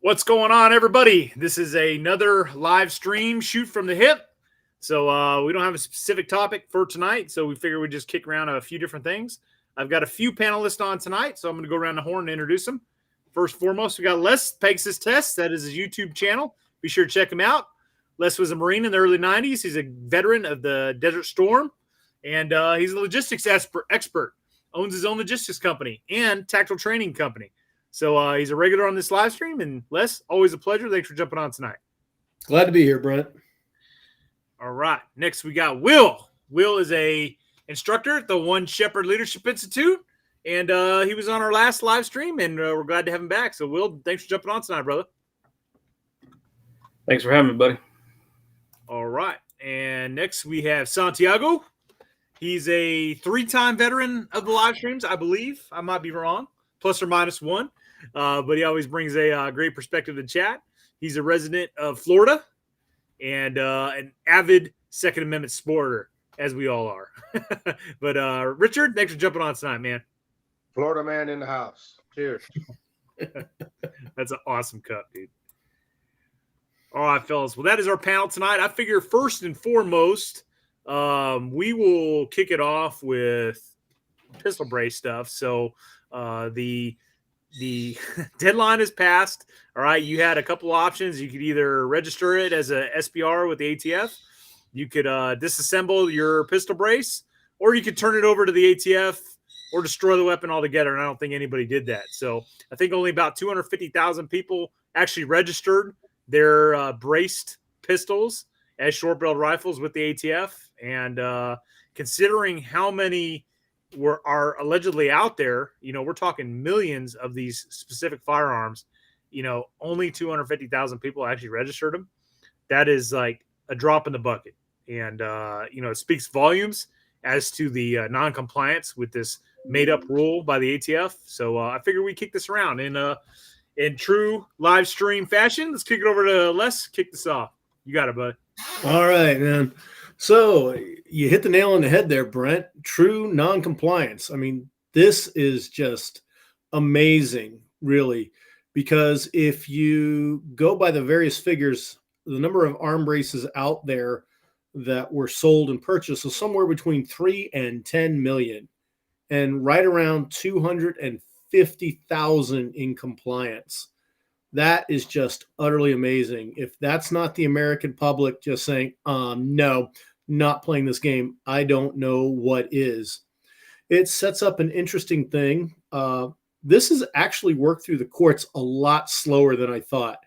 What's going on, everybody? This is another live stream, shoot from the hip. So we don't have a specific topic for tonight, so we figure we'd just kick around a few different things. I've got a few panelists on tonight, so I'm going to go around the horn and introduce them. First and foremost, we got Les Pegasus Test. That is his YouTube channel. Be sure to check him out. Les was a Marine in the early 90s. He's a veteran of the Desert Storm, and he's a logistics expert. Owns his own logistics company and tactical training company. So he's a regular on this live stream. And Les, always a pleasure. Thanks for jumping on tonight. Glad to be here, Brent. All right. Next, we got Will. Will is a instructor at the One Shepherd Leadership Institute. And he was on our last live stream, and we're glad to have him back. So, Will, thanks for jumping on tonight, brother. Thanks for having me, buddy. All right. And next, we have Santiago. He's a 3-time veteran of the live streams, I believe. I might be wrong, plus or minus one. But he always brings a great perspective to chat. He's a resident of Florida and an avid Second Amendment supporter, as we all are. But Richard, thanks for jumping on tonight, man. Florida man in the house. Cheers. That's an awesome cup, dude. All right, fellas. Well, that is our panel tonight. I figure first and foremost, we will kick it off with pistol brace stuff. So the deadline is passed. All right, you had a couple options. You could either register it as a SBR with the ATF, you could disassemble your pistol brace, or you could turn it over to the ATF or destroy the weapon altogether. And I don't think anybody did that. So I think only about 250,000 people actually registered their braced pistols as short-barreled rifles with the ATF. And considering how many are allegedly out there, we're talking millions of these specific firearms, only 250,000 people actually registered them. That is like a drop in the bucket. And, it speaks volumes as to the non-compliance with this made-up rule by the ATF. So I figure we kick this around in true live stream fashion. Let's kick it over to Les. Kick this off. You got it, bud. All right, man. So you hit the nail on the head there, Brent. True non-compliance. I mean, this is just amazing, really, because if you go by the various figures, the number of arm braces out there that were sold and purchased was somewhere between 3 and 10 million, and right around 250,000 in compliance. That is just utterly amazing. If that's not the American public just saying, no, not playing this game, I don't know what is. It sets up an interesting thing. This has actually worked through the courts a lot slower than I thought.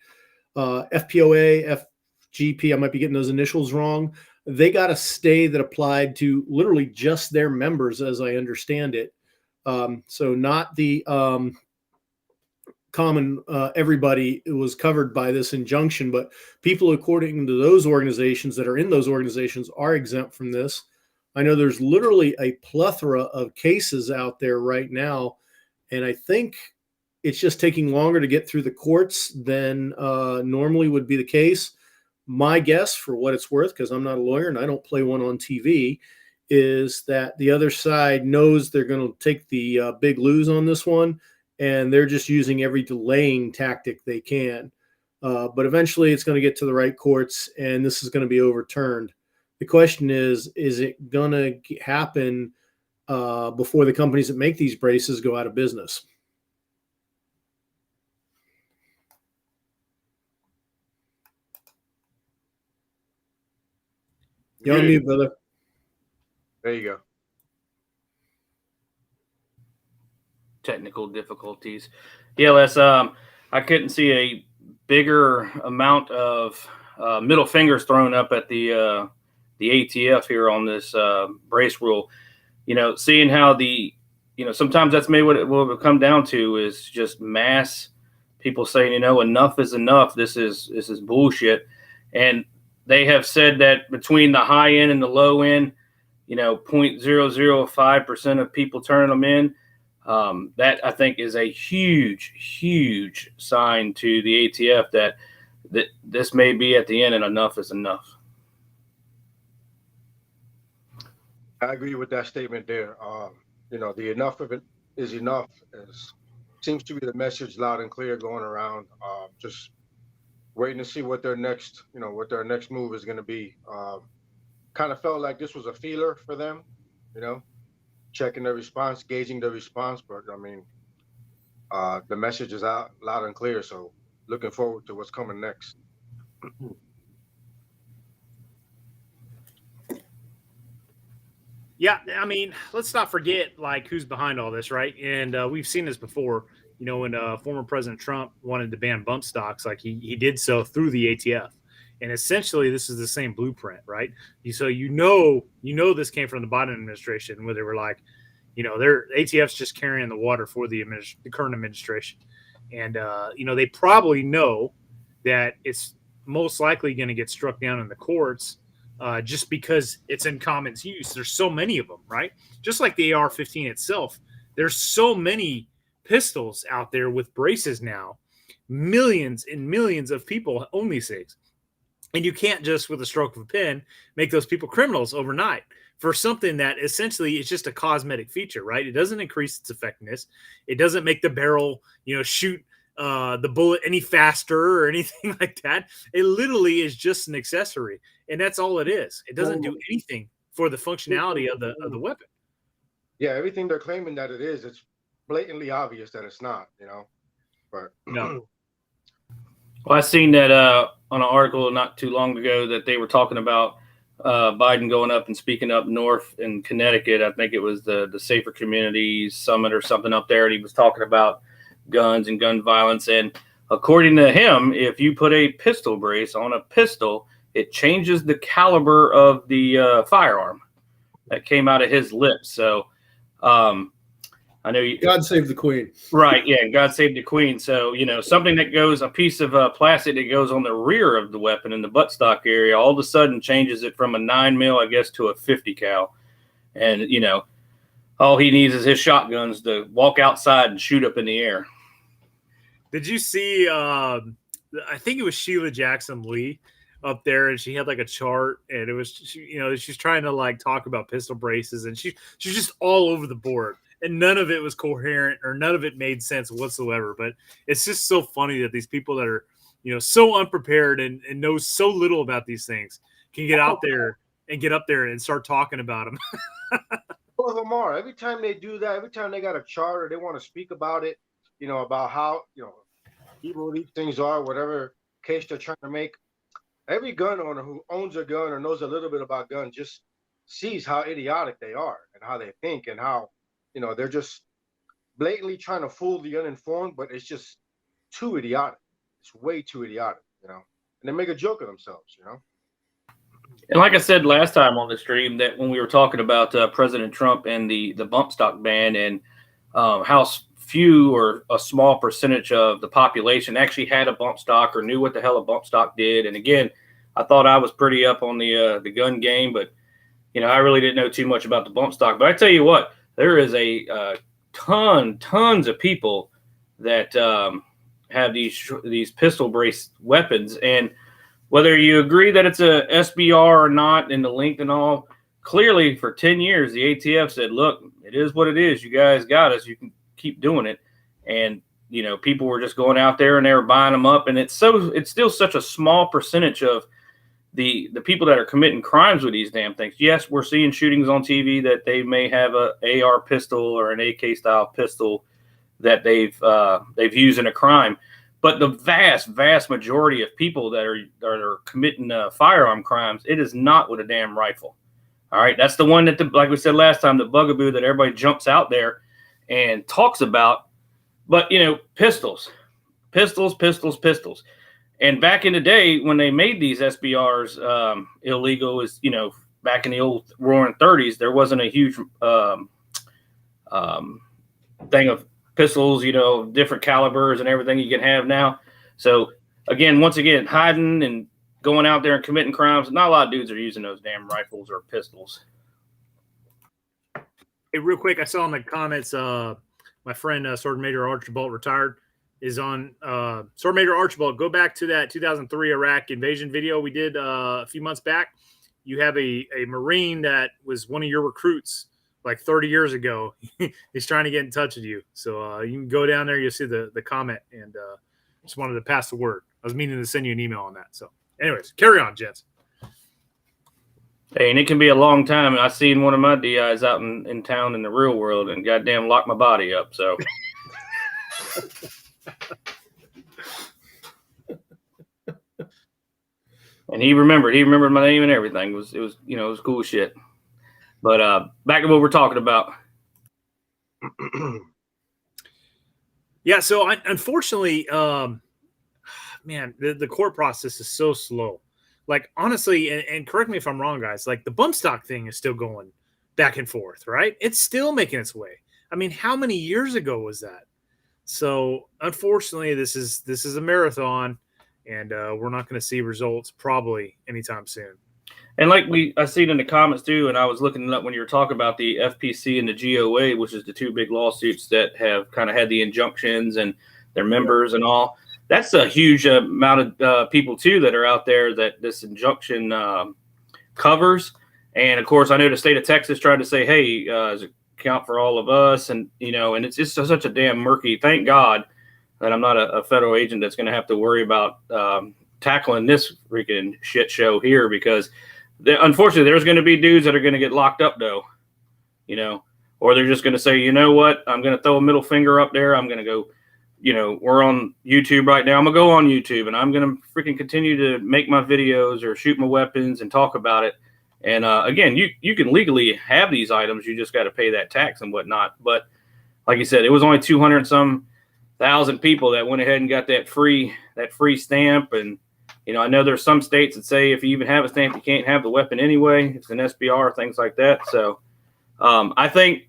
FPOA, FGP, I might be getting those initials wrong. They got a stay that applied to literally just their members, as I understand it. So not the common everybody was covered by this injunction, but people according to those organizations that are in those organizations are exempt from this. I know there's literally a plethora of cases out there right now, and I think it's just taking longer to get through the courts than normally would be the case. My guess, for what it's worth, because I'm not a lawyer and I don't play one on TV, is that the other side knows they're going to take the big lose on this one, and they're just using every delaying tactic they can. But eventually it's going to get to the right courts, and this is going to be overturned. The question is it going to happen before the companies that make these braces go out of business? You're on mute, brother. There you go. Technical difficulties. Yeah, Les, I couldn't see a bigger amount of middle fingers thrown up at the ATF here on this brace rule. Seeing how sometimes that's maybe what it will come down to is just mass people saying, enough is enough. This is bullshit. And they have said that between the high end and the low end, 0.005% of people turning them in. That I think is a huge, huge sign to the ATF that this may be at the end and enough is enough. I agree with that statement there. The enough of it is enough is seems to be the message loud and clear going around. Just waiting to see what their next, what their next move is going to be. Kind of felt like this was a feeler for them, checking their response, gauging their response. But I mean, the message is out loud and clear. So looking forward to what's coming next. Yeah, I mean, let's not forget like who's behind all this, right? And we've seen this before. When former President Trump wanted to ban bump stocks, like he did so through the ATF, and essentially this is the same blueprint, right? So this came from the Biden administration, where they were like, their ATF's just carrying the water for the current administration, and they probably know that it's most likely going to get struck down in the courts. Just because it's in common use. There's so many of them, right? Just like the AR-15 itself, there's so many pistols out there with braces now. Millions and millions of people own these things. And you can't just, with a stroke of a pen, make those people criminals overnight for something that essentially is just a cosmetic feature, right? It doesn't increase its effectiveness. It doesn't make the barrel, shoot the bullet any faster or anything like that. It literally is just an accessory, and that's all it is. It doesn't do anything for the functionality of the weapon. Yeah, everything they're claiming that it is, it's blatantly obvious that it's not, But no. Well, I seen that on an article not too long ago that they were talking about Biden going up and speaking up north in Connecticut. I think it was the Safer Communities Summit or something up there, and he was talking about guns and gun violence. And according to him, if you put a pistol brace on a pistol, it changes the caliber of the firearm. That came out of his lips. So I know you. God save the Queen. Right. Yeah. God save the Queen. So, something that goes, a piece of plastic that goes on the rear of the weapon in the buttstock area, all of a sudden changes it from a 9mm, I guess, to a 50 cal. And, all he needs is his shotguns to walk outside and shoot up in the air. Did you see, I think it was Sheila Jackson Lee up there, and she had like a chart, and it was, she's trying to like talk about pistol braces, and she's just all over the board, and none of it was coherent or none of it made sense whatsoever. But it's just so funny that these people that are, so unprepared and know so little about these things can get out there and get up there and start talking about them. All of them are. Every time they do that, every time they got a chart or they want to speak about it, about how, evil these things are, whatever case they're trying to make. Every gun owner who owns a gun or knows a little bit about guns just sees how idiotic they are and how they think and how, they're just blatantly trying to fool the uninformed, but it's just too idiotic. It's way too idiotic, and they make a joke of themselves, And like I said last time on the stream, that when we were talking about President Trump and the bump stock ban and how few or a small percentage of the population actually had a bump stock or knew what the hell a bump stock did. And again, I thought I was pretty up on the gun game, but I really didn't know too much about the bump stock. But I tell you what, there is a tons of people that have these pistol brace weapons, and whether you agree that it's a SBR or not and the length and all, clearly for 10 years, the ATF said, look, it is what it is. You guys got us. You can keep doing it. And, people were just going out there and they were buying them up. And it's still such a small percentage of the people that are committing crimes with these damn things. Yes, we're seeing shootings on TV that they may have a AR pistol or an AK style pistol that they've used in a crime. But the vast, vast majority of people that are committing firearm crimes, it is not with a damn rifle. All right, that's the one that, like we said last time, the bugaboo that everybody jumps out there and talks about. But pistols. And back in the day when they made these SBRs illegal, is back in the old roaring 30s, there wasn't a huge thing of pistols, different calibers and everything you can have now. So once again, hiding and going out there and committing crimes. Not a lot of dudes are using those damn rifles or pistols. Hey, real quick, I saw in the comments, my friend Sergeant Major Archibald retired is on. Sergeant Major Archibald, go back to that 2003 Iraq invasion video we did a few months back. You have a Marine that was one of your recruits like 30 years ago. He's trying to get in touch with you. So you can go down there. You'll see the comment. And just wanted to pass the word. I was meaning to send you an email on that. So anyways, carry on, gents. Hey, and it can be a long time. I seen one of my DIs out in town in the real world and goddamn locked my body up. So and he remembered my name and everything. It was cool shit. But back to what we're talking about. Yeah, so unfortunately, man, the court process is so slow. Like, honestly, and correct me if I'm wrong, guys, like the bump stock thing is still going back and forth, right? It's still making its way. I mean, how many years ago was that? So unfortunately, this is a marathon, and we're not going to see results probably anytime soon. And like I see it in the comments too, and I was looking up when you were talking about the FPC and the GOA, which is the two big lawsuits that have kind of had the injunctions and their members and all. That's a huge amount of people too that are out there that this injunction covers. And of course, I know the state of Texas tried to say, "Hey, does it count for all of us?" And and it's just such a damn murky. Thank God that I'm not a federal agent that's going to have to worry about tackling this freaking shit show here, because unfortunately, there's going to be dudes that are going to get locked up, though, or they're just going to say, you know what, I'm going to throw a middle finger up there. I'm going to go, we're on YouTube right now. I'm going to go on YouTube and I'm going to freaking continue to make my videos or shoot my weapons and talk about it. And again, you can legally have these items. You just got to pay that tax and whatnot. But like you said, it was only 200 and some thousand people that went ahead and got that free stamp. And I know there's some states that say if you even have a stamp, you can't have the weapon anyway. It's an SBR, things like that. So I think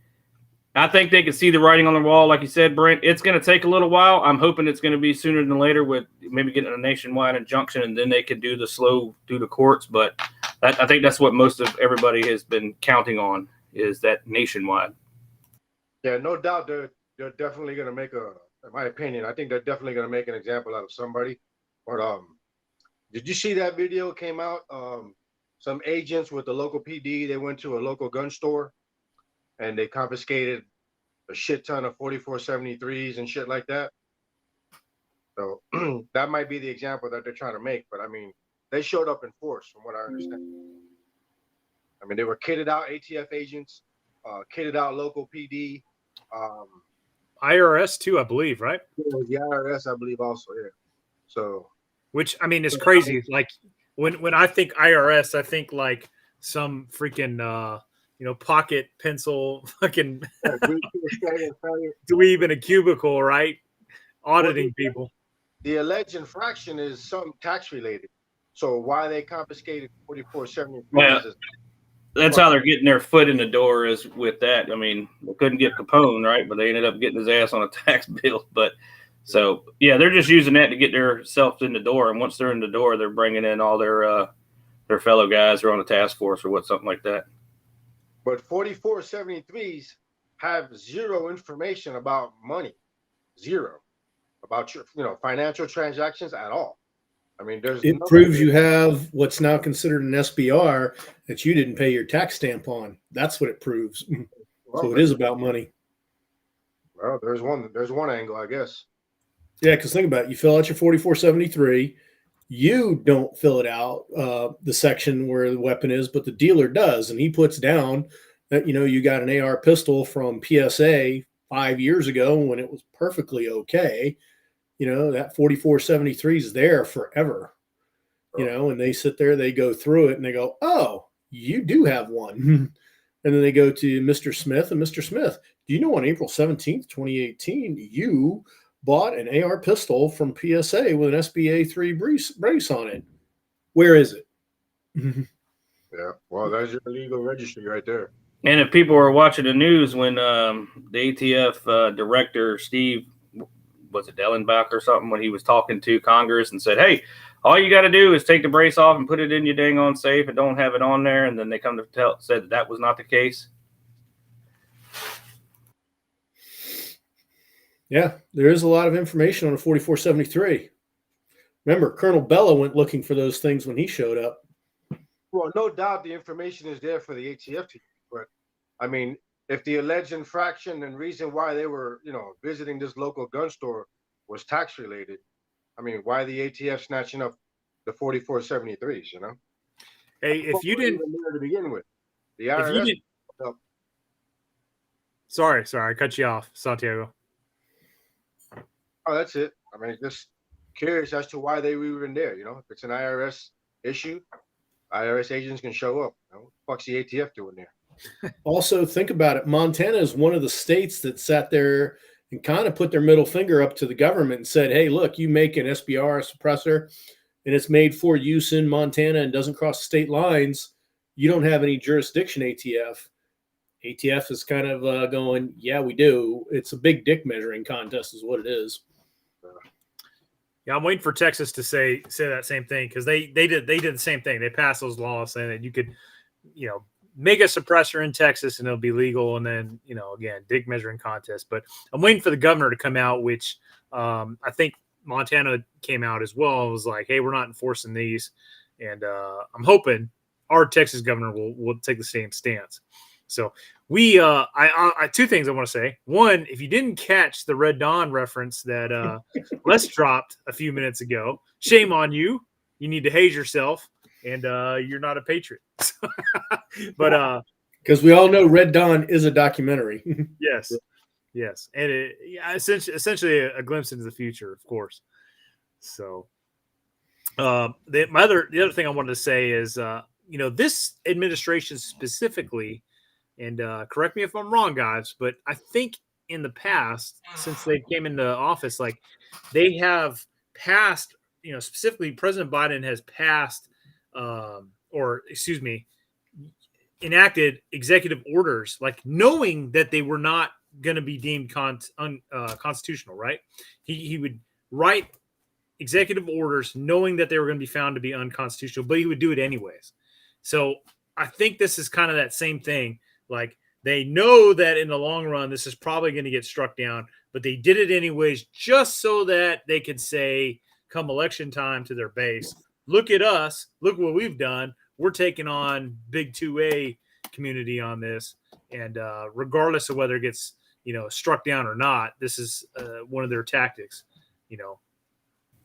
they can see the writing on the wall. Like you said, Brent, it's going to take a little while. I'm hoping it's going to be sooner than later with maybe getting a nationwide injunction, and then they can do the slow through the courts. But I think that's what most of everybody has been counting on, is that nationwide. Yeah, no doubt they're definitely going to make in my opinion, I think they're definitely going to make an example out of somebody. But did you see that video came out? Some agents with the local PD, they went to a local gun store and they confiscated a shit ton of 4473s and shit like that. So that might be the example that they're trying to make. But I mean, they showed up in force from what I understand. I mean, they were kitted out ATF agents, kitted out local PD. IRS too, I believe, right? The IRS, I believe also, yeah. So, which, I mean, is crazy. Like when I think IRS, I think like some freaking pocket pencil fucking dweeb in a cubicle, right? Auditing people. The alleged infraction is something tax related. So why they confiscated 4473? That's how they're getting their foot in the door, is with that. I mean, they couldn't get Capone, right? But they ended up getting his ass on a tax bill. But so, yeah, they're just using that to get themselves in the door. And once they're in the door, they're bringing in all their fellow guys who are on the task force or something like that. But 4473s have zero information about money, zero about your, financial transactions at all. I mean, it proves you have what's now considered an SBR that you didn't pay your tax stamp on. That's what it proves. Well, so it is about money. Well, there's one angle, I guess. Yeah, because think about it. You fill out your 4473. You don't fill it out, the section where the weapon is, but the dealer does. And he puts down that, you got an AR pistol from PSA 5 years ago when it was perfectly okay. That 4473 is there forever, and they sit there, they go through it and they go, oh, you do have one. And then they go to Mr. Smith, and Mr. Smith, do you know on April 17th, 2018, you bought an AR pistol from PSA with an SBA 3 brace on it? Where is it? Yeah, well, that's your legal registry right there. And if people were watching the news when the ATF director, Steve, was it Dellenbach or something, when he was talking to Congress and said, hey, all you got to do is take the brace off and put it in your dang on safe and don't have it on there. And then they come to said that was not the case. Yeah, there is a lot of information on a 4473. Remember, Colonel Bella went looking for those things when he showed up. Well, no doubt the information is there for the ATF to use, but I mean, if the alleged infraction and reason why they were, visiting this local gun store was tax related, I mean, why the ATF snatching up the 4473s? Hey, if you didn't, even there to begin with, the if you IRS. didn't, sorry, I cut you off, Santiago. Oh, that's it. I mean, just curious as to why they were even there. If it's an IRS issue, IRS agents can show up. What's the ATF doing there? Also, think about it. Montana is one of the states that sat there and kind of put their middle finger up to the government and said, hey, look, you make an SBR suppressor and it's made for use in Montana and doesn't cross state lines. You don't have any jurisdiction, ATF. ATF is kind of going, yeah, we do. It's a big dick measuring contest is what it is. Yeah, I'm waiting for Texas to say that same thing, because they did the same thing. They passed those laws saying that you could, make a suppressor in Texas and it'll be legal. And then, again, dick measuring contest. But I'm waiting for the governor to come out, which I think Montana came out as well. It was like, hey, we're not enforcing these. And I'm hoping our Texas governor will take the same stance. So I two things I want to say. One, if you didn't catch the Red Dawn reference that Les dropped a few minutes ago, shame on you. You need to haze yourself, and you're not a patriot. But because we all know Red Dawn is a documentary. Yes, and essentially a glimpse into the future, of course. So the other thing I wanted to say is this administration specifically. And correct me if I'm wrong, guys, but I think in the past, since they came into office, like they have passed, specifically President Biden has passed, enacted executive orders, like knowing that they were not going to be deemed constitutional, right? He would write executive orders knowing that they were going to be found to be unconstitutional, but he would do it anyways. So I think this is kind of that same thing. Like they know that in the long run, this is probably going to get struck down, but they did it anyways, just so that they could say come election time to their base, look at us, look what we've done. We're taking on big 2A community on this. And regardless of whether it gets, struck down or not, this is one of their tactics, Yeah,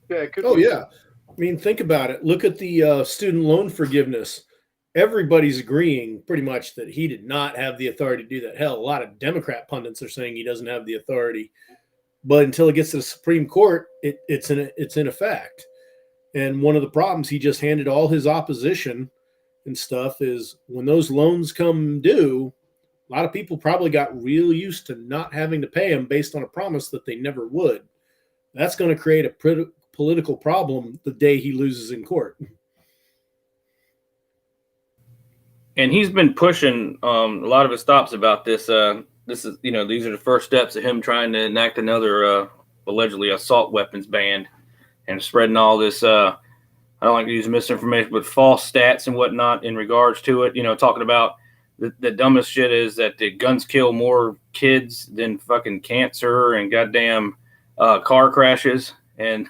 it could be. Yeah. I mean, think about it. Look at the student loan forgiveness. Everybody's agreeing pretty much that he did not have the authority to do that. Hell, a lot of Democrat pundits are saying he doesn't have the authority. But until it gets to the Supreme Court, it's in effect. And one of the problems he just handed all his opposition and stuff is when those loans come due, a lot of people probably got real used to not having to pay them based on a promise that they never would. That's going to create a political problem the day he loses in court. And he's been pushing a lot of his stops about this. This is, these are the first steps of him trying to enact another allegedly assault weapons ban and spreading all this. I don't like to use misinformation, but false stats and whatnot in regards to it. Talking about the dumbest shit is that the guns kill more kids than fucking cancer and goddamn car crashes. And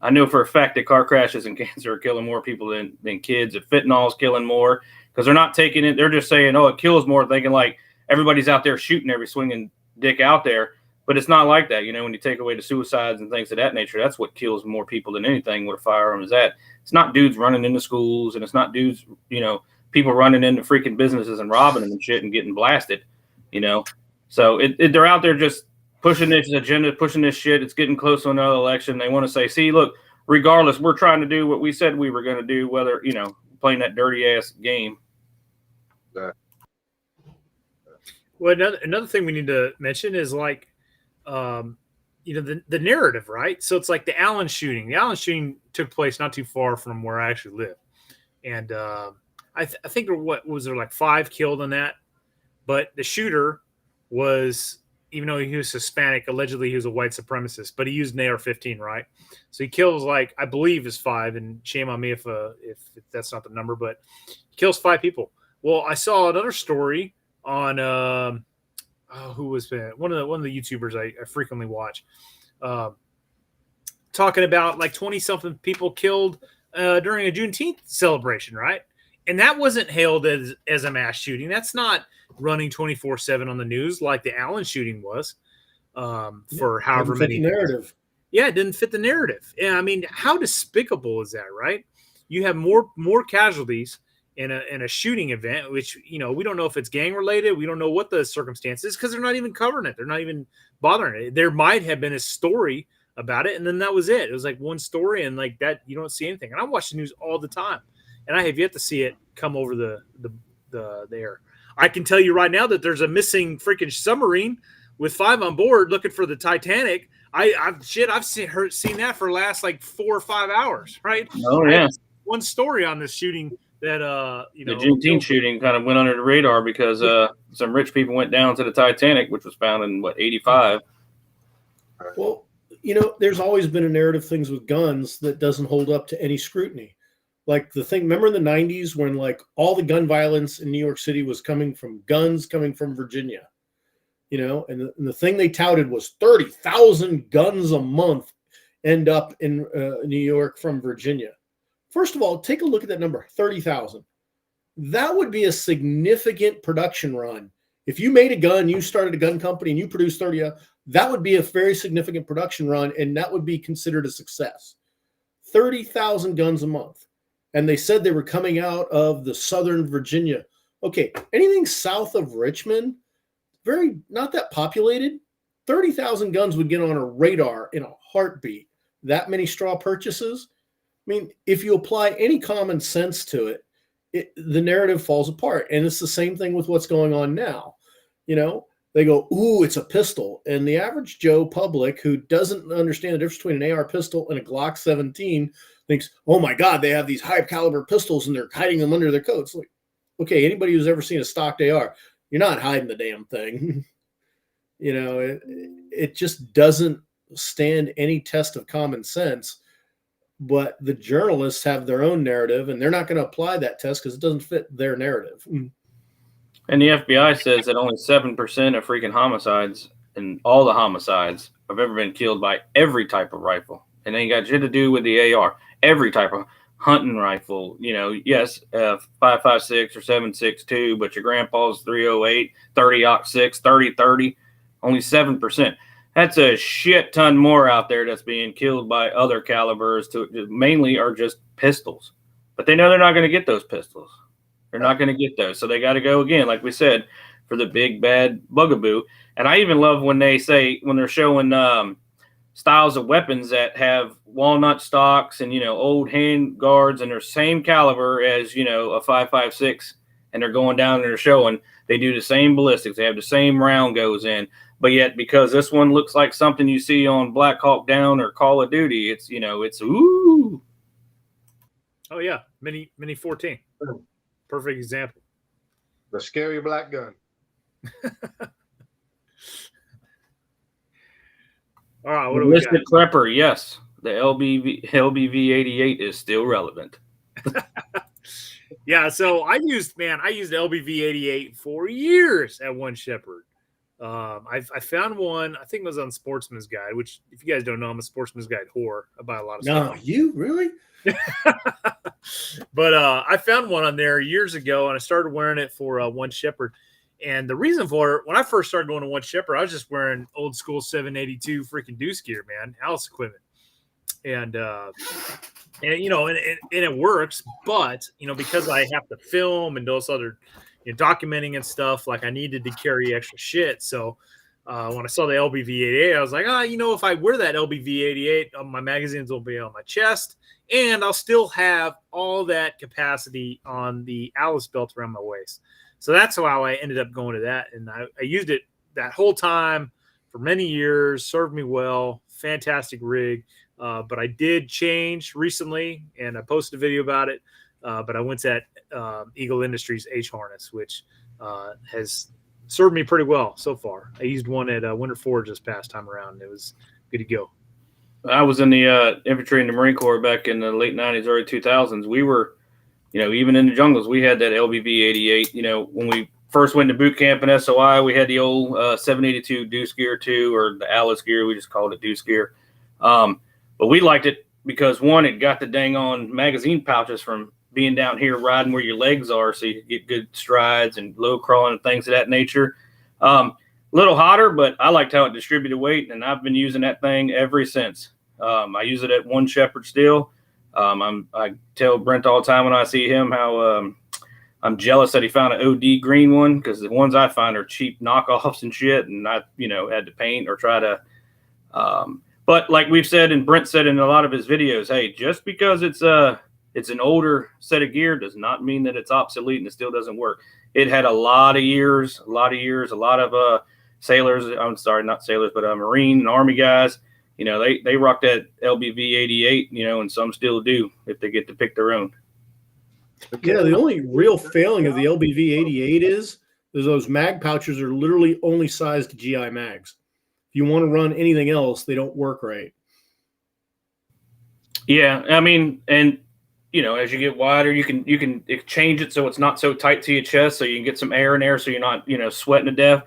I know for a fact that car crashes and cancer are killing more people than kids. That fentanyl is killing more. Because they're not taking it. They're just saying, oh, it kills more, thinking like everybody's out there shooting every swinging dick out there. But it's not like that. When you take away the suicides and things of that nature, that's what kills more people than anything with a firearm is that. It's not dudes running into schools, and it's not dudes, people running into freaking businesses and robbing them and shit and getting blasted, So they're out there just pushing this agenda, pushing this shit. It's getting close to another election. They want to say, see, look, regardless, we're trying to do what we said we were going to do, whether, playing that dirty ass game. Well, another thing we need to mention is like, the narrative, right? So it's like the Allen shooting. The Allen shooting took place not too far from where I actually live, and I think what was there like 5 killed in that, but the shooter was, even though he was Hispanic, allegedly he was a white supremacist, but he used an AR-15, right? So he kills like I believe is 5, and shame on me if that's not the number, but he kills 5 people. Well, I saw another story on who was one of the YouTubers I frequently watch, talking about like 20-something people killed during a Juneteenth celebration, right? and that wasn't hailed as a mass shooting. That's not running 24/7 on the news like the Allen shooting was for however Didn't fit many the narrative. Yeah, it didn't fit the narrative. And I mean, how despicable is that, right? You have more casualties in a shooting event, which, you know, we don't know if it's gang related. We don't know what the circumstances, because they're not even covering it. They're not even bothering it. There might have been a story about it, and then that was it. It was like one story, and like that, you don't see anything. And I watch the news all the time, and I have yet to see it come over the air. I can tell you right now that there's a missing freaking submarine with 5 on board looking for the Titanic. I've seen that for the last like 4 or 5 hours, right? Oh yeah. One story on this shooting that the Juneteenth shooting kind of went under the radar because some rich people went down to the Titanic, which was found in 85. Well, you know, there's always been a narrative things with guns that doesn't hold up to any scrutiny. Like the thing, remember in the 90s when like all the gun violence in New York City was coming from guns coming from Virginia, you know, and the thing they touted was 30,000 guns a month end up in New York from Virginia. First of all, take a look at that number, 30,000. That would be a significant production run. If you made a gun, you started a gun company and you produced 30, that would be a very significant production run, and that would be considered a success. 30,000 guns a month. And they said they were coming out of the Southern Virginia. Okay, anything south of Richmond, not that populated. 30,000 guns would get on a radar in a heartbeat. That many straw purchases. I mean, if you apply any common sense to it, the narrative falls apart. And it's the same thing with what's going on now. You know, they go, ooh, it's a pistol. And the average Joe public who doesn't understand the difference between an AR pistol and a Glock 17 thinks, oh my God, they have these high caliber pistols and they're hiding them under their coats. Like, okay, anybody who's ever seen a stocked AR, you're not hiding the damn thing. You know, it just doesn't stand any test of common sense. But the journalists have their own narrative, and they're not going to apply that test because it doesn't fit their narrative. And the FBI says that only 7% of freaking homicides and all the homicides have ever been killed by every type of rifle. And they ain't got shit to do with the AR. Every type of hunting rifle, you know, yes, 5.56 or 7.62, but your grandpa's 308, 30-06, 30-30, only 7%. That's a shit ton more out there that's being killed by other calibers mainly are just pistols. But they know they're not going to get those pistols. They're not going to get those. So they got to go again, like we said, for the big bad bugaboo. And I even love when they say, when they're showing styles of weapons that have walnut stocks and, you know, old hand guards and they're same caliber as, you know, a 5.56, and they're going down and they're showing they do the same ballistics. They have the same round goes in. But yet, because this one looks like something you see on Black Hawk Down or Call of Duty, it's, you know, it's ooh. Oh yeah, Mini 14, perfect example. The scary black gun. All right, what do we got? Ballistic Prepper, yes, the LBV 88 is still relevant. Yeah, so I used LBV 88 for years at One Shepherd. I found one, I think it was on Sportsman's Guide, which, if you guys don't know, I'm a Sportsman's Guide whore. I buy a lot of stuff. No, you really? But I found one on there years ago, and I started wearing it for One Shepherd. And the reason for it, when I first started going to One Shepherd, I was just wearing old school 782 freaking deuce gear, man, house equipment. And you know, and it works, but, you know, because I have to film and those other, you know, documenting and stuff, like I needed to carry extra shit. So when I saw the LBV 88, I was like, you know, if I wear that LBV 88, my magazines will be on my chest, and I'll still have all that capacity on the Alice belt around my waist. So that's how I ended up going to that. And I used it that whole time for many years, served me well, fantastic rig. But I did change recently, and I posted a video about it. But I went to that Eagle Industries H harness, which has served me pretty well so far. I used one at Winter Forge this past time around, and it was good to go. I was in the infantry in the Marine Corps back in the late 90s, early 2000s. We were, you know, even in the jungles, we had that LBV 88. You know, when we first went to boot camp in SOI, we had the old 782 Deuce gear too, or the Alice gear. We just called it Deuce gear. But we liked it because, one, it got the dang on magazine pouches from being down here riding where your legs are, so you get good strides and low crawling and things of that nature. Little hotter, but I liked how it distributed weight, and I've been using that thing ever since. I use it at One Shepherd still. I tell Brent all the time when I see him how I'm jealous that he found an OD green one, because the ones I find are cheap knockoffs and shit, and I had to paint or try to. But like we've said, and Brent said in a lot of his videos, hey, just because it's an older set of gear does not mean that it's obsolete and it still doesn't work. It had a lot of years, a lot of sailors. I'm sorry, not sailors, but Marine and Army guys. They rock that LBV 88, and some still do if they get to pick their own. Yeah, the only real failing of the LBV 88 is those mag pouches are literally only sized to GI mags. If you want to run anything else, they don't work right. Yeah, I mean, and as you get wider, you can change it so it's not so tight to your chest, so you can get some air in there, so you're not sweating to death.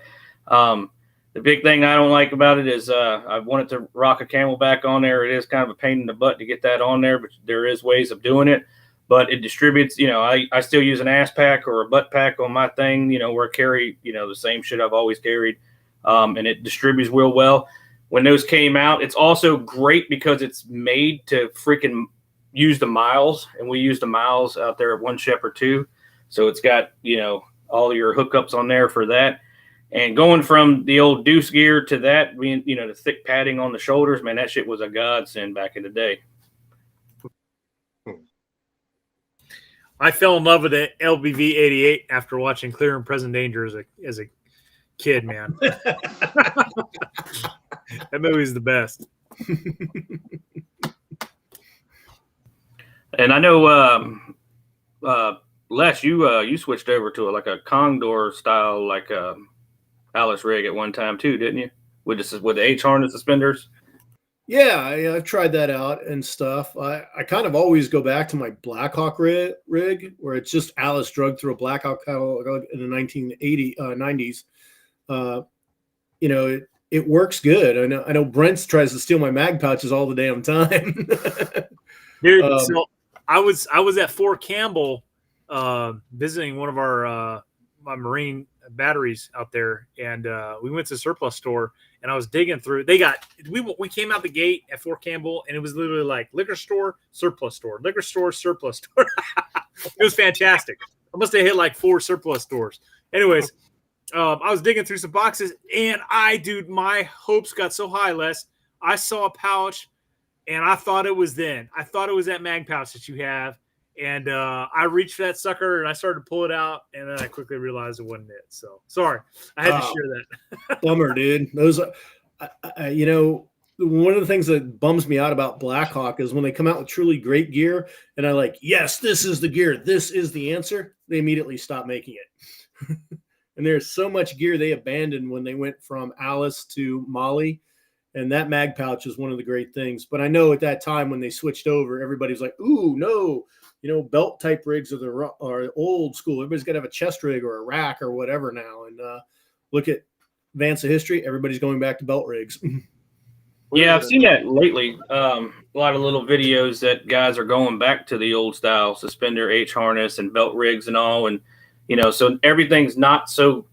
The big thing I don't like about it is I wanted to rock a Camelback on there. It is kind of a pain in the butt to get that on there, but there is ways of doing it. But it distributes. I still use an ass pack or a butt pack on my thing. Where I carry the same shit I've always carried, and it distributes real well. When those came out, it's also great because it's made to freaking use the miles, and we use the miles out there at One Shepherd too. So it's got all your hookups on there for that. And going from the old Deuce gear to that, being the thick padding on the shoulders, man, that shit was a godsend back in the day. I fell in love with the LBV 88 after watching Clear and Present Danger as a kid, man. That movie is the best. And I know, Les, you switched over to a Condor style, Alice rig at one time too, didn't you? With the H harness suspenders. Yeah, I've tried that out and stuff. I kind of always go back to my Blackhawk rig, where it's just Alice drug through a Blackhawk catalog in the 90s. It works good. I know Brent tries to steal my mag pouches all the damn time. Dude, so I was at Fort Campbell visiting one of our my Marine batteries out there, and we went to the surplus store, and I was digging through. We came out the gate at Fort Campbell, and it was literally like liquor store, surplus store, liquor store, surplus store. It was fantastic. I must have hit like 4 surplus stores. Anyways, I was digging through some boxes, and my hopes got so high, Les. I saw a pouch, and I thought it was that mag pouch that you have. And I reached for that sucker, and I started to pull it out, and then I quickly realized it wasn't it. So sorry, I had to share that. Bummer, dude. Those, one of the things that bums me out about Blackhawk is when they come out with truly great gear, and I like, yes, this is the gear, this is the answer. They immediately stop making it. And there's so much gear they abandoned when they went from Alice to Molly. And that mag pouch is one of the great things. But I know at that time when they switched over, everybody's like, ooh, no. Belt type rigs are old school. Everybody's got to have a chest rig or a rack or whatever now. And look at advance of history. Everybody's going back to belt rigs. Yeah, I've seen that lately. A lot of little videos that guys are going back to the old style suspender, H harness, and belt rigs and all. And, so everything's not so,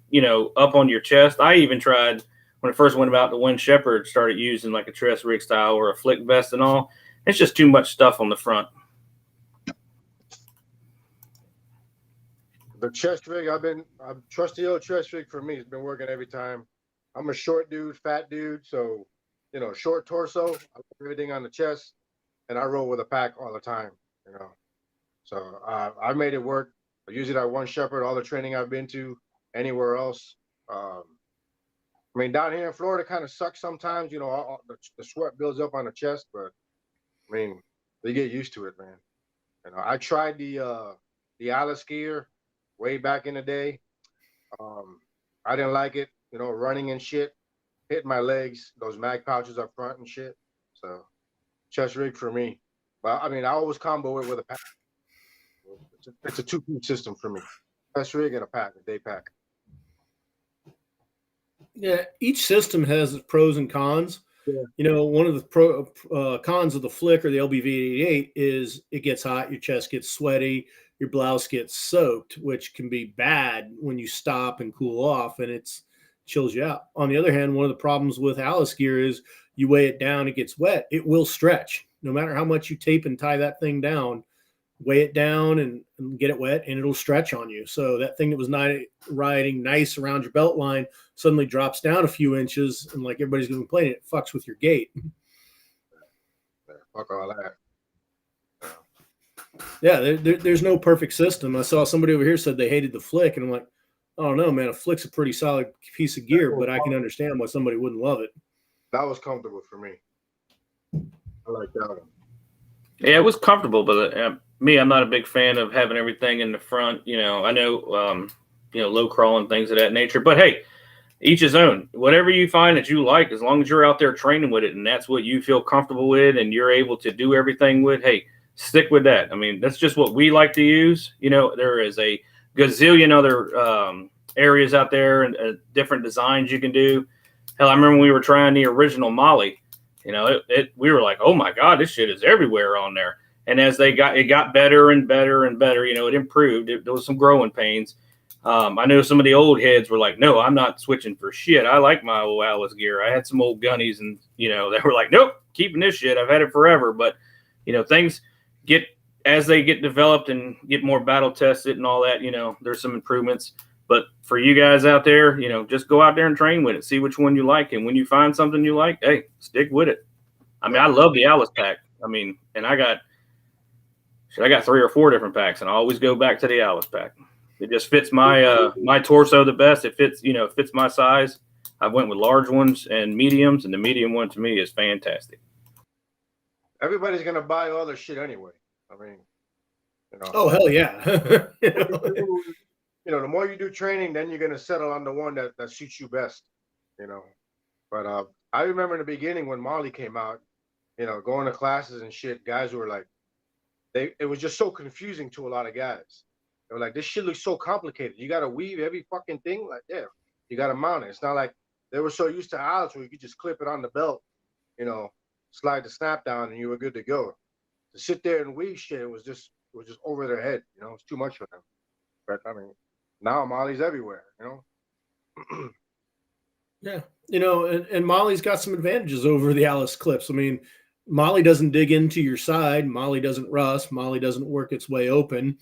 up on your chest. I even tried when I first went about the One Shepherd, started using like a truss rig style or a flick vest and all. It's just too much stuff on the front. The chest rig, I've trusty old chest rig for me. It's been working every time. I'm a short dude, fat dude, so short torso. I put everything on the chest, and I roll with a pack all the time. So I made it work. I use it at One Shepherd. All the training I've been to, anywhere else. Down here in Florida, kind of sucks sometimes. All the sweat builds up on the chest, but they get used to it, man. I tried the Alice gear way back in the day. I didn't like it, running and shit, hitting my legs, those mag pouches up front and shit. So chest rig for me. But I always combo it with a pack. It's a 2-piece system for me. Chest rig and a pack, a day pack. Yeah, each system has its pros and cons. one of the cons of the flick or the LBV-88 is it gets hot, your chest gets sweaty, your blouse gets soaked, which can be bad when you stop and cool off, and it chills you out. On the other hand, one of the problems with Alice gear is you weigh it down, it gets wet, it will stretch. No matter how much you tape and tie that thing down, weigh it down and get it wet, and it'll stretch on you. So that thing that was riding nice around your belt line suddenly drops down a few inches, and like everybody's going to complain, it fucks with your gait. Fuck all that. Yeah, there's no perfect system. I saw somebody over here said they hated the flick, and I'm like, I don't know, man. A flick's a pretty solid piece of gear, but I can understand why somebody wouldn't love it. That was comfortable for me. I like that one. Yeah, it was comfortable, but me, I'm not a big fan of having everything in the front. I know, low crawl and things of that nature. But hey, each his own. Whatever you find that you like, as long as you're out there training with it and that's what you feel comfortable with and you're able to do everything with, hey, stick with that. I mean, that's just what we like to use. There is a gazillion other areas out there and different designs you can do. Hell, I remember when we were trying the original Molly. We were like, oh my God, this shit is everywhere on there. And as it got better and better and better, it improved. There was some growing pains. I know some of the old heads were like, no, I'm not switching for shit. I like my old Alice gear. I had some old gunnies and, they were like, nope, keeping this shit. I've had it forever. But, things as they get developed and get more battle tested and all that, there's some improvements. But for you guys out there, just go out there and train with it. See which one you like. And when you find something you like, hey, stick with it. I mean, I love the Alice pack. I mean, and I got 3 or 4 different packs, and I always go back to the Alice pack. It just fits my my torso the best. It fits, it fits my size. I went with large ones and mediums, and the medium one to me is fantastic. Everybody's gonna buy all their shit anyway. I mean, Oh hell yeah. The more you do training, then you're gonna settle on the one that suits you best. But I remember in the beginning when Molly came out, going to classes and shit, guys were like, it was just so confusing to a lot of guys. They were like, this shit looks so complicated. You gotta weave every fucking thing. Like, yeah, you gotta mount it. It's not like they were so used to Alice where you could just clip it on the belt, slide the snap down and you were good to go. To sit there and weave shit, it was just over their head. It's too much for them. But I mean, now Molly's everywhere. Yeah, and Molly's got some advantages over the Alice clips. I mean, Molly doesn't dig into your side. Molly doesn't rust. Molly doesn't work its way open.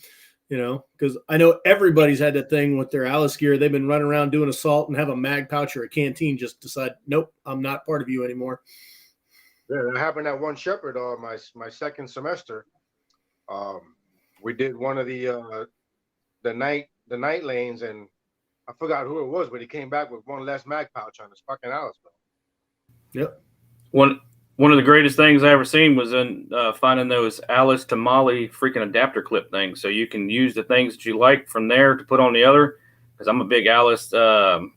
Because I know everybody's had that thing with their Alice gear. They've been running around doing assault and have a mag pouch or a canteen, just decide, nope, I'm not part of you anymore. Yeah, that happened at One Shepherd my second semester. We did one of the night lanes, and I forgot who it was, but he came back with one less mag pouch on his fucking Alice belt. Yep. One of the greatest things I ever seen was in finding those Alice to Molly freaking adapter clip things. So you can use the things that you like from there to put on the other. Because I'm a big Alice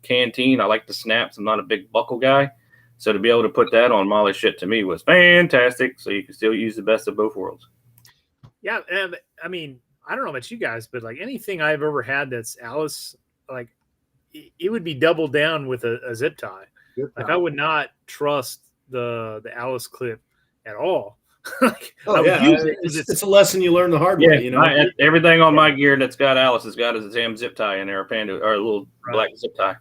canteen. I like the snaps. I'm not a big buckle guy. So to be able to put that on Molly shit to me was fantastic. So you can still use the best of both worlds. Yeah. I mean, I don't know about you guys, but like anything I've ever had that's Alice, like it would be doubled down with a zip tie. Like I would not trust the Alice clip at all. I would use it. It's a lesson you learn the hard way. Everything on my gear that's got Alice has got a damn zip tie in there, a little black zip tie.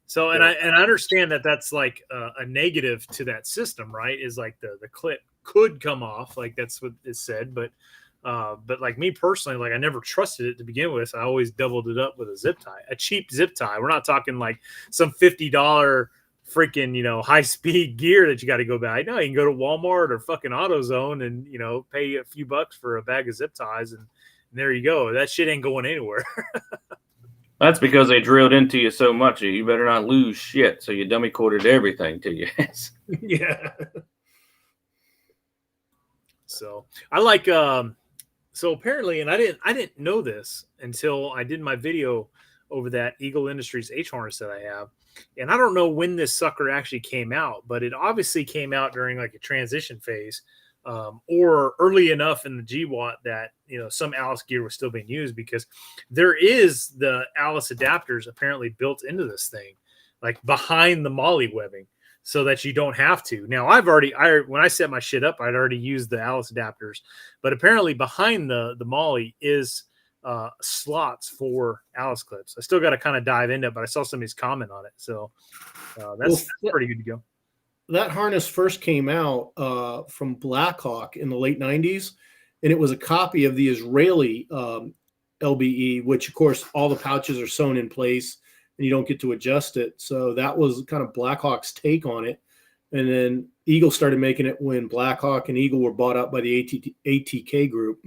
So and I understand that that's like a negative to that system, right? Is like the clip could come off, like that's what is said, but like me personally, like I never trusted it to begin with. I always doubled it up with a zip tie, a cheap zip tie. We're not talking like some $50 freaking, high speed gear that you got to go buy. No, you can go to Walmart or fucking AutoZone and, pay a few bucks for a bag of zip ties. And there you go. That shit ain't going anywhere. That's because they drilled into you so much. You better not lose shit. So you dummy coded everything to you. Yeah. So I like, so apparently, and I didn't know this until I did my video over that Eagle Industries H harness that I have. And I don't know when this sucker actually came out, but it obviously came out during like a transition phase, or early enough in the GWAT that, some Alice gear was still being used, because there is the Alice adapters apparently built into this thing, like behind the Molly webbing. so that you don't have to. Now, when I set my shit up, I'd already used the Alice adapters, but apparently behind the Molly is slots for Alice clips. I still got to kind of dive into it, but I saw somebody's comment on it, so that's pretty good to go. That harness first came out from Blackhawk in the late 90s, and it was a copy of the Israeli LBE, which, of course, all the pouches are sewn in place, and you don't get to adjust it. So that was kind of Blackhawk's take on it. And then Eagle started making it when Blackhawk and Eagle were bought up by the ATK group.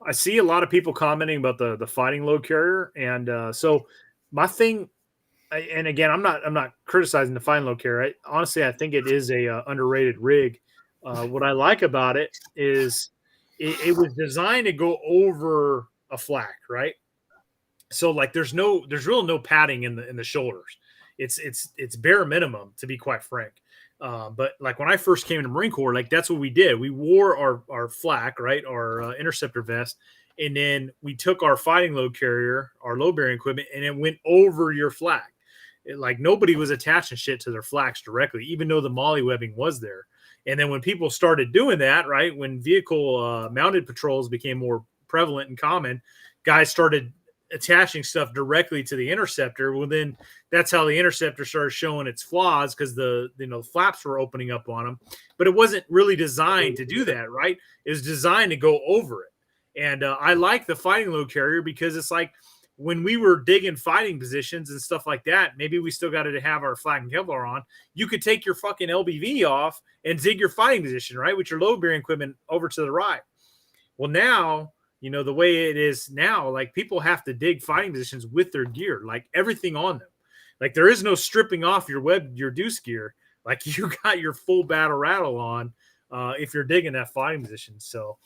I see a lot of people commenting about the fighting load carrier, and so my thing. And again, I'm not criticizing the fighting load carrier. Honestly, I think it is a underrated rig. What I like about it is it was designed to go over a flak, right? So like, there's really no padding in the shoulders. It's bare minimum, to be quite frank. But like when I first came into Marine Corps, like that's what we did. We wore our flak, right, our interceptor vest, and then we took our fighting load carrier, our load bearing equipment, and it went over your flak. Like nobody was attaching shit to their flaks directly, even though the molly webbing was there. And then when people started doing that, right, when vehicle mounted patrols became more prevalent and common, guys started attaching stuff directly to the interceptor. Well, then that's how the interceptor started showing its flaws, because the flaps were opening up on them. But it wasn't really designed to do that, right? It was designed to go over it. And I like the fighting load carrier because it's like, when we were digging fighting positions and stuff like that, maybe we still got to have our flak and Kevlar on. You could take your fucking LBV off and zig your fighting position, right, with your load bearing equipment over to the right. Well, now, the way it is now, like people have to dig fighting positions with their gear, like everything on them. Like there is no stripping off your deuce gear. Like you got your full battle rattle on if you're digging that fighting position. So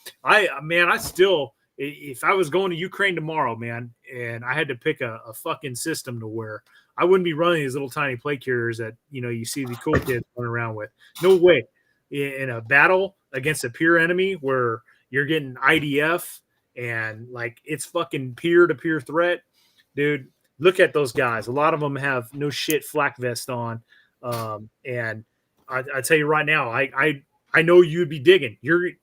if I was going to Ukraine tomorrow, man, and I had to pick a fucking system to wear, I wouldn't be running these little tiny plate carriers that, you see the cool kids running around with. No way. In a battle against a peer enemy where you're getting IDF and like it's fucking peer-to-peer threat, dude, look at those guys. A lot of them have no shit flak vest on. And I tell you right now, I know you'd be digging.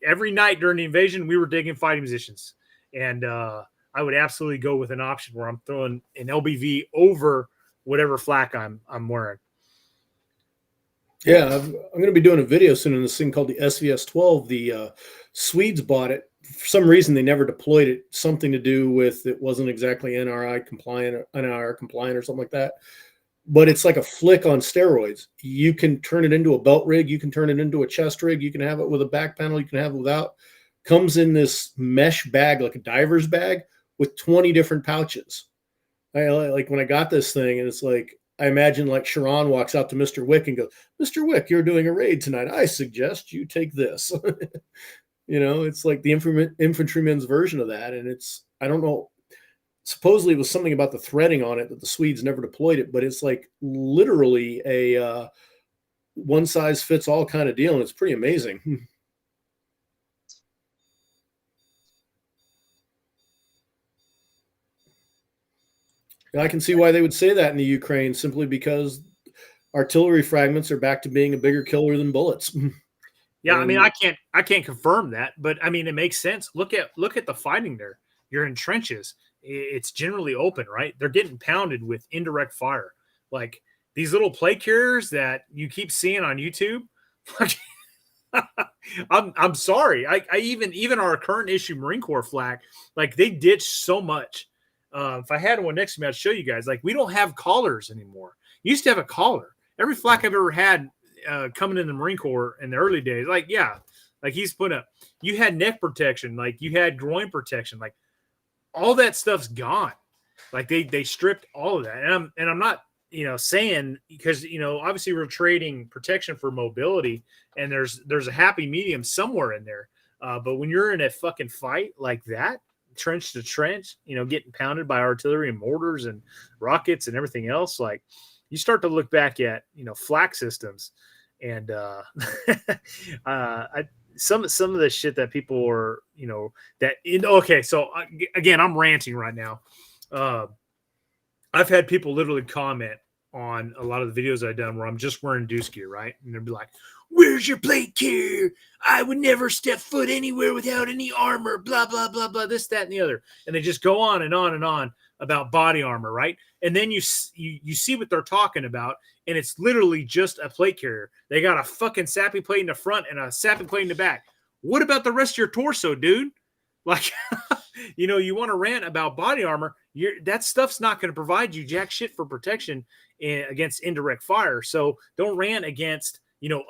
Every night during the invasion, we were digging fighting positions. And I would absolutely go with an option where I'm throwing an LBV over whatever flak I'm wearing. Yeah, I'm going to be doing a video soon on this thing called the SVS-12. The Swedes bought it. For some reason, they never deployed it. Something to do with it wasn't exactly NRI compliant or something like that. But it's like a flick on steroids. You can turn it into a belt rig. You can turn it into a chest rig. You can have it with a back panel. You can have it without. Comes in this mesh bag, like a diver's bag, with 20 different pouches. Like when I got this thing, and it's like, I imagine like Sharon walks out to Mr. Wick and goes, "Mr. Wick, you're doing a raid tonight. I suggest you take this." It's like the infantryman's version of that. And I don't know, supposedly it was something about the threading on it that the Swedes never deployed it, but it's like literally a one size fits all kind of deal. And it's pretty amazing. I can see why they would say that in the Ukraine, simply because artillery fragments are back to being a bigger killer than bullets. Yeah, I mean, I can't confirm that, but I mean, it makes sense. Look at the fighting there. You're in trenches. It's generally open, right? They're getting pounded with indirect fire. Like these little plate carriers that you keep seeing on YouTube. I'm sorry. I even our current issue Marine Corps flak, like they ditched so much. If I had one next to me, I'd show you guys. Like we don't have collars anymore. You used to have a collar. Every flak I've ever had coming in the Marine Corps in the early days, like he's put up. You had neck protection, like you had groin protection, like all that stuff's gone. Like they stripped all of that. And I'm not saying, because obviously we're trading protection for mobility, and there's a happy medium somewhere in there. But when you're in a fucking fight like that, trench to trench, getting pounded by artillery and mortars and rockets and everything else, like you start to look back at flak systems and some of the shit that people are okay. So again, I'm ranting right now. I've had people literally comment on a lot of the videos I've done where I'm just wearing deuce gear, right? And they'll be like, "Where's your plate carrier? I would never step foot anywhere without any armor, blah, blah, blah, blah, this, that, and the other." And they just go on and on and on about body armor, right? And then you see what they're talking about, and it's literally just a plate carrier. They got a fucking sappy plate in the front and a sappy plate in the back. What about the rest of your torso, dude? Like, you want to rant about body armor. That stuff's not going to provide you jack shit for protection against indirect fire. So don't rant against,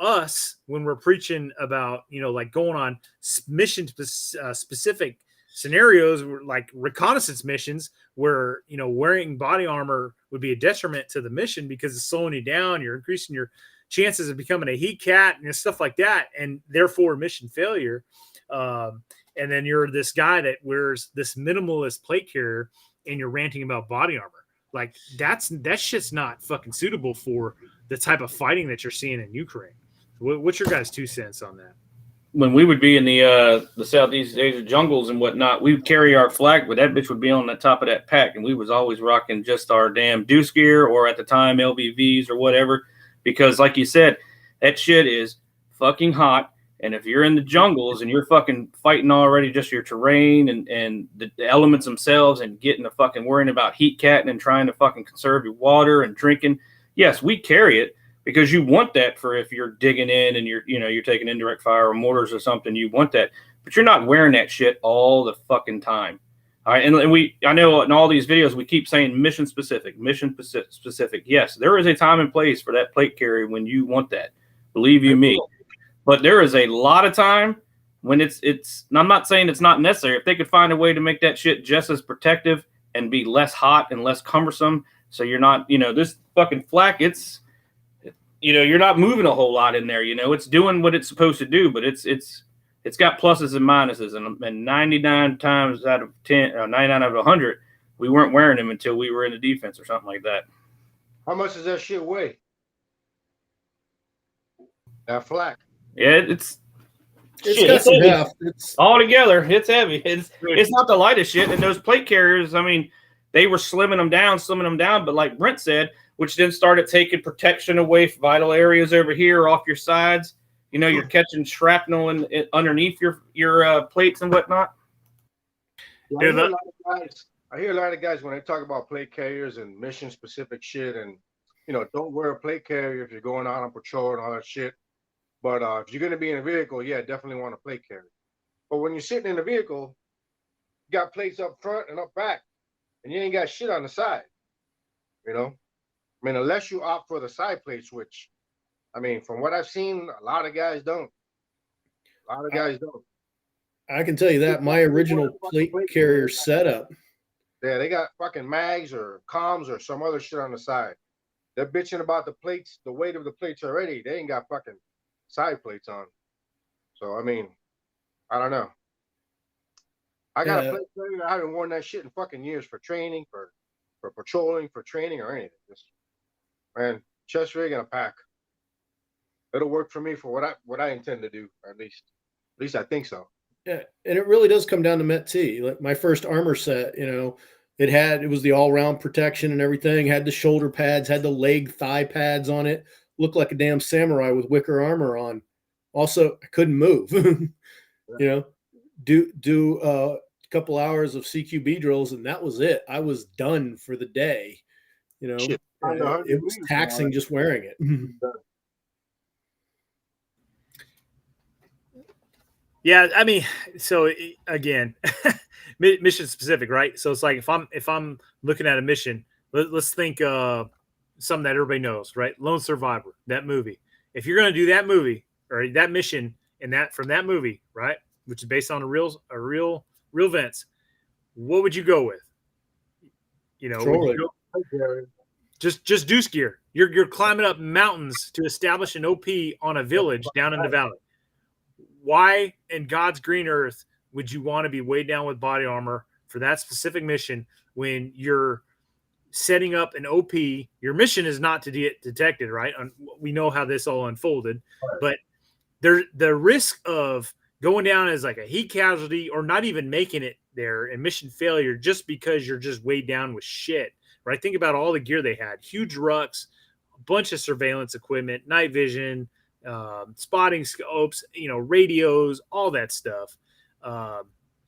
us when we're preaching about, like going on mission specific scenarios, like reconnaissance missions where, wearing body armor would be a detriment to the mission because it's slowing you down. You're increasing your chances of becoming a heat cat and stuff like that. And therefore mission failure. And then you're this guy that wears this minimalist plate carrier and you're ranting about body armor. Like that shit's not fucking suitable for the type of fighting that you're seeing in Ukraine. What's your guys' 2 cents on that? When we would be in the Southeast Asia jungles and whatnot, we would carry our flag, but that bitch would be on the top of that pack, and we was always rocking just our damn deuce gear or at the time LBVs or whatever, because like you said, that shit is fucking hot. And if you're in the jungles and you're fucking fighting already just your terrain and the elements themselves and getting the fucking worrying about heat catting and trying to fucking conserve your water and drinking, yes, we carry it because you want that for if you're digging in and you're taking indirect fire or mortars or something, you want that. But you're not wearing that shit all the fucking time. All right, and I know in all these videos we keep saying mission specific. Yes, there is a time and place for that plate carrier when you want that. Believe you me. But there is a lot of time when it's. I'm not saying it's not necessary. If they could find a way to make that shit just as protective and be less hot and less cumbersome, so you're not, this fucking flak. It's, you're not moving a whole lot in there. It's doing what it's supposed to do, but it's got pluses and minuses, and 99 times out of 10, 99 out of 100, we weren't wearing them until we were in the defense or something like that. How much does that shit weigh? That flak. Yeah, it's got some heft. It's all together. It's heavy. It's not the lightest shit. And those plate carriers, I mean, they were slimming them down. But like Brent said, which then started taking protection away from vital areas over here off your sides. You're catching shrapnel underneath your plates and whatnot. Yeah, I hear a lot of guys when they talk about plate carriers and mission specific shit, and don't wear a plate carrier if you're going out on patrol and all that shit. But if you're going to be in a vehicle, yeah, definitely want a plate carrier. But when you're sitting in a vehicle, you got plates up front and up back, and you ain't got shit on the side. Unless you opt for the side plates, which, from what I've seen, a lot of guys don't. I can tell you that my original plate carrier setup. Yeah, they got fucking mags or comms or some other shit on the side. They're bitching about the plates, the weight of the plates already. They ain't got fucking side plates on. So I don't know. I got a plate carrier. I haven't worn that shit in fucking years for training, for patrolling, for training or anything. Just chest rig and a pack. It'll work for me for what I intend to do. At least I think so. Yeah, and it really does come down to Met T. Like my first armor set, it was the all-round protection and everything. Had the shoulder pads, had the leg thigh pads on it. Looked like a damn samurai with wicker armor on. Also, I couldn't move. Do a couple hours of CQB drills, and that was it. I was done for the day. It was taxing just wearing it. Yeah, so again, mission specific, right? So it's like if I'm looking at a mission, let's think something that everybody knows, right? Lone Survivor, that movie. If you're going to do that movie or that mission and that from that movie, right, which is based on real events, what would you go with? Just deuce gear. You're climbing up mountains to establish an OP on a village down in the valley. Why in God's green earth would you want to be weighed down with body armor for that specific mission when you're setting up an OP? Your mission is not to get detected, right? We know how this all unfolded, but the risk of going down as like a heat casualty or not even making it there and mission failure just because you're just weighed down with shit, right? Think about all the gear they had: huge rucks, a bunch of surveillance equipment, night vision, spotting scopes, radios, all that stuff.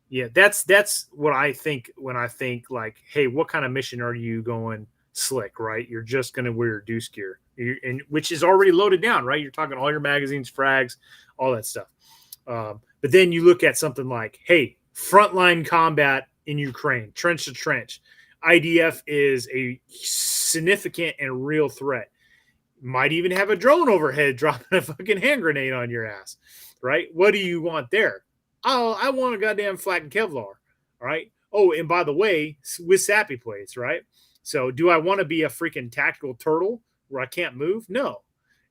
Yeah, that's what I think when I think like, hey, what kind of mission are you going slick, right? You're just going to wear your deuce gear, and which is already loaded down, right? You're talking all your magazines, frags, all that stuff. But then you look at something like, hey, frontline combat in Ukraine, trench to trench. IDF is a significant and real threat. Might even have a drone overhead dropping a fucking hand grenade on your ass, right? What do you want there? Oh, I want a goddamn flattened Kevlar, right? Oh, and by the way, with sappy plates, right? So do I want to be a freaking tactical turtle where I can't move? No.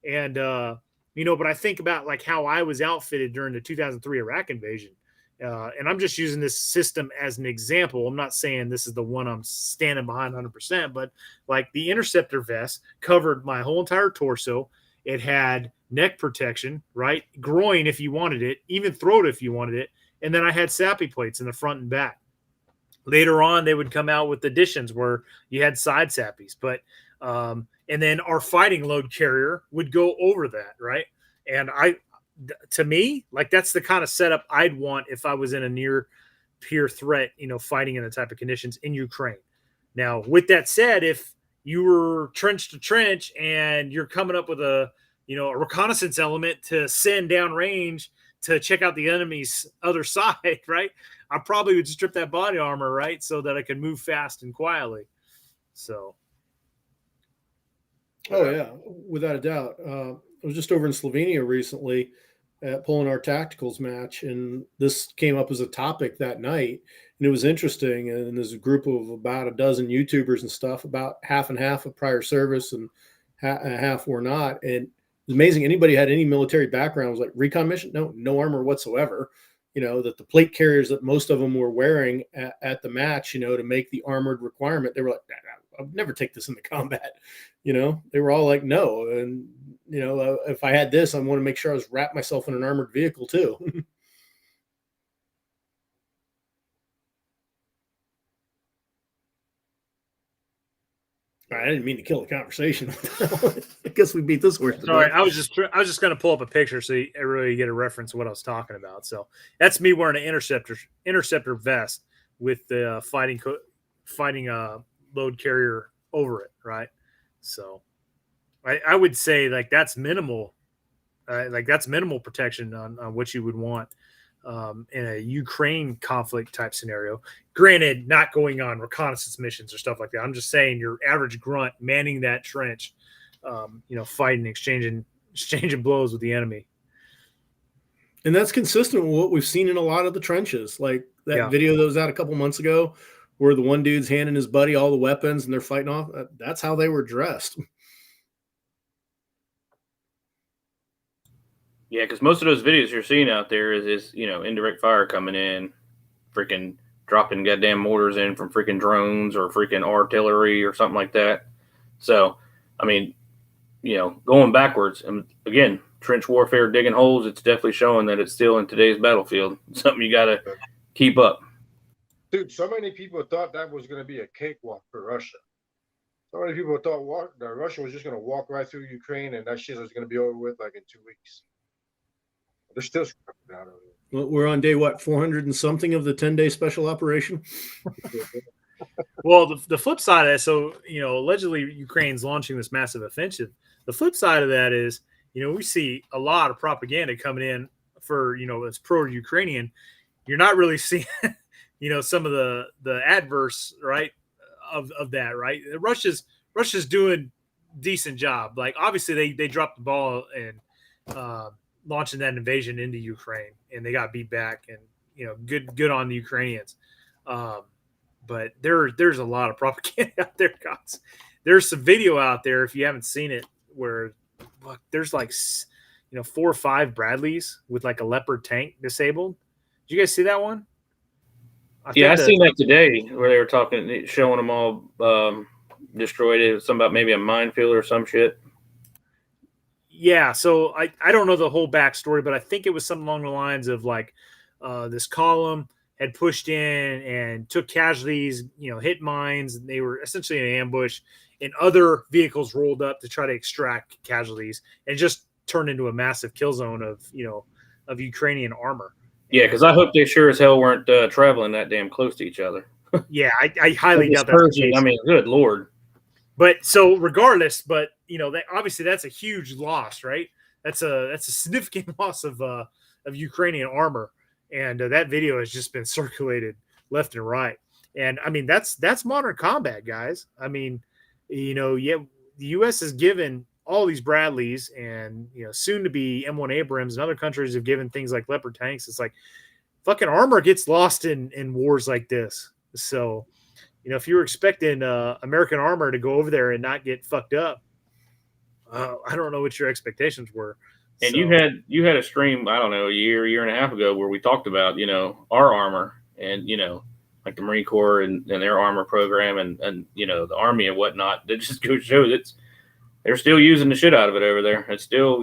And, but I think about like how I was outfitted during the 2003 Iraq invasion. And I'm just using this system as an example. I'm not saying this is the one I'm standing behind 100%, but like the interceptor vest covered my whole entire torso. It had neck protection, right? Groin if you wanted it, even throat if you wanted it. And then I had sappy plates in the front and back. Later on, they would come out with additions where you had side sappies, but and then our fighting load carrier would go over that, right? And to me, like that's the kind of setup I'd want if I was in a near peer threat, fighting in the type of conditions in Ukraine. Now, with that said, if you were trench to trench and you're coming up with a reconnaissance element to send down range to check out the enemy's other side, right? I probably would strip that body armor, right? So that I could move fast and quietly. So. Oh yeah, without a doubt. I was just over in Slovenia recently pulling our tacticals match, and this came up as a topic that night, and it was interesting. And there's a group of about a dozen YouTubers and stuff, about half and half of prior service and half were not. And it was amazing. Anybody had any military background was like recon mission? No armor whatsoever. That the plate carriers that most of them were wearing at the match, to make the armored requirement, they were like, I'll never take this into combat. They were all like, no. And, if I had this, I want to make sure I was wrap myself in an armored vehicle too. I didn't mean to kill the conversation. I guess we beat this horse. Sorry, I was just going to pull up a picture so you really get a reference of what I was talking about. So that's me wearing an interceptor vest with the fighting load carrier over it, right? So I would say like that's minimal, minimal protection on what you would want in a Ukraine conflict type scenario. Granted, not going on reconnaissance missions or stuff like that. I'm just saying your average grunt manning that trench, fighting, exchanging blows with the enemy. And that's consistent with what we've seen in a lot of the trenches. Like that video that was out a couple months ago where the one dude's handing his buddy all the weapons and they're fighting off. That's how they were dressed. Yeah, because most of those videos you're seeing out there is indirect fire coming in, freaking dropping goddamn mortars in from freaking drones or freaking artillery or something like that. So, I mean, going backwards, and again, trench warfare, digging holes, it's definitely showing that it's still in today's battlefield. Something you got to keep up. Dude, so many people thought that was going to be a cakewalk for Russia. So many people thought that Russia was just going to walk right through Ukraine and that shit was going to be over with like in 2 weeks. They're still scrapping out of it. Well, we're on day 400 and something of the 10-day special operation. Well, the flip side of that, so allegedly Ukraine's launching this massive offensive. The flip side of that is, we see a lot of propaganda coming in for it's pro-Ukrainian. You're not really seeing, some of the adverse right of that, right? Russia's doing decent job. Like obviously they dropped the ball and launching that invasion into Ukraine, and they got beat back, and good on the Ukrainians. But there's a lot of propaganda out there, guys. There's some video out there if you haven't seen it where there's like 4 or 5 Bradleys with like a Leopard tank disabled. Did you guys see that one? I seen that today where they were showing them all destroyed. It was something about maybe a minefield or some shit. Yeah, so I don't know the whole backstory, but I think it was something along the lines of like this column had pushed in and took casualties, hit mines. And they were essentially in an ambush, and other vehicles rolled up to try to extract casualties, and just turned into a massive kill zone of Ukrainian armor. Yeah, because I hope they sure as hell weren't traveling that damn close to each other. Yeah, I highly doubt that's the case. I mean, good Lord. But so regardless, obviously that's a huge loss, right? That's a significant loss of Ukrainian armor, and that video has just been circulated left and right. And I mean, that's modern combat, guys. I mean, the U.S. has given all these Bradleys and soon to be M1 Abrams, and other countries have given things like Leopard tanks. It's like fucking armor gets lost in wars like this. So, if you were expecting American armor to go over there and not get fucked up, I don't know what your expectations were. And you had a stream, I don't know, a year and a half ago where we talked about, our armor and, like the Marine Corps and their armor program and the Army and whatnot. That just goes to show that they're still using the shit out of it over there. It's still,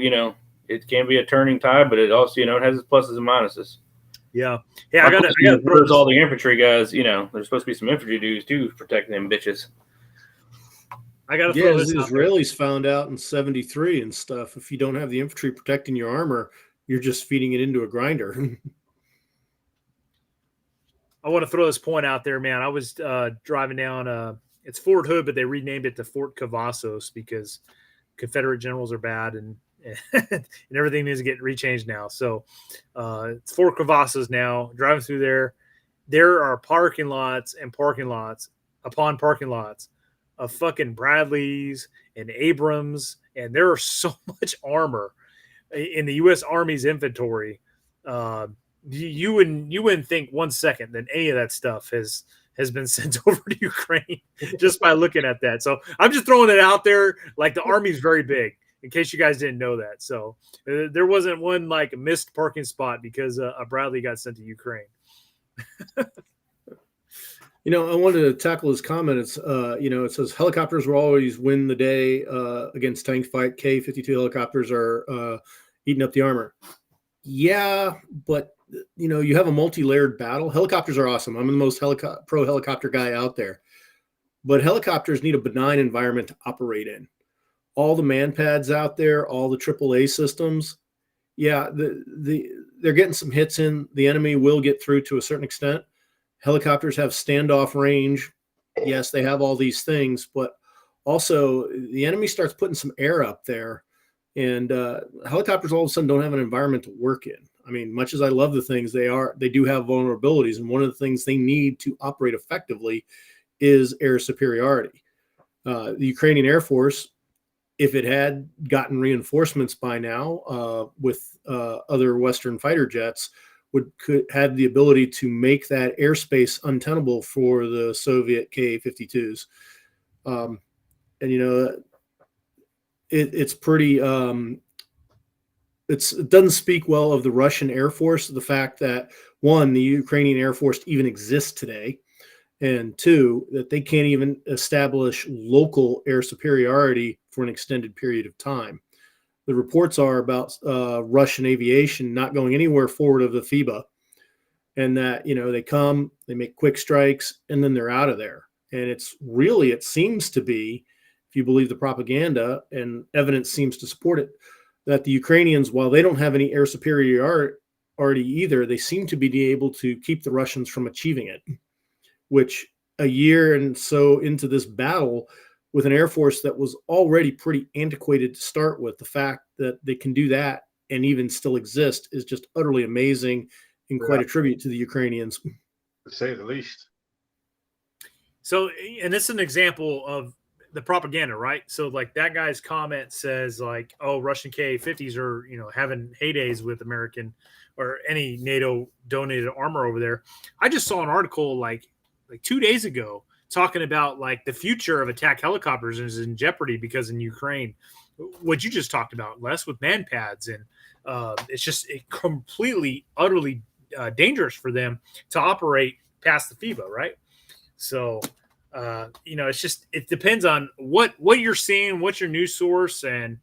it can be a turning tide, but it also, it has its pluses and minuses. Yeah. I got to all the infantry guys, there's supposed to be some infantry dudes too protecting them bitches. I got to throw this. The Israelis found out in '73 and stuff. If you don't have the infantry protecting your armor, you're just feeding it into a grinder. I want to throw this point out there, man. I was driving down. It's Fort Hood, but they renamed it to Fort Cavazos because Confederate generals are bad and everything needs to get rechanged now. So it's Fort Cavazos now. Driving through there are parking lots upon parking lots of fucking Bradleys and Abrams, and there are so much armor in the U.S. Army's inventory. You wouldn't think 1 second that any of that stuff has been sent over to Ukraine just by looking at that. So I'm just throwing it out there. Like, the Army's very big, in case you guys didn't know that. So there wasn't one like missed parking spot because a Bradley got sent to Ukraine. I wanted to tackle his comment. It's, it says helicopters will always win the day against tank fight. K-52 helicopters are eating up the armor. Yeah, but you have a multi-layered battle. Helicopters are awesome. I'm the most pro helicopter guy out there. But helicopters need a benign environment to operate in. All the man pads out there, all the AAA systems, yeah, they're getting some hits in. The enemy will get through to a certain extent. Helicopters have standoff range. Yes, they have all these things, but also the enemy starts putting some air up there, and helicopters all of a sudden don't have an environment to work in. I mean, much as I love the things, they do have vulnerabilities, and one of the things they need to operate effectively is air superiority. The Ukrainian Air Force, if it had gotten reinforcements by now with other Western fighter jets, could have the ability to make that airspace untenable for the Soviet Ka-52s. It's pretty. It doesn't speak well of the Russian Air Force, the fact that, one, the Ukrainian Air Force even exists today, and two, that they can't even establish local air superiority for an extended period of time. The reports are about Russian aviation not going anywhere forward of the FIBA, and that, they come, they make quick strikes, and then they're out of there. And it seems to be, if you believe the propaganda, and evidence seems to support it, that the Ukrainians, while they don't have any air superiority either, they seem to be able to keep the Russians from achieving it, which a year and so into this battle, with an Air Force that was already pretty antiquated to start with, the fact that they can do that and even still exist is just utterly amazing and quite a tribute to the Ukrainians. To say the least. So, and this is an example of the propaganda, right? So, like, that guy's comment says, like, oh, Russian Ka-50s are, having heydays with American or any NATO donated armor over there. I just saw an article like 2 days ago talking about, like, the future of attack helicopters is in jeopardy because in Ukraine, what you just talked about, Les, with man pads, and it's just completely, utterly dangerous for them to operate past the FIBA, right? So, it's just, it depends on what you're seeing, what's your news source, and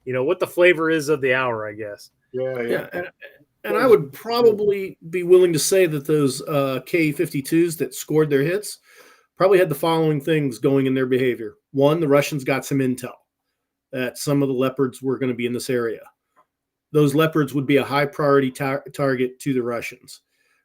what the flavor is of the hour, I guess. Yeah. And I would probably be willing to say that those K-52s that scored their hits probably had the following things going in their behavior. One, the Russians got some intel that some of the Leopards were going to be in this area. Those Leopards would be a high priority target to the Russians.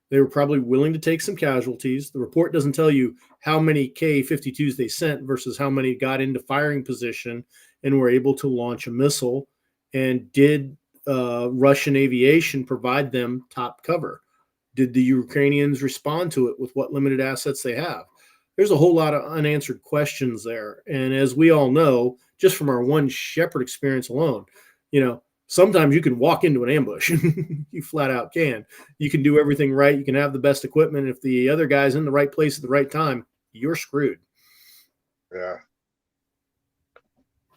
They were probably willing to take some casualties. The report doesn't tell you how many K-52s they sent versus how many got into firing position and were able to launch a missile. And did Russian aviation provide them top cover? Did the Ukrainians respond to it with what limited assets they have? There's a whole lot of unanswered questions there. And as we all know, just from our one Shepherd experience alone, sometimes you can walk into an ambush. You flat out can. You can do everything right. You can have the best equipment. If the other guy's in the right place at the right time, you're screwed. Yeah.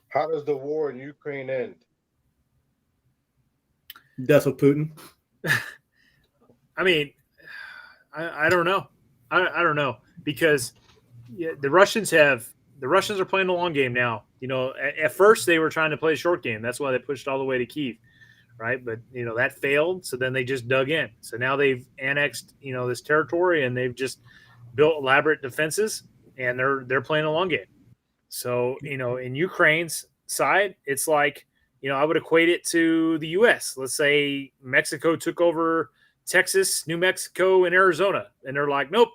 How does the war in Ukraine end? Death of Putin. I mean, I don't know. I don't know, because the Russians are playing the long game now. At first they were trying to play a short game. That's why they pushed all the way to Kyiv, right? But that failed. So then they just dug in. So now they've annexed this territory, and they've just built elaborate defenses, and they're playing a long game. So in Ukraine's side, it's like, I would equate it to the U.S. Let's say Mexico took over Texas, New Mexico, and Arizona, and they're like, nope,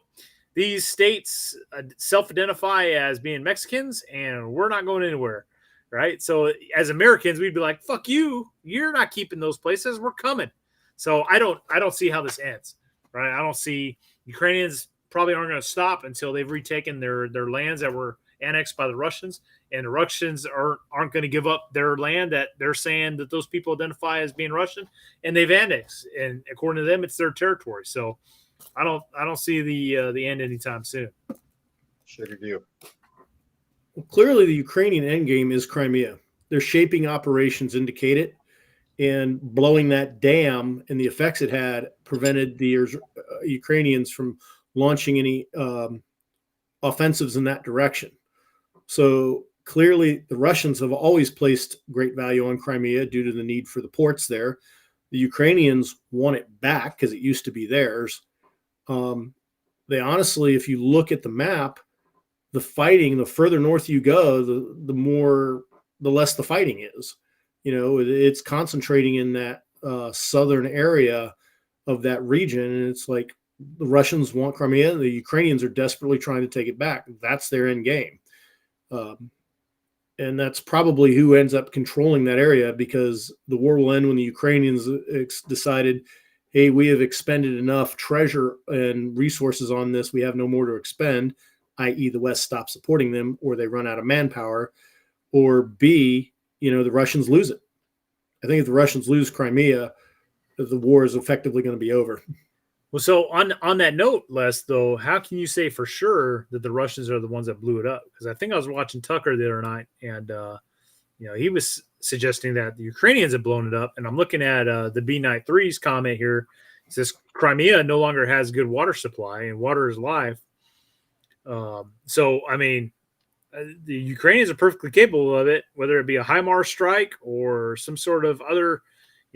these states self-identify as being Mexicans, and we're not going anywhere, right? So as Americans, we'd be like, fuck you, you're not keeping those places, we're coming. So I don't see how this ends, right? I don't see Ukrainians probably aren't going to stop until they've retaken their lands that were annexed by the Russians, and the Russians aren't going to give up their land that they're saying that those people identify as being Russian, and they've annexed, and according to them, it's their territory. So I don't see the end anytime soon. Sure do. Well, clearly, the Ukrainian endgame is Crimea. Their shaping operations indicate it, and blowing that dam and the effects it had prevented the Ukrainians from launching any offensives in that direction. So clearly, the Russians have always placed great value on Crimea due to the need for the ports there. The Ukrainians want it back because it used to be theirs. They honestly, if you look at the map, the fighting, the further north you go, the less the fighting is. It's concentrating in that southern area of that region, and it's like the Russians want Crimea, and the Ukrainians are desperately trying to take it back. That's their end game. And that's probably who ends up controlling that area, because the war will end when the Ukrainians decided, hey, we have expended enough treasure and resources on this. We have no more to expend, i.e. the West stops supporting them, or they run out of manpower, or B, the Russians lose it. I think if the Russians lose Crimea, the war is effectively going to be over. Well, so on that note, Les, though, how can you say for sure that the Russians are the ones that blew it up? Because I think I was watching Tucker the other night, and he was suggesting that the Ukrainians had blown it up. And I'm looking at the B93's comment here. It says Crimea no longer has good water supply, and water is life. So I mean, the Ukrainians are perfectly capable of it, whether it be a HIMARS strike or some sort of other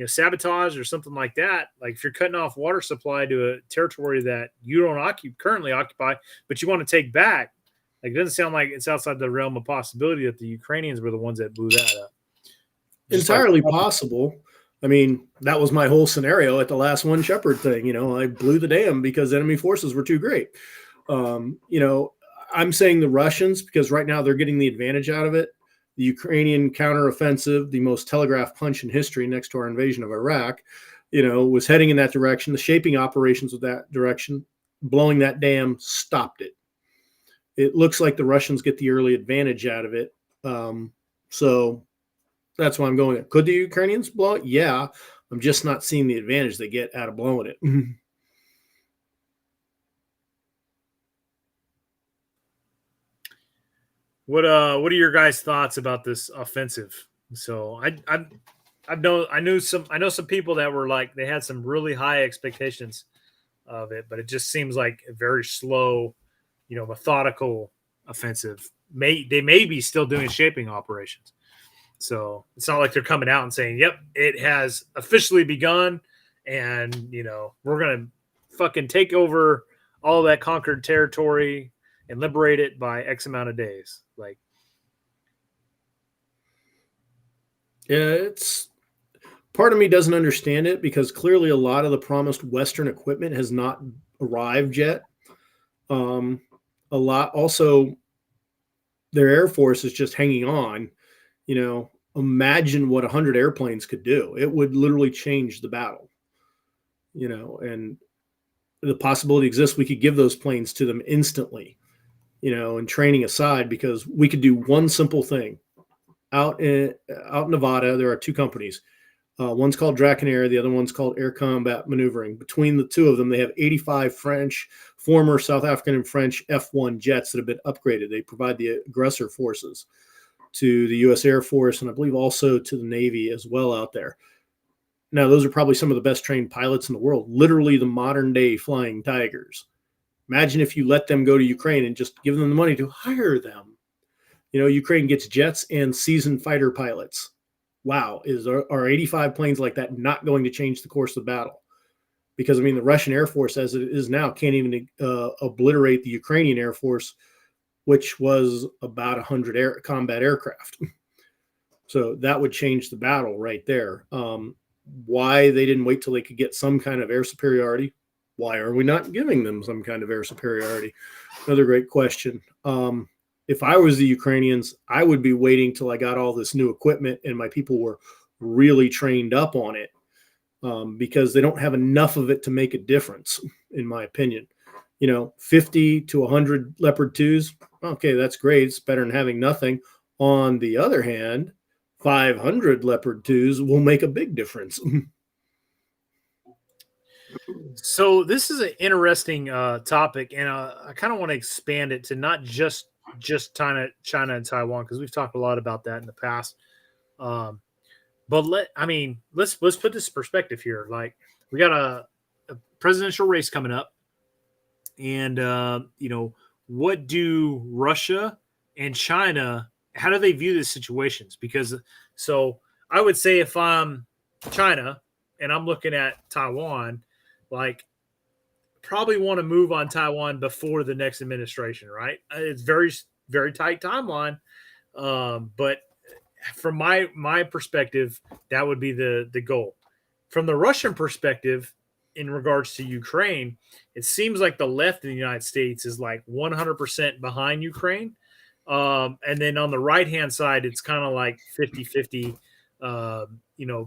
sabotage or something like that. Like if you're cutting off water supply to a territory that you don't currently occupy, but you want to take back, like it doesn't sound like it's outside the realm of possibility that the Ukrainians were the ones that blew that up. Entirely possible. I mean, that was my whole scenario at the last one Shepherd thing. I blew the dam because enemy forces were too great. I'm saying the Russians, because right now they're getting the advantage out of it. The Ukrainian counteroffensive, the most telegraphed punch in history next to our invasion of Iraq, was heading in that direction. The shaping operations with that direction, blowing that dam, stopped it. It looks like the Russians get the early advantage out of it. So that's why I'm going at. Could the Ukrainians blow it? Yeah. I'm just not seeing the advantage they get out of blowing it. What are your guys' thoughts about this offensive? So I know some people that were like, they had some really high expectations of it, but it just seems like a very slow, methodical offensive. They may be still doing shaping operations. So it's not like they're coming out and saying, yep, it has officially begun and we're gonna fucking take over all that conquered territory and liberate it by X amount of days. Like, yeah, it's part of me doesn't understand it because clearly a lot of the promised Western equipment has not arrived yet. A lot also, their Air Force is just hanging on. Imagine what 100 airplanes could do. It would literally change the battle. And the possibility exists we could give those planes to them instantly. And training aside, because we could do one simple thing. Out in Nevada, there are two companies. One's called Draconair, the other one's called Air Combat Maneuvering. Between the two of them, they have 85 former South African and French F-1 jets that have been upgraded. They provide the aggressor forces to the U.S. Air Force and I believe also to the Navy as well out there. Now, those are probably some of the best trained pilots in the world, literally the modern day flying tigers. Imagine if you let them go to Ukraine and just give them the money to hire them. Ukraine gets jets and seasoned fighter pilots. Wow, are 85 planes like that not going to change the course of the battle? Because, the Russian Air Force, as it is now, can't even obliterate the Ukrainian Air Force, which was about 100 combat aircraft. So that would change the battle right there. Why they didn't wait till they could get some kind of air superiority? Why are we not giving them some kind of air superiority? Another great question. If I was the Ukrainians, I would be waiting till I got all this new equipment and my people were really trained up on it, because they don't have enough of it to make a difference, in my opinion. 50 to 100 Leopard 2s, okay, that's great. It's better than having nothing. On the other hand, 500 Leopard 2s will make a big difference. so this is an interesting topic, and I kind of want to expand it to not just China and Taiwan, because we've talked a lot about that in the past. But let's put this in perspective here. Like, we got a presidential race coming up, and what do Russia and China, how do they view these situations? Because so I would say if I'm China and I'm looking at Taiwan, like, probably want to move on Taiwan before the next administration, right? It's very, very tight timeline. But from my perspective, that would be the goal. From the Russian perspective, in regards to Ukraine, it seems like the left in the United States is like 100% behind Ukraine. And then on the right-hand side, it's kind of like 50-50.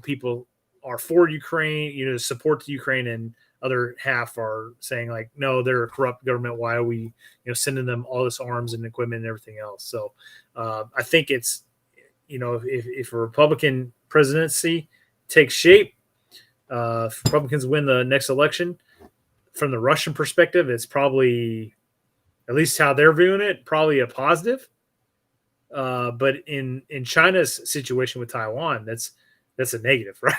People are for Ukraine, support the Ukraine, and other half are saying like, no, they're a corrupt government. Why are we, sending them all this arms and equipment and everything else? So I think it's, if a Republican presidency takes shape, if Republicans win the next election, from the Russian perspective, it's probably, at least how they're viewing it, probably a positive. But in China's situation with Taiwan, that's a negative, right?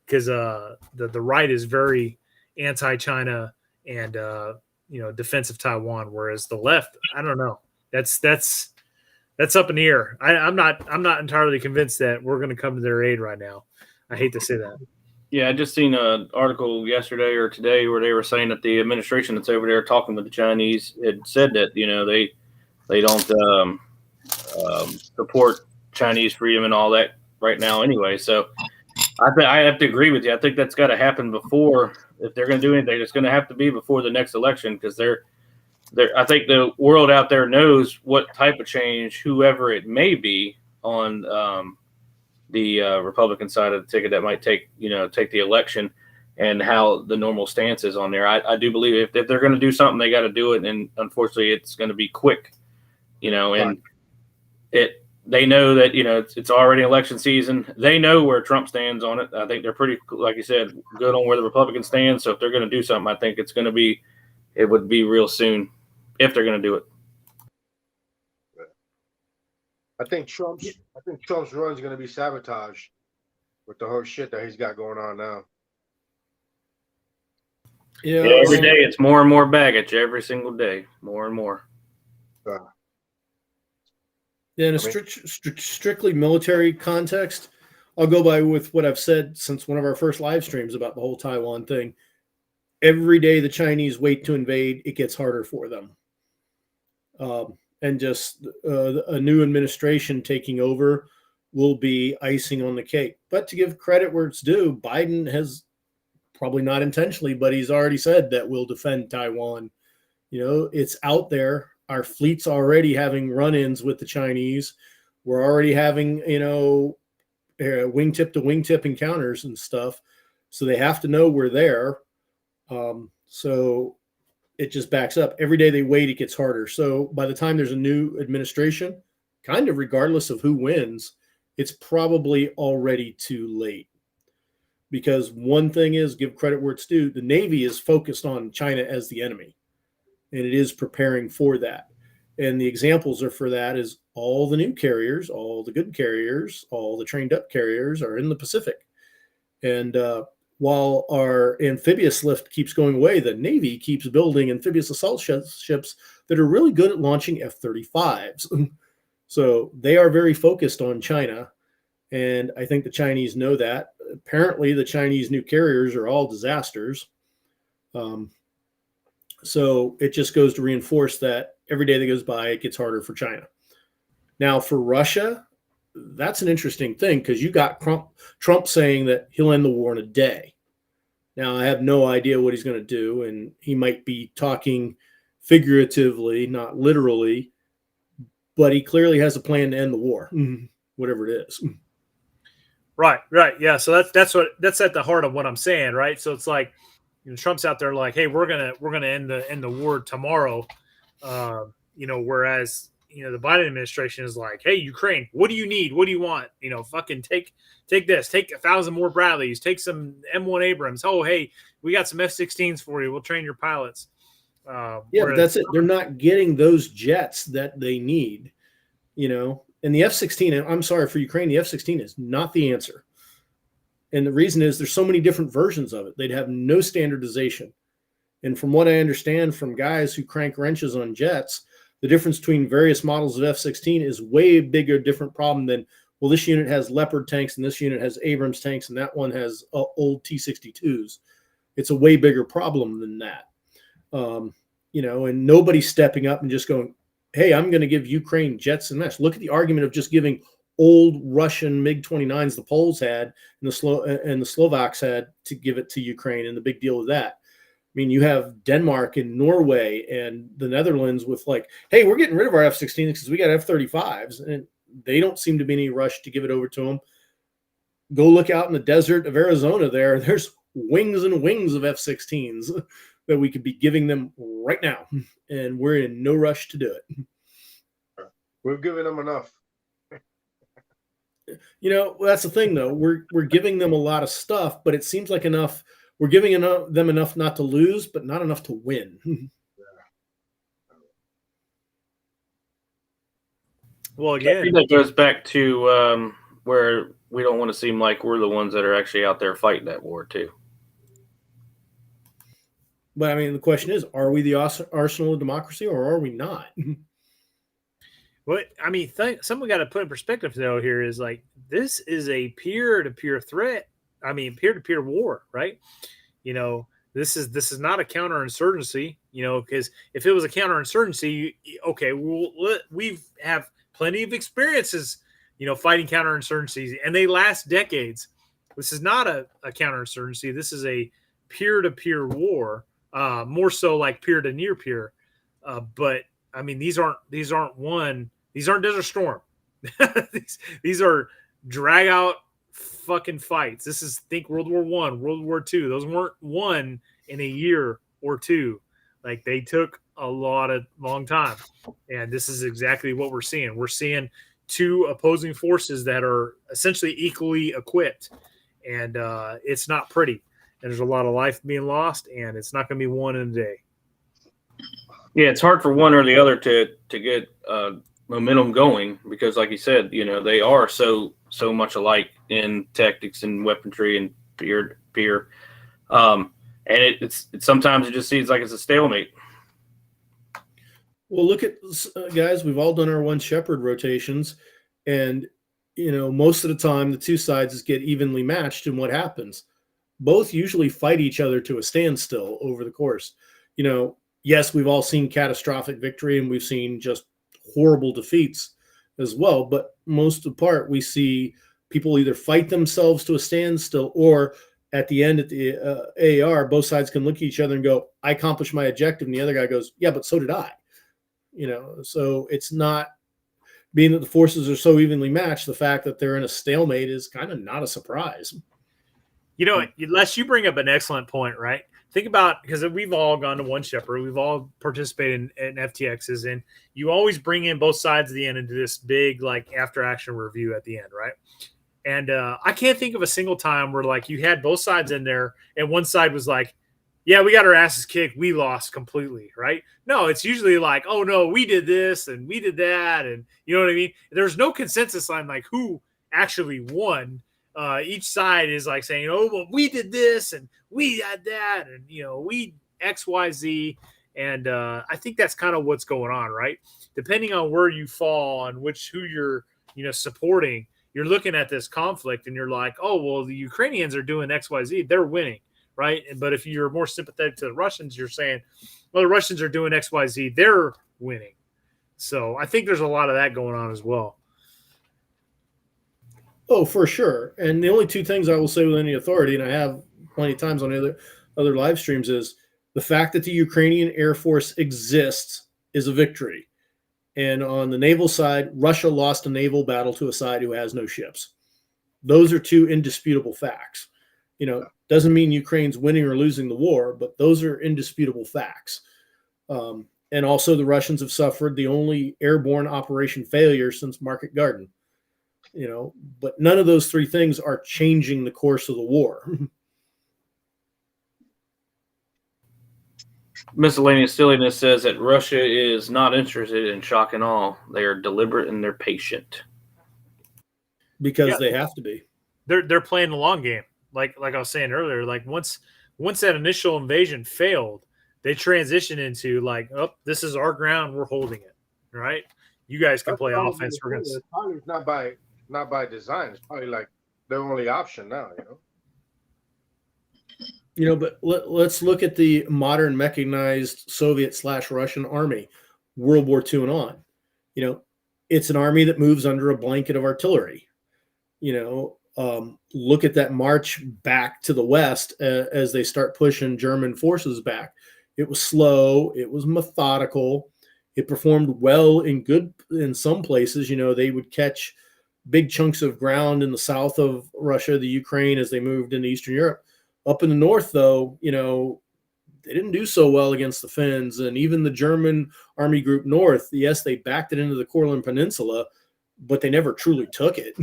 Because the right is very anti-China and defense of Taiwan, whereas the left, I don't know. That's up in the air. I'm not entirely convinced that we're going to come to their aid right now. I hate to say that. Yeah, I just seen an article yesterday or today where they were saying that the administration that's over there talking with the Chinese had said that they don't support Chinese freedom and all that right now anyway. So I have to agree with you. I think that's got to happen before, if they're going to do anything, it's going to have to be before the next election, because I think the world out there knows what type of change, whoever it may be on the Republican side of the ticket, that might take the election, and how the normal stance is on there. I do believe if they're going to do something, they got to do it, and unfortunately, it's going to be quick. And they know that it's already election season. They know where Trump stands on it. I think they're pretty, like you said, good on where the Republicans stand. So if they're going to do something, I think it would be real soon if they're going to do it. I think Trump's run is going to be sabotaged with the whole shit that he's got going on now. Yeah, every day it's more and more baggage. Every single day, more and more. Yeah, in a strictly military context, I'll go by with what I've said since one of our first live streams about the whole Taiwan thing. Every day the Chinese wait to invade, it gets harder for them. And just a new administration taking over will be icing on the cake. But to give credit where it's due, Biden has, probably not intentionally, but he's already said that we'll defend Taiwan. You know, it's out there. Our fleet's already having run-ins with the Chinese. We're already having, you know, wingtip to wingtip encounters and stuff. So they have to know we're there. So it just backs up. Every day they wait, it gets harder. So by the time there's a new administration, kind of regardless of who wins, it's probably already too late. Because one thing is, give credit where it's due, the Navy is focused on China as the enemy, and it is preparing for that. And the examples are for that is all the new carriers, all the good carriers, all the trained up carriers are in the Pacific. And while our amphibious lift keeps going away, the Navy keeps building amphibious assault ships that are really good at launching F-35s. So they are very focused on China. And I think the Chinese know that. Apparently, the Chinese new carriers are all disasters. So it just goes to reinforce that every day that goes by, it gets harder for China. Now, for Russia, that's an interesting thing because you got Trump saying that he'll end the war in a day. Now, I have no idea what he's going to do, and he might be talking figuratively, not literally, but he clearly has a plan to end the war, whatever it is. Right. Yeah. So that's at the heart of what I'm saying, right? So it's like, you know, Trump's out there like, hey, we're gonna end the war tomorrow. You know, whereas, you know, the Biden administration is like, hey, Ukraine, what do you need? What do you want? You know, fucking take this, take 1,000 more Bradleys, take some M1 Abrams. Oh, hey, we got some F-16s for you. We'll train your pilots. Yeah, but that's it. They're not getting those jets that they need, you know. And the F-16, and I'm sorry for Ukraine, the F-16 is not the answer. And the reason is there's so many different versions of it. They'd have no standardization. And from what I understand from guys who crank wrenches on jets, the difference between various models of F-16 is way bigger, different problem than, well, this unit has Leopard tanks and this unit has Abrams tanks and that one has old T-62s. It's a way bigger problem than that. You know, and nobody's stepping up and just going, hey, I'm going to give Ukraine jets and mesh. Look at the argument of just giving old Russian MiG-29s the Poles had and the Slovaks had to give it to Ukraine, and the big deal with that. I mean, you have Denmark and Norway and the Netherlands with like, hey, we're getting rid of our F-16s because we got F-35s, and they don't seem to be any rush to give it over to them. Go look out in the desert of Arizona there. There's wings and wings of F-16s that we could be giving them right now, and we're in no rush to do it. We've given them enough. You know, that's the thing, though. We're giving them a lot of stuff, but it seems like enough. We're giving them enough not to lose, but not enough to win. Well, again, I think that goes back to where we don't want to seem like we're the ones that are actually out there fighting that war, too. But I mean, the question is, are we the arsenal of democracy or are we not? Well, I mean, something we got to put in perspective, though, here is like, this is a peer-to-peer threat. I mean, peer-to-peer war, right? You know, this is not a counterinsurgency, you know, because if it was a counterinsurgency, okay, we have plenty of experiences, you know, fighting counterinsurgencies, and they last decades. This is not a counterinsurgency. This is a peer-to-peer war. More so like peer to near peer, but I mean these aren't Desert Storm. these are drag out fucking fights. This is think World War I, World War II. Those weren't won in a year or two. Like they took a long time, and this is exactly what we're seeing. We're seeing two opposing forces that are essentially equally equipped, and it's not pretty. And there's a lot of life being lost, and it's not going to be won in a day. Yeah, it's hard for one or the other to get momentum going because, like you said, you know, they are so much alike in tactics and weaponry and peer to peer. And it's sometimes it just seems like it's a stalemate. Well, look at guys. We've all done our one shepherd rotations, and most of the time the two sides get evenly matched, and what happens? Both usually fight each other to a standstill over the course. Yes, we've all seen catastrophic victory and we've seen just horrible defeats as well. But most of the part, we see people either fight themselves to a standstill, or at the end at the AAR, both sides can look at each other and go, I accomplished my objective. And the other guy goes, yeah, but so did I. So it's not, being that the forces are so evenly matched, the fact that they're in a stalemate is kind of not a surprise. Les, you bring up an excellent point, right? Think about, because we've all gone to One Shepherd, we've all participated in FTXs, and you always bring in both sides at the end into this big after action review at the end, right? And I can't think of a single time where you had both sides in there and one side was like, yeah, we got our asses kicked, we lost completely, right? No, it's usually oh no, we did this and we did that, and you know what I mean? There's no consensus on who actually won. Each side is saying, oh, well, we did this and we had that, and we XYZ, and I think that's kind of what's going on, right? Depending on where you fall on who you're supporting, you're looking at this conflict and you're like, oh, well, the Ukrainians are doing XYZ, they're winning, right? But if you're more sympathetic to the Russians, you're saying, well, the Russians are doing XYZ, they're winning. So I think there's a lot of that going on as well. Oh, for sure. And the only two things I will say with any authority, and I have plenty of times on other live streams, is the fact that the Ukrainian Air Force exists is a victory. And on the naval side, Russia lost a naval battle to a side who has no ships. Those are two indisputable facts. Doesn't mean Ukraine's winning or losing the war, but those are indisputable facts. And also the Russians have suffered the only airborne operation failure since Market Garden. But none of those three things are changing the course of the war. Miscellaneous silliness says that Russia is not interested in shock and awe. They are deliberate and they're patient. Because they have to be. They're playing the long game. Like I was saying earlier, once that initial invasion failed, they transitioned into oh, this is our ground, we're holding it. Right? You guys can play offense. We're gonna. Probably not by design. It's probably their only option now. But let's look at the modern mechanized Soviet/Russian army, World War II and on. It's an army that moves under a blanket of artillery. Look at that march back to the west as they start pushing German forces back. It was slow. It was methodical. It performed well in some places. They would catch big chunks of ground in the south of Russia, the Ukraine, as they moved into Eastern Europe. Up in the north, though, they didn't do so well against the Finns, and even the German Army Group North. Yes, they backed it into the Courland Peninsula, but they never truly took it.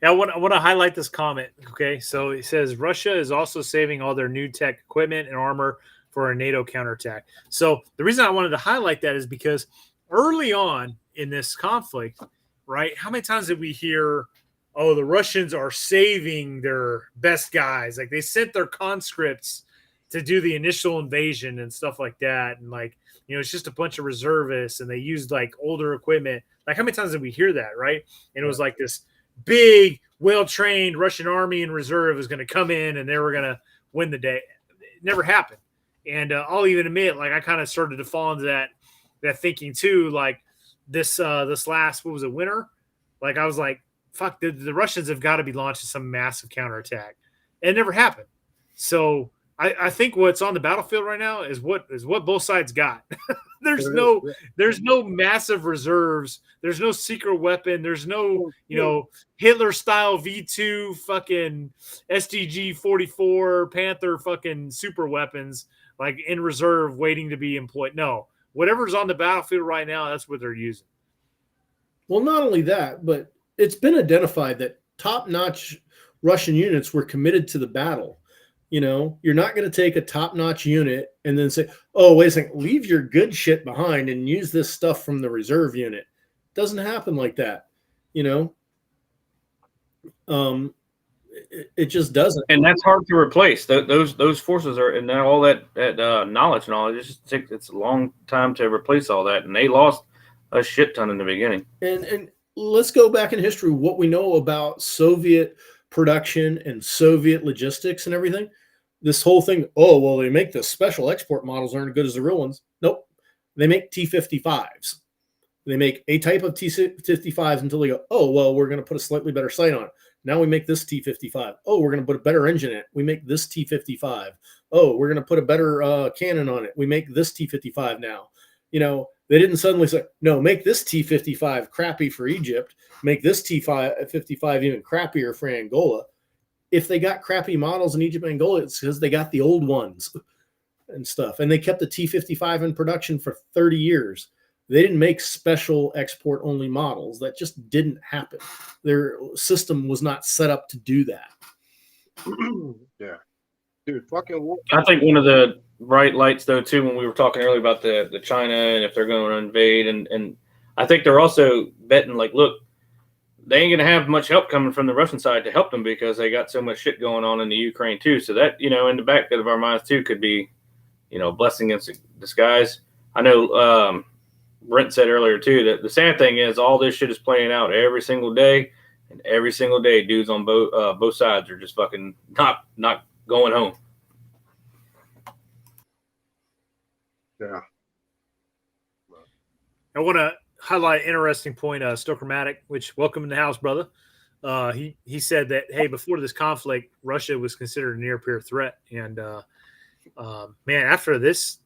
Now, I want to highlight this comment. Okay, so it says Russia is also saving all their new tech equipment and armor for a NATO counterattack. So the reason I wanted to highlight that is because early on in this conflict, right? How many times did we hear, oh, the Russians are saving their best guys? They sent their conscripts to do the initial invasion and stuff like that. And it's just a bunch of reservists and they used older equipment. How many times did we hear that? Right. And it was this big, well-trained Russian army and reserve is going to come in and they were going to win the day. It never happened. And I'll even admit, I kind of started to fall into that thinking too. This last, what was it, winter? I was fuck, the Russians have got to be launching some massive counterattack. It never happened. So I think what's on the battlefield right now is what both sides got. There's no massive reserves. There's no secret weapon. There's no, Hitler style V2 fucking SDG 44 Panther fucking super weapons in reserve waiting to be employed. No, whatever's on the battlefield right now, that's what they're using. Well, not only that, but it's been identified that top-notch Russian units were committed to the battle. You're not going to take a top-notch unit and then say, oh, wait a second, leave your good shit behind and use this stuff from the reserve unit. It doesn't happen like that. It just doesn't. And that's hard to replace. Those forces are, and all that knowledge and all, it's a long time to replace all that. And they lost a shit ton in the beginning. And let's go back in history. What we know about Soviet production and Soviet logistics and everything. This whole thing, oh, well, they make the special export models aren't as good as the real ones. Nope. They make T-55s. They make a type of T-55s until they go, oh, well, we're going to put a slightly better sight on it. Now we make this T-55. Oh, we're going to put a better engine in it. We make this T-55. Oh, we're going to put a better cannon on it. We make this T-55 now. You know, they didn't suddenly say, no, make this T-55 crappy for Egypt. Make this T-55 even crappier for Angola. If they got crappy models in Egypt and Angola, it's because they got the old ones and stuff. And they kept the T-55 in production for 30 years. They didn't make special export-only models. That just didn't happen. Their system was not set up to do that. Yeah. Dude, fucking war. I think one of the bright lights, though, too, when we were talking earlier about the China and if they're going to invade, and I think they're also betting, like, look, they ain't going to have much help coming from the Russian side to help them because they got so much shit going on in the Ukraine, too. So that, you know, in the back of our minds, too, could be, you know, a blessing in disguise. I know Brent said earlier, too, that the sad thing is all this shit is playing out every single day, and every single day dudes on both sides are just fucking not going home. Yeah. I want to highlight an interesting point. Stokermatic, which welcome in the house, brother. He said that, hey, before this conflict, Russia was considered a near peer threat, and man, after this,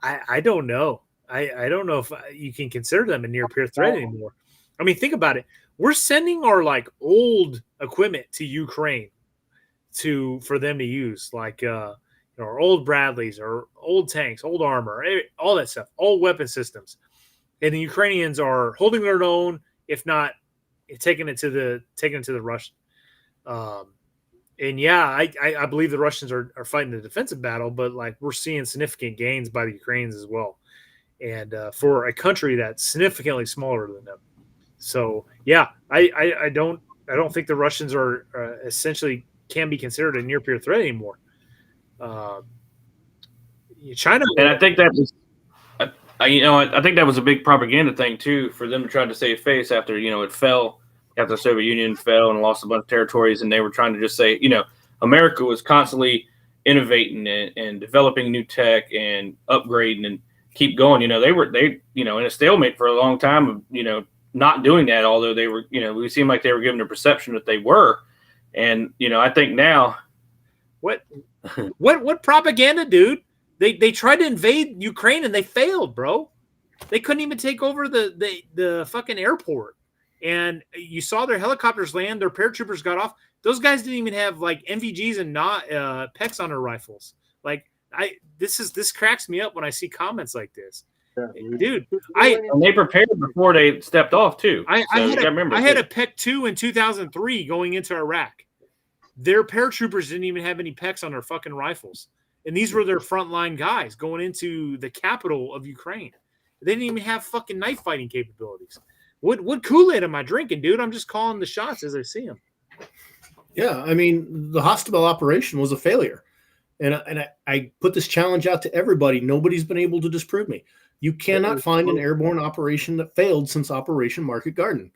I don't know. I don't know if you can consider them a near peer threat anymore. I mean, think about it. We're sending our like old equipment to Ukraine for them to use, like our old Bradleys or old tanks, old armor, all that stuff, all weapon systems. And the Ukrainians are holding their own, if not taking it to the Russian. And yeah, I believe the Russians are fighting the defensive battle, but like we're seeing significant gains by the Ukrainians as well. And for a country that's significantly smaller than them. So yeah, I don't think the Russians are essentially can be considered a near peer threat anymore. China, and I think that was, I think that was a big propaganda thing too for them to try to save face after it fell, after the Soviet Union fell and lost a bunch of territories, and they were trying to just say America was constantly innovating and developing new tech and upgrading and keep going. They were in a stalemate for a long time of not doing that, although they were we seemed like they were given a perception that they were, and I think now what propaganda, dude? They tried to invade Ukraine and they failed, bro. They couldn't even take over the fucking airport. And you saw their helicopters land, their paratroopers got off. Those guys didn't even have like NVGs and not PECs on their rifles. Like this cracks me up when I see comments like this. Yeah, dude. And they prepared before they stepped off too. I had a PEC 2 in 2003 going into Iraq. Their paratroopers didn't even have any PECs on their fucking rifles. And these were their frontline guys going into the capital of Ukraine. They didn't even have fucking knife fighting capabilities. What Kool-Aid am I drinking, dude? I'm just calling the shots as I see them. Yeah, I mean, the Hostabel operation was a failure. And I put this challenge out to everybody. Nobody's been able to disprove me. You cannot find an airborne operation that failed since Operation Market Garden.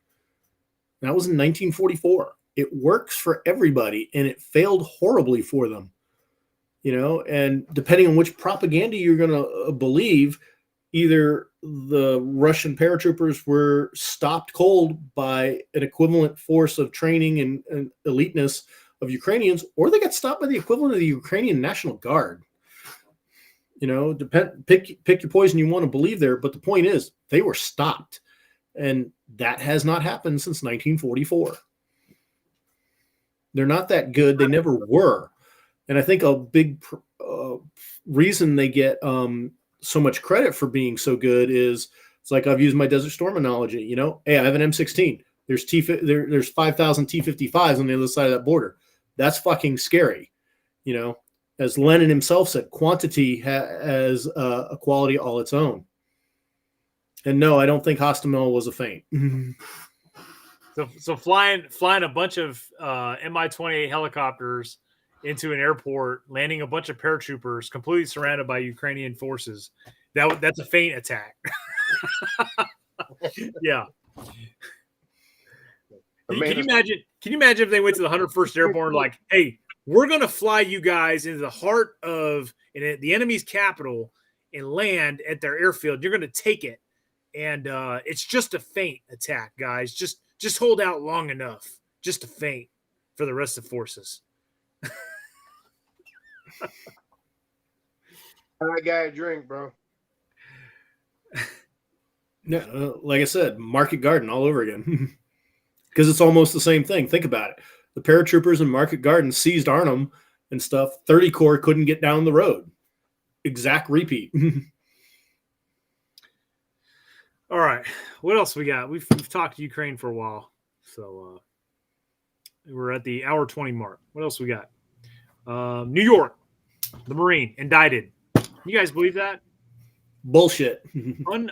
That was in 1944. It works for everybody, and it failed horribly for them. And depending on which propaganda you're going to believe, either the Russian paratroopers were stopped cold by an equivalent force of training and eliteness of Ukrainians, or they got stopped by the equivalent of the Ukrainian National Guard. Pick your poison you want to believe there, but the point is they were stopped, and that has not happened since 1944. They're not that good. They never were. And I think a big reason they get so much credit for being so good is it's like I've used my Desert Storm analogy. Hey, I have an M16. There's 5,000 T-55s on the other side of that border. That's fucking scary. As Lenin himself said, quantity has a quality all its own. And no, I don't think Hostamel was a feint. So flying a bunch of Mi-28 helicopters into an airport, landing a bunch of paratroopers completely surrounded by Ukrainian forces. That's a feint attack. Yeah. The Can main- you imagine? Can you imagine if they went to the 101st Airborne, like, hey, we're going to fly you guys into the heart of the enemy's capital and land at their airfield. You're going to take it, and it's just a feint attack, guys. Just hold out long enough, just a feint for the rest of the forces. That guy a drink, bro. Yeah, like I said, Market Garden all over again. Because it's almost the same thing. Think about it. The paratroopers in Market Garden seized Arnhem and stuff. 30 Corps couldn't get down the road. Exact repeat. All right. What else we got? We've talked Ukraine for a while. So we're at the hour 20 mark. What else we got? New York, the Marine indicted. You guys believe that? Bullshit.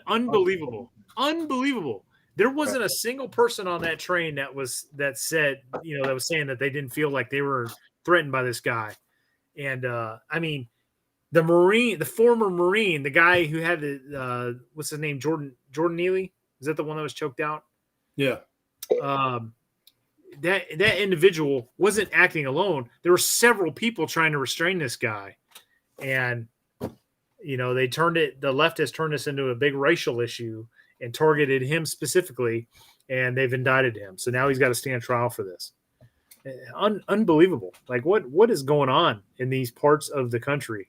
Unbelievable. Unbelievable. There wasn't a single person on that train that was saying that they didn't feel like they were threatened by this guy. And I mean, the former Marine, the guy who had the what's his name, Jordan Neely, is that the one that was choked out? Yeah. That individual wasn't acting alone. There were several people trying to restrain this guy, and the leftists turned this into a big racial issue and targeted him specifically, and they've indicted him. So now he's got to stand trial for this. Unbelievable. Like what is going on in these parts of the country?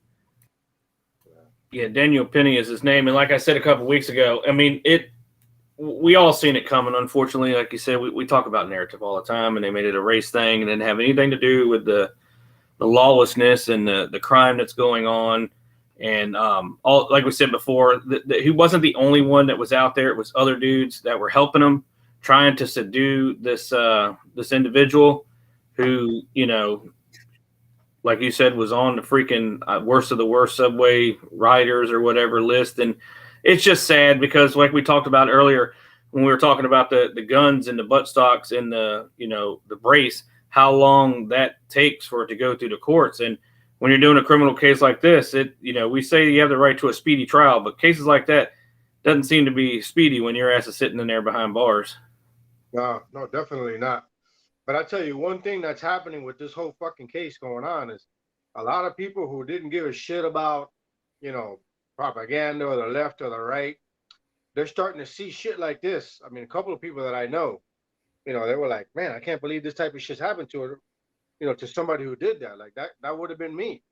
Yeah, Daniel Penny is his name. And like I said a couple of weeks ago, I mean, we all seen it coming. Unfortunately, like you said, we talk about narrative all the time, and they made it a race thing and didn't have anything to do with the lawlessness and the crime that's going on. And all, like we said before, he wasn't the only one that was out there. It was other dudes that were helping him, trying to subdue this individual who, like you said, was on the freaking worst of the worst subway riders or whatever list. And it's just sad because, like we talked about earlier, when we were talking about the guns and the buttstocks and the brace, how long that takes for it to go through the courts. And when you're doing a criminal case like this, we say you have the right to a speedy trial, but cases like that doesn't seem to be speedy when your ass is sitting in there behind bars. No, definitely not. But I tell you, one thing that's happening with this whole fucking case going on is a lot of people who didn't give a shit about, propaganda or the left or the right, they're starting to see shit like this. I mean, a couple of people that I know, they were like, man, I can't believe this type of shit's happened to her. To somebody who did that, like that would have been me.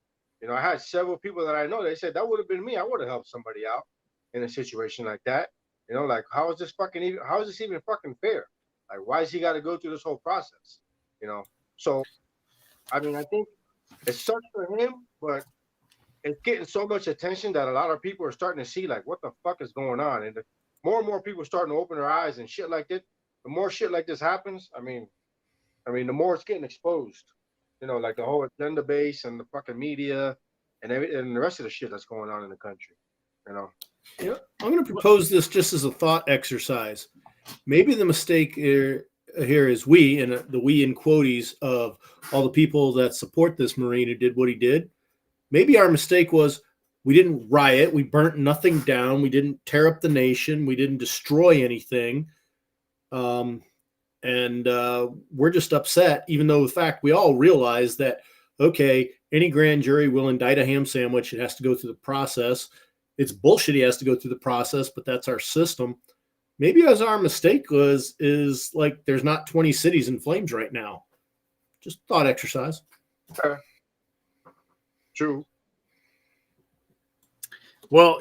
I had several people that I know, they said that would have been me. I would have helped somebody out in a situation like that. Like how is this even fucking fair? Like, why has he got to go through this whole process? So, I mean, I think it sucks for him, but it's getting so much attention that a lot of people are starting to see like what the fuck is going on. And more and more people are starting to open their eyes and shit like this. The more shit like this happens, I mean, the more it's getting exposed, like the whole agenda base and the fucking media and the rest of the shit that's going on in the country, Yeah, I'm going to propose this just as a thought exercise. Maybe the mistake here is we, and the we in quotes of all the people that support this Marine who did what he did. Maybe our mistake was we didn't riot. We burnt nothing down. We didn't tear up the nation. We didn't destroy anything. And we're just upset, even though the fact we all realize that, okay, any grand jury will indict a ham sandwich. It has to go through the process. It's bullshit he has to go through the process, but that's our system. Maybe as our mistake is like there's not 20 cities in flames right now. Just thought exercise. True. Well,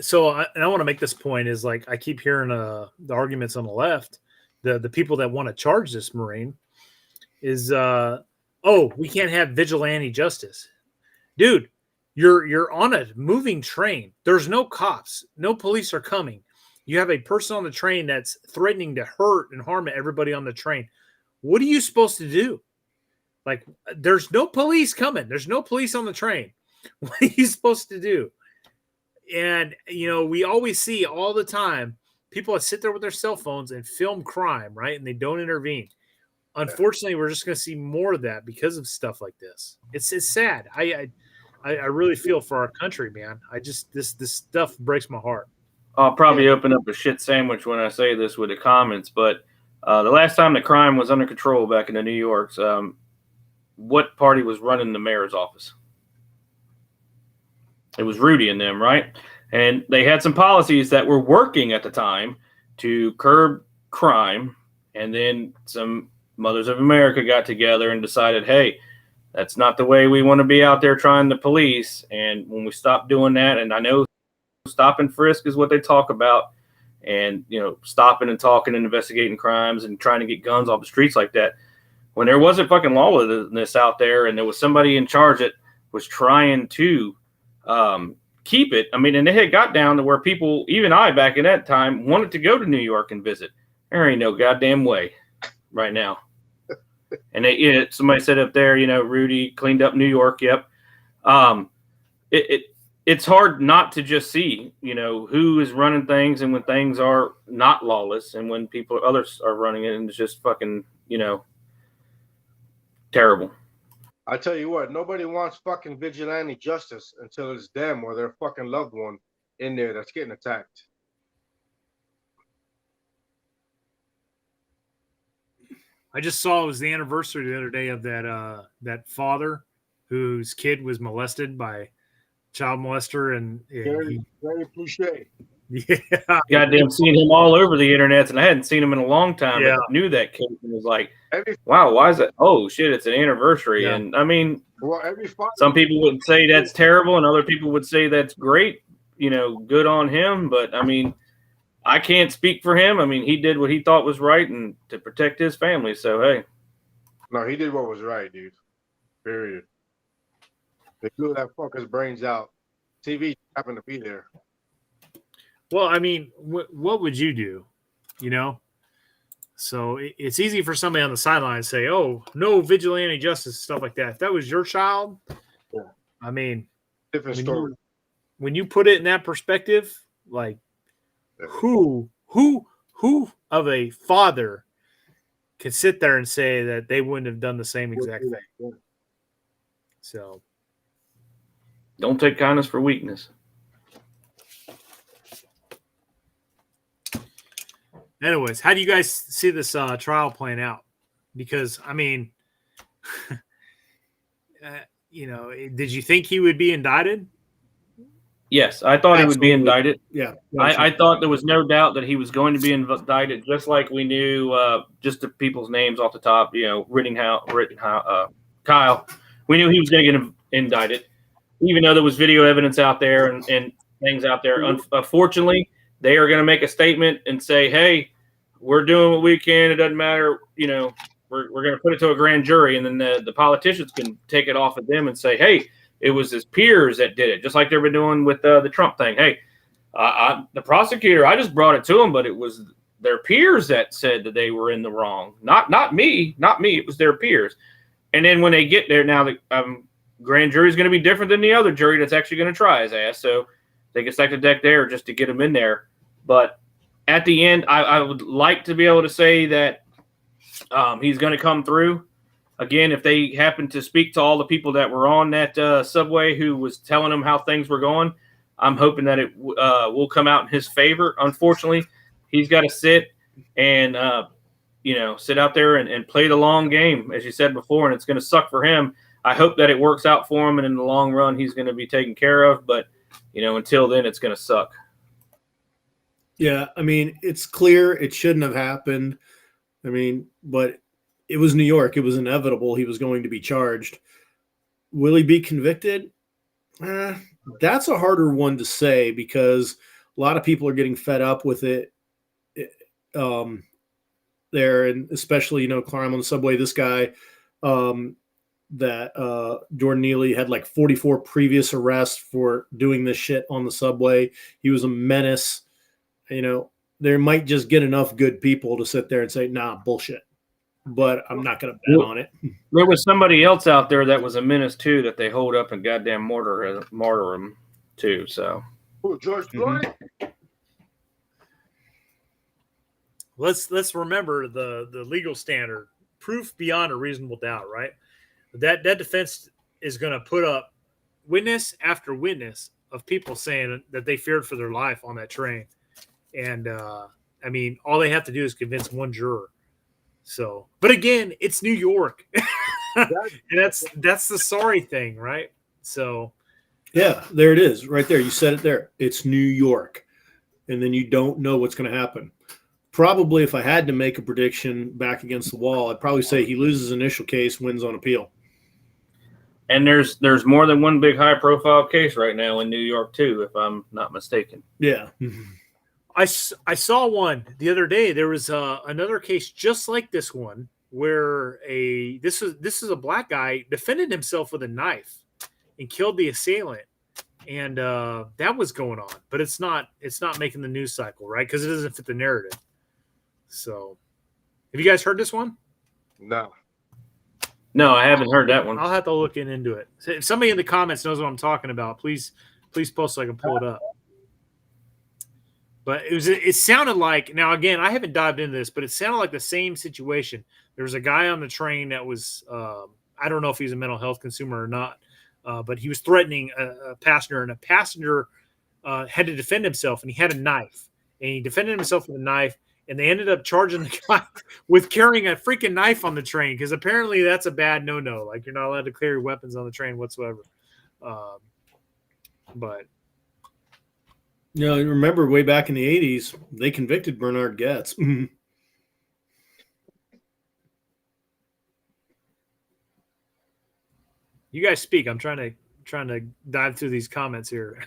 so I want to make this point is like I keep hearing the arguments on the left. The people that want to charge this Marine is we can't have vigilante justice. Dude, you're on a moving train. There's no cops, no police are coming. You have a person on the train that's threatening to hurt and harm everybody on the train. What are you supposed to do? Like, there's no police coming. There's no police on the train. What are you supposed to do? And we always see all the time people that sit there with their cell phones and film crime, right? And they don't intervene. Unfortunately, we're just going to see more of that because of stuff like this. It's sad. I really feel for our country, man. This stuff breaks my heart. I'll probably open up a shit sandwich when I say this with the comments, but the last time the crime was under control back in the New Yorks, what party was running the mayor's office? It was Rudy and them, right? And they had some policies that were working at the time to curb crime. And then some Mothers of America got together and decided, hey, that's not the way we want to be out there trying to police. And when we stop doing that, and I know stop and frisk is what they talk about, and stopping and talking and investigating crimes and trying to get guns off the streets like that, when there wasn't fucking lawlessness out there and there was somebody in charge that was trying to keep it, I mean, and they had got down to where people, even I back in that time, wanted to go to New York and visit. There ain't no goddamn way right now. And somebody said up there, Rudy cleaned up New York. Yep. It's hard not to just see, who is running things and when things are not lawless and when others are running it, and it's just fucking, terrible. I tell you what, nobody wants fucking vigilante justice until it's them or their fucking loved one in there that's getting attacked. I just saw it was the anniversary the other day of that father whose kid was molested by child molester, and Very cliche. Yeah, goddamn, seen him all over the internet, and I hadn't seen him in a long time. Yeah. I knew that kid and was like, wow, why is it? Oh shit, it's an anniversary. Yeah. And I mean, every some people would say that's terrible, and other people would say that's great. Good on him. But I mean, I can't speak for him. I mean, he did what he thought was right and to protect his family. So hey, no, he did what was right, dude. Period. They blew that fucker's brains out. TV happened to be there. Well, I mean, what would you do? So it's easy for somebody on the sideline to say, "Oh, no vigilante justice," stuff like that. If that was your child, yeah. I mean, different story. When you put it in that perspective, like, who of a father could sit there and say that they wouldn't have done the same exact thing? Yeah. So, don't take kindness for weakness. anyways, how do you guys see this trial playing out? Because, I mean, did you think he would be indicted? Yes, I thought he would be indicted. Yeah. I thought there was no doubt that he was going to be indicted, just like we knew just the people's names off the top, Kyle. We knew he was going to get indicted, even though there was video evidence out there and things out there. Unfortunately, they are going to make a statement and say, hey, we're doing what we can. It doesn't matter. We're going to put it to a grand jury. And then the politicians can take it off of them and say, hey, it was his peers that did it, just like they've been doing with the Trump thing. Hey, the prosecutor, I just brought it to him, but it was their peers that said that they were in the wrong. Not me. It was their peers. And then when they get there, now the grand jury is going to be different than the other jury that's actually going to try his ass. So they can stack the deck there just to get him in there. But at the end, I would like to be able to say that he's going to come through. Again, if they happen to speak to all the people that were on that subway who was telling them how things were going, I'm hoping that it will come out in his favor. Unfortunately, he's got to sit and sit out there and play the long game, as you said before, and it's going to suck for him. I hope that it works out for him, and in the long run, he's going to be taken care of. But until then, it's going to suck. Yeah, I mean, it's clear it shouldn't have happened. I mean, but it was New York. It was inevitable he was going to be charged. Will he be convicted? That's a harder one to say because a lot of people are getting fed up with it there, and especially, crime on the subway. This guy that Jordan Neely had like 44 previous arrests for doing this shit on the subway. He was a menace. There might just get enough good people to sit there and say, nah, bullshit. But I'm not going to bet on it. There was somebody else out there that was a menace too that they hold up and goddamn martyr him too. So, George Floyd. Let's remember the legal standard: proof beyond a reasonable doubt. Right? That defense is going to put up witness after witness of people saying that they feared for their life on that train. And I mean, all they have to do is convince one juror. So, but again, it's New York. And that's the sorry thing, right? So, yeah, there it is, right there. You said it there. It's New York, and then you don't know what's going to happen. Probably, if I had to make a prediction back against the wall, I'd probably say he loses initial case, wins on appeal. And there's more than one big high profile case right now in New York too, if I'm not mistaken. Yeah. I saw one the other day. There was another case just like this one where this is a black guy defended himself with a knife and killed the assailant, and that was going on, but it's not making the news cycle, right? Because it doesn't fit the narrative. So, have you guys heard this one? No. No, I haven't heard that one. I'll have to look into it. So if somebody in the comments knows what I'm talking about, please post so I can pull it up. But it sounded like, now again, I haven't dived into this, but it sounded like the same situation. There was a guy on the train that was, I don't know if he's a mental health consumer or not, but he was threatening a passenger, and a passenger had to defend himself, and he had a knife, and he defended himself with a knife, and they ended up charging the guy with carrying a freaking knife on the train, because apparently that's a bad no-no. Like, you're not allowed to carry weapons on the train whatsoever. But you know, remember way back in the 80s, they convicted Bernard Goetz. you guys speak. I'm trying to dive through these comments here.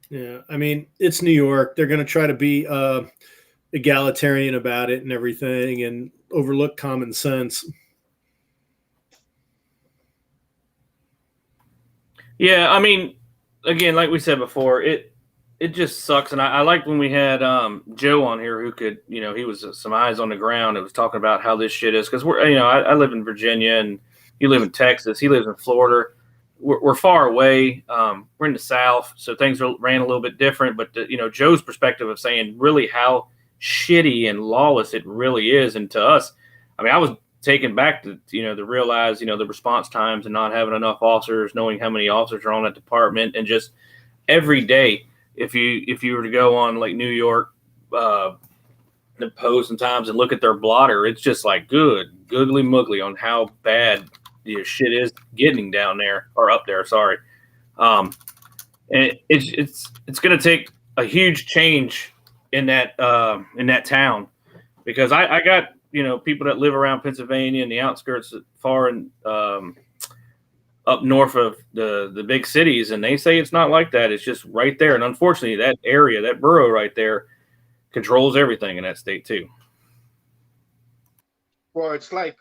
Yeah, I mean, it's New York. They're going to try to be egalitarian about it and everything and overlook common sense. Yeah, I mean, again, like we said before, it just sucks. And I liked when we had Joe on here, who could, you know, he was some eyes on the ground. It was talking about how this shit is, because we're, you know, I live in Virginia and you live in Texas. He lives in Florida. We're far away. We're in the South, so things ran a little bit different. But you know, Joe's perspective of saying really how shitty and lawless it really is, and to us, I mean, I was taken back to, you know, to realize, you know, the response times and not having enough officers, knowing how many officers are on that department, and just every day, if you were to go on like New York, the Post sometimes and look at their blotter, it's just like googly muggly on how bad the shit is getting down there, or up there. Sorry. And it's going to take a huge change in that town, because I got, you know, people that live around Pennsylvania and the outskirts far and up north of the big cities, and they say it's not like that. It's just right there. And unfortunately, that area, that borough right there, controls everything in that state too. Well, it's like,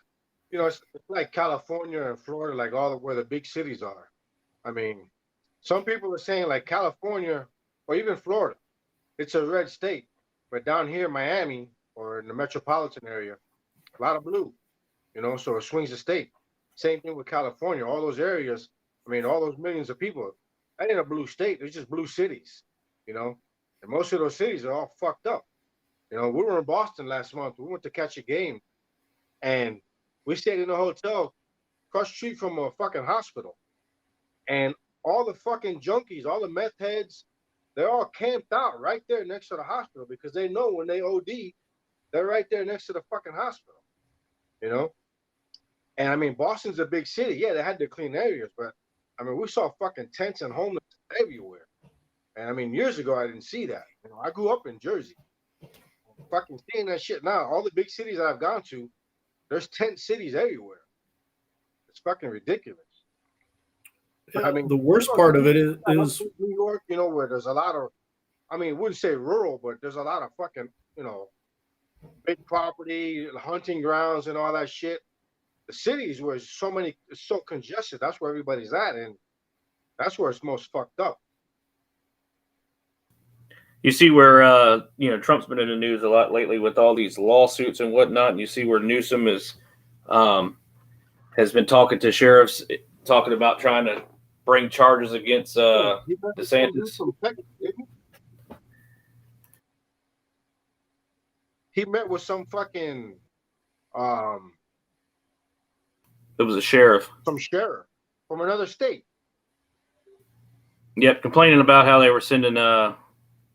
you know, it's like California and Florida, like where the big cities are. I mean, some people are saying like California or even Florida, it's a red state, but down here, Miami or in the metropolitan area, a lot of blue, you know, so it swings the state. Same thing with California. All those areas, I mean, all those millions of people, that ain't a blue state. It's just blue cities, you know, and most of those cities are all fucked up. You know, we were in Boston last month. We went to catch a game, and we stayed in a hotel across the street from a fucking hospital. And all the fucking junkies, all the meth heads, they're all camped out right there next to the hospital, because they know when they OD, they're right there next to the fucking hospital, you know? And I mean, Boston's a big city. Yeah, they had their clean areas, but I mean, we saw fucking tents and homeless everywhere. And I mean, years ago, I didn't see that. You know, I grew up in Jersey. Fucking seeing that shit now. All the big cities I've gone to, there's tent cities everywhere. It's fucking ridiculous. Yeah, I mean, the worst part of it is New York, you know, where there's a lot of, I mean, I wouldn't say rural, but there's a lot of fucking, you know, big property, hunting grounds and all that shit. The cities where it's so congested, that's where everybody's at, and that's where it's most fucked up. You see where you know, Trump's been in the news a lot lately with all these lawsuits and whatnot, and you see where Newsom has been talking to sheriffs, talking about trying to bring charges against DeSantis. He met with some fucking It was a sheriff. some sheriff from another state. Yep, complaining about how they were sending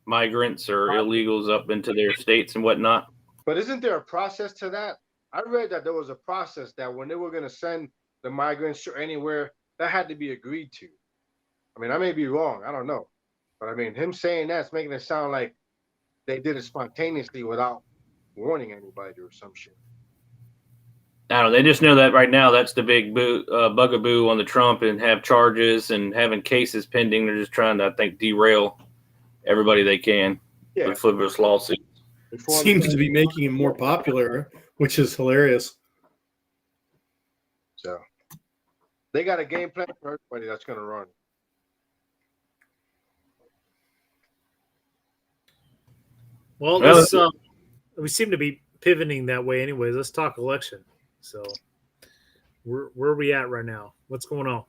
migrants or illegals up into their states and whatnot. But isn't there a process to that? I read that there was a process that when they were going to send the migrants to anywhere, that had to be agreed to. I mean, I may be wrong. I don't know. But I mean, him saying that's making it sound like they did it spontaneously without warning anybody or some shit. I don't know. They just know that right now that's the big bugaboo on the Trump and have charges and having cases pending. They're just trying to, I think, derail everybody they can with frivolous lawsuits. Seems to be making him more popular, which is hilarious. So they got a game plan for everybody that's going to run. Well, let's, we seem to be pivoting that way anyways. Let's talk election. So where are we at right now? What's going on?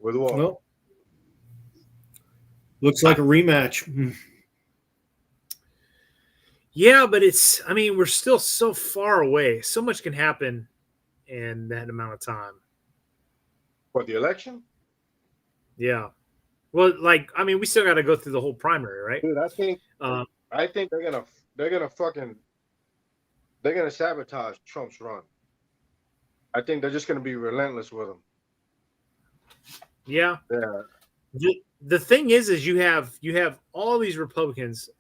With what? Well, looks like a rematch. Yeah, but we're still so far away. So much can happen in that amount of time. For the election? Yeah. Well, we still got to go through the whole primary, right? Dude, I think they're gonna sabotage Trump's run. I think they're just gonna be relentless with him. Yeah. The thing is you have all these Republicans,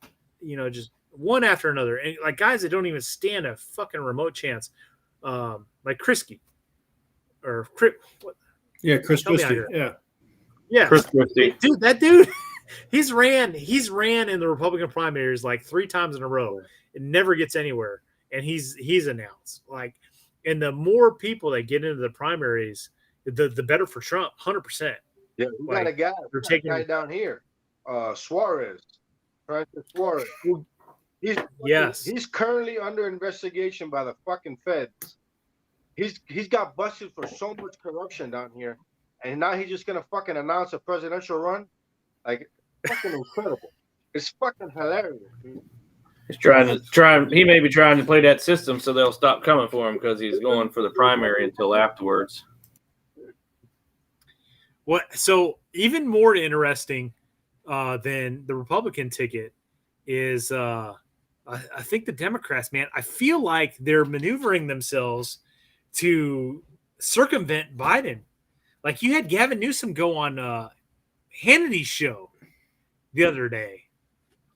just one after another, and like guys that don't even stand a fucking remote chance, like Krisky or Chris. Chris Christie. Yeah, Chris Christie. Dude, that dude, he's ran in the Republican primaries like 3 times in a row. It never gets anywhere, and he's announced and the more people that get into the primaries, the better for Trump, 100%. Yeah, we got a guy. We're taking a guy down here, Suarez, Francis Suarez. He's currently under investigation by the fucking feds. He's got busted for so much corruption down here, and now he's just gonna fucking announce a presidential run. Like, fucking incredible. It's fucking hilarious, dude. He may be trying to play that system so they'll stop coming for him because he's going for the primary until afterwards. So even more interesting than the Republican ticket is I think the Democrats, man, I feel like they're maneuvering themselves to circumvent Biden. Like you had Gavin Newsom go on Hannity's show the other day.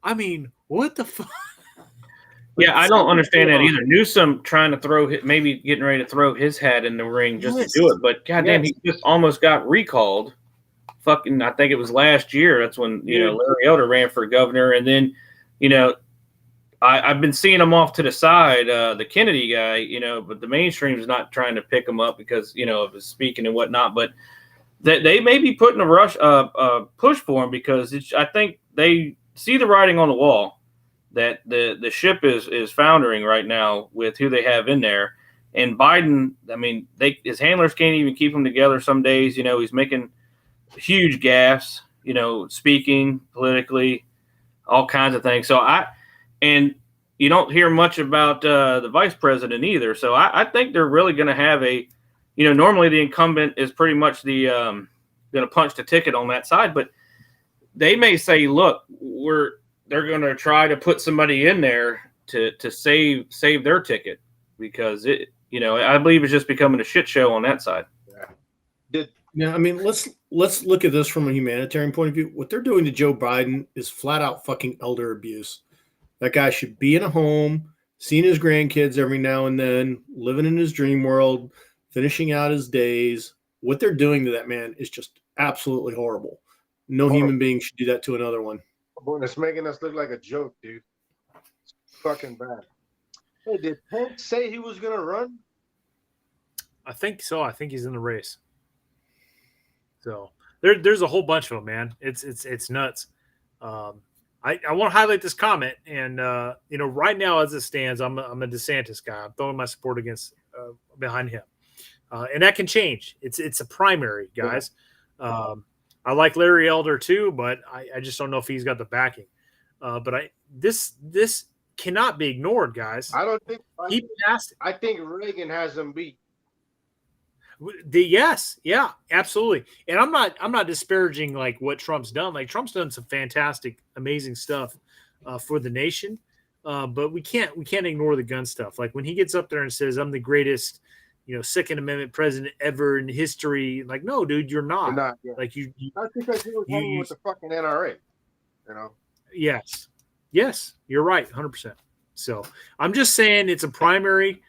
I mean, what the fuck? Yeah, I don't understand that either. Newsom trying to maybe getting ready to throw his hat in the ring just to do it, but goddamn, he just almost got recalled. Fucking, I think it was last year. That's when Larry Elder ran for governor, and then I've been seeing him off to the side, the Kennedy guy, but the mainstream is not trying to pick him up because of his speaking and whatnot. But they may be putting a push for him because I think they see the writing on the wall that the ship is foundering right now with who they have in there. And Biden, I mean, his handlers can't even keep him together some days. He's making huge gaffes, speaking politically, all kinds of things. And you don't hear much about the vice president either. So I think they're really going to have normally the incumbent is pretty much the going to punch the ticket on that side, but they may say, look, they're going to try to put somebody in there to save their ticket because I believe it's just becoming a shit show on that side. Yeah, I mean, let's look at this from a humanitarian point of view. What they're doing to Joe Biden is flat out fucking elder abuse. That guy should be in a home, seeing his grandkids every now and then, living in his dream world, finishing out his days. What they're doing to that man is just absolutely horrible. No human being should do that to another one. Boy, it's making us look like a joke, dude. It's fucking bad. Hey, did Pence say he was gonna run? I think so. I think he's in the race. So there's a whole bunch of them, man. It's nuts. I want to highlight this comment, and right now as it stands, I'm a DeSantis guy. I'm throwing my support behind him, and that can change. It's a primary, guys. I like Larry Elder too, but I just don't know if he's got the backing. But this cannot be ignored, guys. I don't think he passed it. I think Reagan has him beat. Yes, yeah, absolutely. And I'm not disparaging like what Trump's done. Like Trump's done some fantastic, amazing stuff for the nation. But we can't ignore the gun stuff. Like when he gets up there and says, "I'm the greatest, Second Amendment president ever in history." Like, no, dude, you're not. You're not, yeah. Like you That's because he was hanging with the fucking NRA. Yes, you're right, 100%. So I'm just saying it's a primary.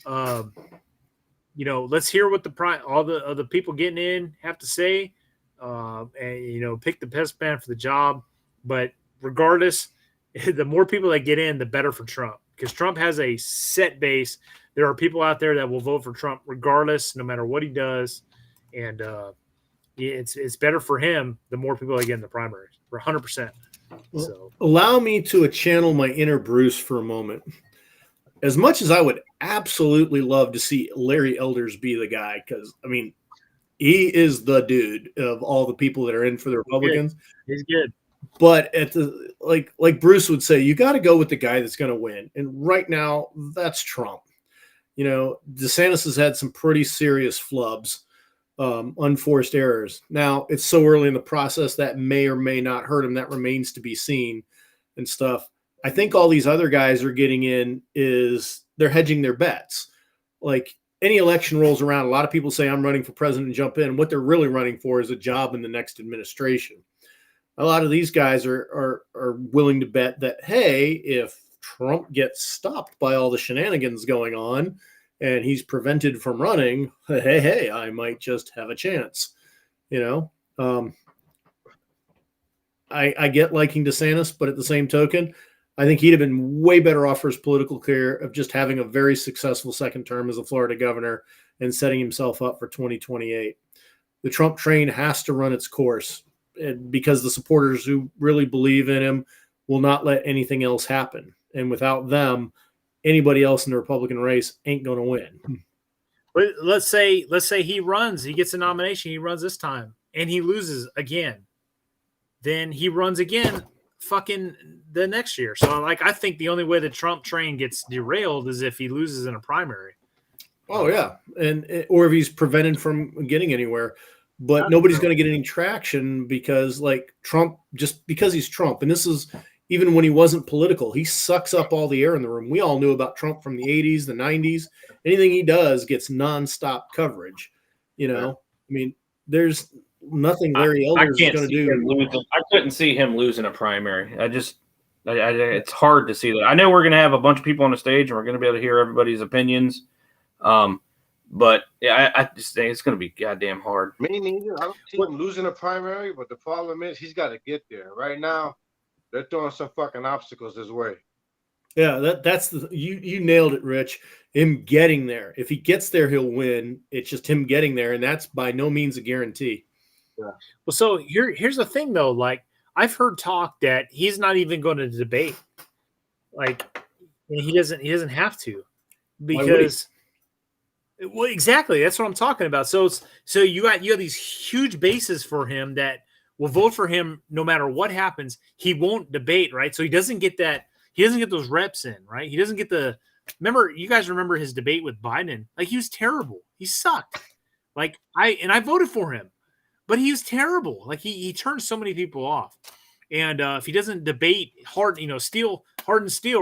Let's hear what all the other people getting in have to say, and pick the best man for the job. But regardless, the more people that get in, the better for Trump, because Trump has a set base. There are people out there that will vote for Trump regardless, no matter what he does, and it's better for him the more people that get in the primaries. For 100%. So allow me to channel my inner Bruce for a moment. As much as I would absolutely love to see Larry Elders be the guy, because I mean, he is the dude of all the people that are in for the Republicans. He's good. But at the like Bruce would say, you got to go with the guy that's going to win. And right now, that's Trump. DeSantis has had some pretty serious flubs, unforced errors. Now it's so early in the process that may or may not hurt him. That remains to be seen and stuff. I think all these other guys are getting in is they're hedging their bets. Like any election rolls around, a lot of people say I'm running for president and jump in. What they're really running for is a job in the next administration. A lot of these guys are willing to bet that, hey, if Trump gets stopped by all the shenanigans going on and he's prevented from running, hey, I might just have a chance. I get liking DeSantis, but at the same token, I think he'd have been way better off for his political career of just having a very successful second term as a Florida governor and setting himself up for 2028. The Trump train has to run its course, because the supporters who really believe in him will not let anything else happen. And without them, anybody else in the Republican race ain't going to win. But let's say he gets a nomination, he runs this time, and he loses again. Then he runs again fucking the next year. So I think the only way the Trump train gets derailed is if he loses in a primary. Oh yeah. Or if he's prevented from getting anywhere, but nobody's going to get any traction because Trump, just because he's Trump. And this is even when he wasn't political, he sucks up all the air in the room. We all knew about Trump from the 80s, the 90s. Anything he does gets nonstop coverage. I mean, there's nothing Larry Elders is going to do. I couldn't see him losing a primary. It's hard to see that. I know we're going to have a bunch of people on the stage and we're going to be able to hear everybody's opinions. But yeah, I just think it's going to be goddamn hard. Me neither. I don't see him losing a primary, but the problem is he's got to get there. Right now, they're throwing some fucking obstacles his way. Yeah, that's you nailed it, Rich. Him getting there. If he gets there, he'll win. It's just him getting there, and that's by no means a guarantee. Yeah. Well, so here's the thing though. Like I've heard talk that he's not even going to debate. He doesn't have to, because well, exactly. That's what I'm talking about. So you have these huge bases for him that will vote for him no matter what happens. He won't debate, right? So he doesn't get that. He doesn't get those reps in, right? He doesn't get you guys remember his debate with Biden? Like he was terrible. He sucked. I voted for him, but he was terrible. Like he turned so many people off. And if he doesn't debate hard and steel,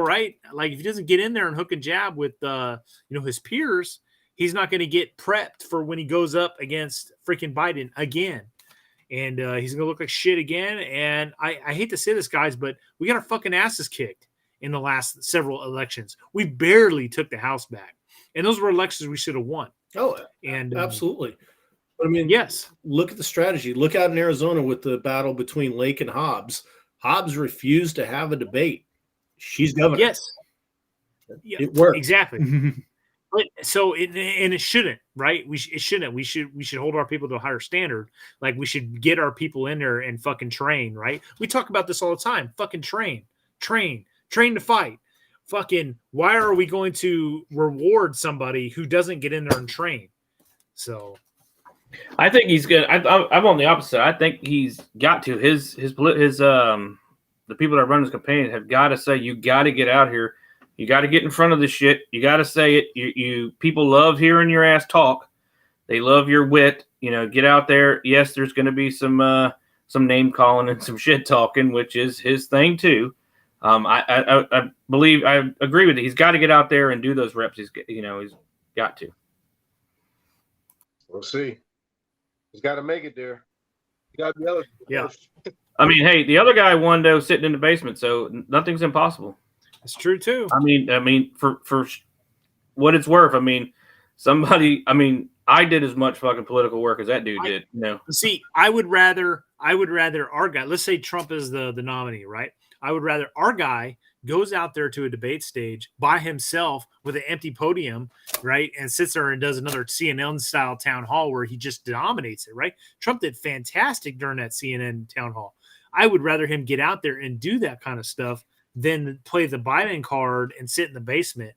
right? Like if he doesn't get in there and hook and jab with his peers, he's not going to get prepped for when he goes up against freaking Biden again. And he's going to look like shit again. And I hate to say this, guys, but we got our fucking asses kicked in the last several elections. We barely took the House back. And those were elections we should have won. Oh, and absolutely. But I mean, yes. Look at the strategy. Look out in Arizona with the battle between Lake and Hobbs. Hobbs refused to have a debate. She's governor. Yes. It worked. Exactly. But it shouldn't, right? It shouldn't. We should hold our people to a higher standard. Like we should get our people in there and fucking train, right? We talk about this all the time. Fucking train to fight. Fucking, why are we going to reward somebody who doesn't get in there and train? So I think he's good. I'm on the opposite. I think he's got to his the people that run his campaign have got to say, you got to get out here. You got to get in front of this shit. You got to say it. You people love hearing your ass talk. They love your wit. Get out there. Yes, there's going to be some name calling and some shit talking, which is his thing too. I believe I agree with it. He's got to get out there and do those reps. He's got to. We'll see. He's got to make it there. He got to be eligible. Yeah. I mean, hey, the other guy won though, sitting in the basement, so nothing's impossible. It's true too. I mean, for what it's worth, I did as much fucking political work as that dude did. See, I would rather our guy. Let's say Trump is the nominee, right? I would rather our guy goes out there to a debate stage by himself with an empty podium, right, and sits there and does another CNN style town hall where he just dominates it, right? Trump did fantastic during that CNN town hall. I would rather him get out there and do that kind of stuff than play the Biden card and sit in the basement.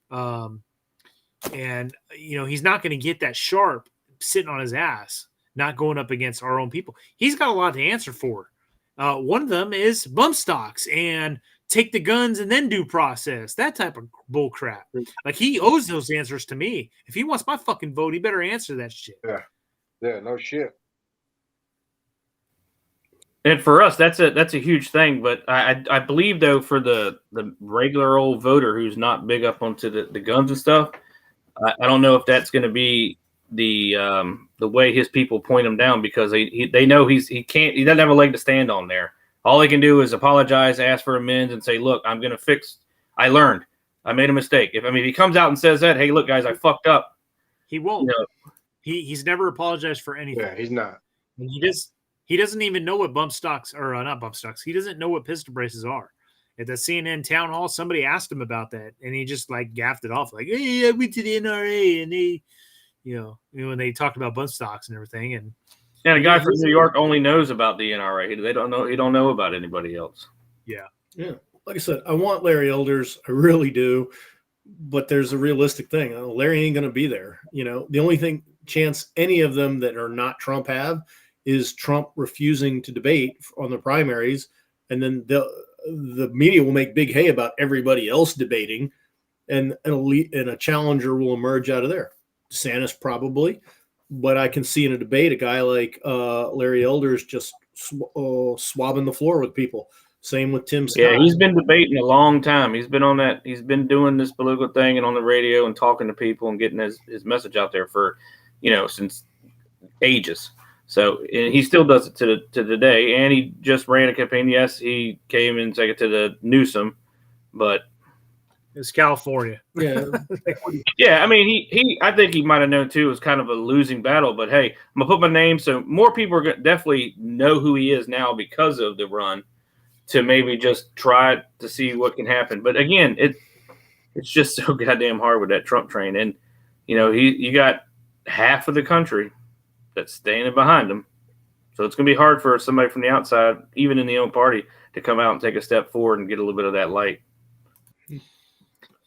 And he's not going to get that sharp sitting on his ass, not going up against our own people. He's got a lot to answer for. One of them is bump stocks and take the guns and then due process, that type of bull crap. Like, he owes those answers to me. If he wants my fucking vote, he better answer that shit. Yeah, no shit. And for us, that's a huge thing. But I believe though, for the regular old voter who's not big up onto the guns and stuff, I don't know if that's going to be the way his people point him down, because they know he doesn't have a leg to stand on there. All he can do is apologize, ask for amends, and say, "Look, I'm going to fix. I learned. I made a mistake." If he comes out and says that, "Hey, look, guys, I fucked up," he won't. He's never apologized for anything. Yeah, he's not. And he doesn't even know what bump stocks or not bump stocks. He doesn't know what pistol braces are. At the CNN town hall, somebody asked him about that, and he just gaffed it off, like, "Hey, I went to the NRA, and they, when they talked about bump stocks and everything." And the guy from New York only knows about the NRA. He don't know about anybody else. Yeah. Like I said, I want Larry Elders. I really do. But there's a realistic thing. Larry ain't going to be there. The only chance any of them that are not Trump have is Trump refusing to debate on the primaries. And then the media will make big hay about everybody else debating, and a challenger will emerge out of there. DeSantis probably. But I can see in a debate a guy like Larry Elders just swabbing the floor with people. Same with Tim Scott. Yeah, he's been debating a long time. He's been on that. He's been doing this political thing and on the radio and talking to people and getting his message out there for, since ages. So, and he still does it to today. And he just ran a campaign. Yes, he came in second to the Newsom, but it's California. Yeah. Yeah, I think he might have known too. It was kind of a losing battle, but hey, I'm gonna put my name so more people are gonna definitely know who he is now because of the run, to maybe just try to see what can happen. But again, it's just so goddamn hard with that Trump train, and you got half of the country that's standing behind him, so it's gonna be hard for somebody from the outside, even in the own party, to come out and take a step forward and get a little bit of that light.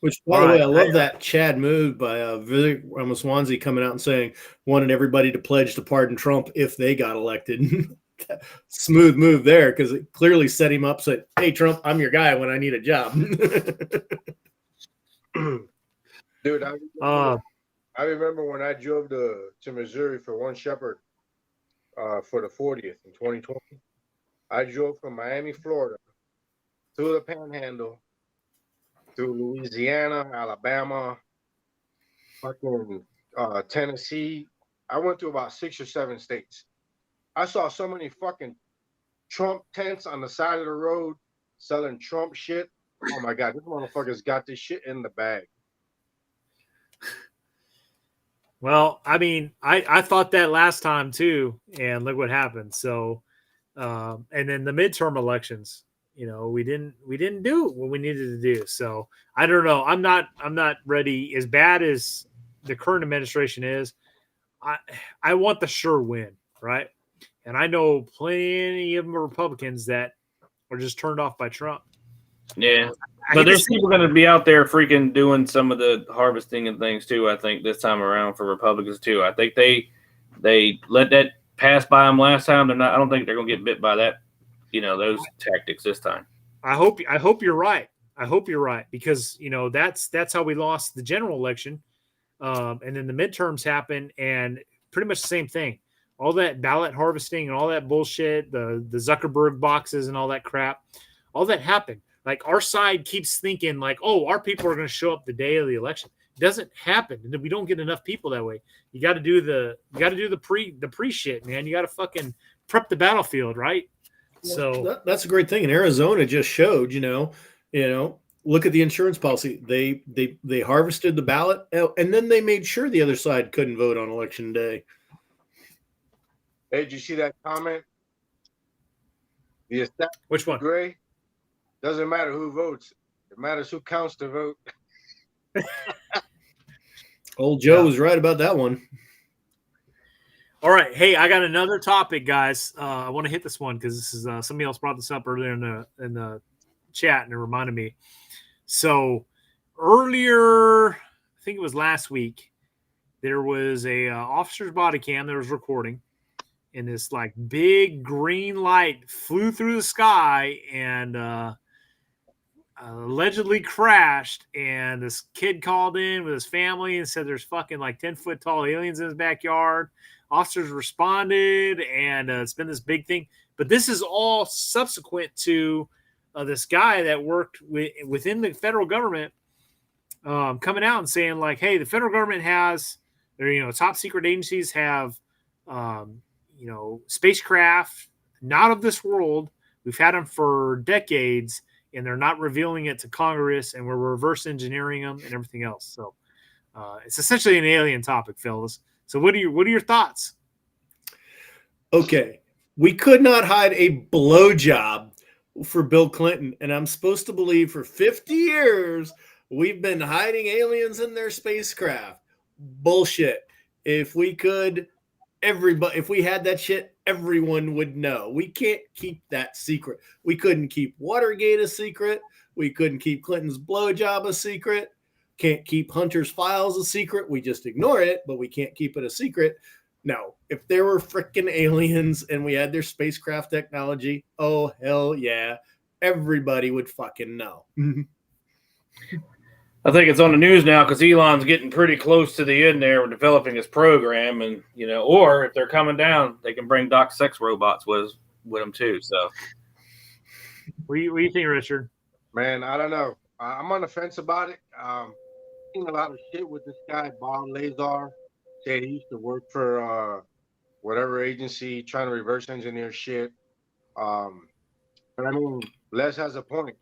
Which, by the way, I love that Chad move by Vivek Ramaswamy coming out and saying wanted everybody to pledge to pardon Trump if they got elected. Smooth move there, because it clearly set him up. Said, "Hey, Trump, I'm your guy when I need a job." Dude, I remember when I drove to Missouri for One Shepherd for the 40th in 2020. I drove from Miami, Florida, through the Panhandle, through Louisiana, Alabama, fucking Tennessee. I went through about 6 or 7 states. I saw so many fucking Trump tents on the side of the road selling Trump shit. Oh my God, this motherfucker's got this shit in the bag. Well, I thought that last time too, and look what happened. So, and then the midterm elections, we didn't do what we needed to do. So I don't know. I'm not ready. As bad as the current administration is, I want the sure win, right? And I know plenty of Republicans that are just turned off by Trump. Yeah. But there's people going to be out there freaking doing some of the harvesting and things too, I think, this time around for Republicans too. I think they let that pass by them last time. I don't think they're going to get bit by that, those tactics this time. I hope you're right. I hope you're right, because, that's how we lost the general election. And then the midterms happened, and pretty much the same thing. All that ballot harvesting and all that bullshit, the Zuckerberg boxes and all that crap, all that happened. Like our side keeps thinking like, oh, our people are going to show up the day of the election. It doesn't happen, and we don't get enough people that way. You got to do the pre shit, man. You got to fucking prep the battlefield, right? So that's a great thing. And Arizona just showed, look at the insurance policy. They harvested the ballot, and then they made sure the other side couldn't vote on election day. Hey, did you see that comment? Which one? Gray. Doesn't matter who votes. It matters who counts the vote. Old Joe was right about that one. All right. Hey, I got another topic, guys. I want to hit this one because this is somebody else brought this up earlier in the chat and it reminded me. So earlier, I think it was last week, there was a officer's body cam that was recording, and this like big green light flew through the sky and allegedly crashed. And this kid called in with his family and said there's fucking like 10-foot tall aliens in his backyard. Officers responded, and it's been this big thing. But this is all subsequent to this guy that worked within the federal government coming out and saying like, hey, the federal government has, or, top secret agencies have, spacecraft not of this world. We've had them for decades, and they're not revealing it to Congress, and we're reverse engineering them and everything else. So it's essentially an alien topic, fellas. So what are your thoughts? Okay. We could not hide a blowjob for Bill Clinton. And I'm supposed to believe for 50 years, we've been hiding aliens in their spacecraft. Bullshit. If we could, if we had that shit, everyone would know. We can't keep that secret. We couldn't keep Watergate a secret. We couldn't keep Clinton's blowjob a secret. Can't keep Hunter's files a secret. We just ignore it, but we can't keep it a secret. No, if there were freaking aliens and we had their spacecraft technology, oh, hell yeah. Everybody would fucking know. I think it's on the news now because Elon's getting pretty close to the end there with developing his program. And, or if they're coming down, they can bring Doc Sex robots with them too. So what do you think, Richard? Man, I don't know. I'm on the fence about it. Seen a lot of shit with this guy, Bob Lazar. Said he used to work for whatever agency trying to reverse engineer shit. But I mean, Les has a point,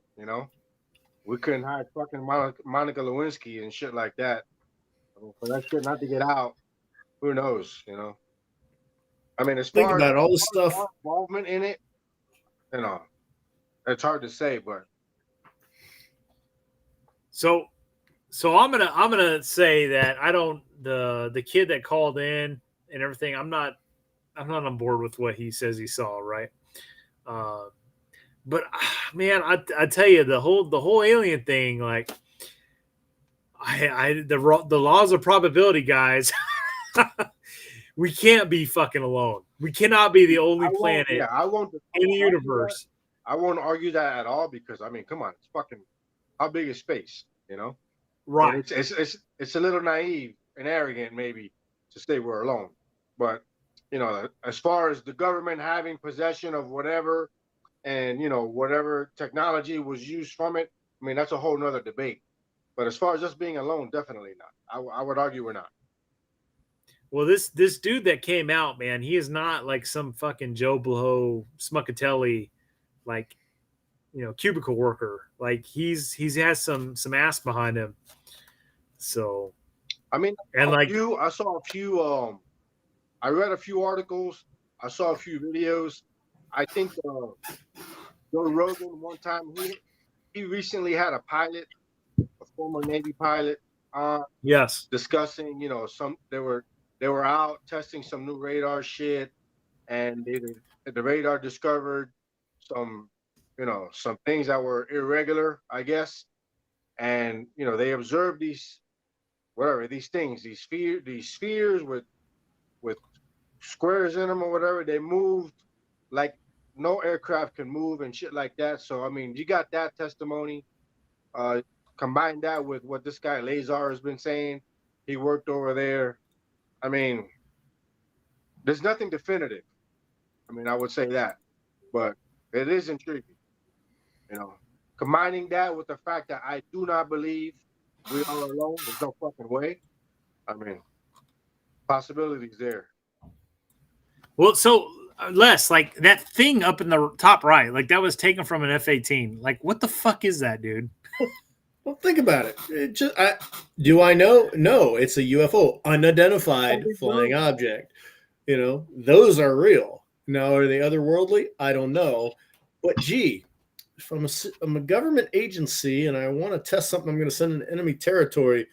We couldn't hide fucking Monica Lewinsky and shit like that. For that shit not to get out, who knows, I mean, as Think far about as all the stuff. Involvement in it, it's hard to say, but. So I'm gonna say that I don't the kid that called in and everything. I'm not on board with what he says he saw. Right. But man, I tell you, the whole alien thing, like the laws of probability, guys. We can't be fucking alone. We cannot be the only planet in the universe. I won't argue that at all because I mean, come on, it's fucking how big is space, Right. It's a little naive and arrogant maybe to say we're alone, but as far as the government having possession of whatever. And, whatever technology was used from it, I mean, that's a whole nother debate. But as far as us being alone, definitely not. I would argue we're not. Well, this dude that came out, man, he is not like some fucking Joe Blow Smuckatelli, like, cubicle worker. Like he has some ass behind him. So, I mean, and I saw a few, I read a few articles. I saw a few videos. I think Joe Rogan one time he recently had a pilot, a former Navy pilot, yes, discussing they were out testing some new radar shit, and the radar discovered some some things that were irregular, I guess, and they observed these things, these spheres with squares in them or whatever. They moved like no aircraft can move and shit like that. So I mean, you got that testimony. Combine that with what this guy Lazar has been saying. He worked over there. I mean, there's nothing definitive. I mean, I would say that, but it is intriguing. You know, combining that with the fact that I do not believe we are alone. There's no fucking way. I mean, possibilities there. Well, so Les, like that thing up in the top right, like that was taken from an F-18. Like, what the fuck is that, dude? Well, think about it. Do I know? No, it's a UFO, unidentified flying object. You know, those are real. Now, are they otherworldly? I don't know. But gee, from a government agency, and I want to test something I'm going to send in enemy territory,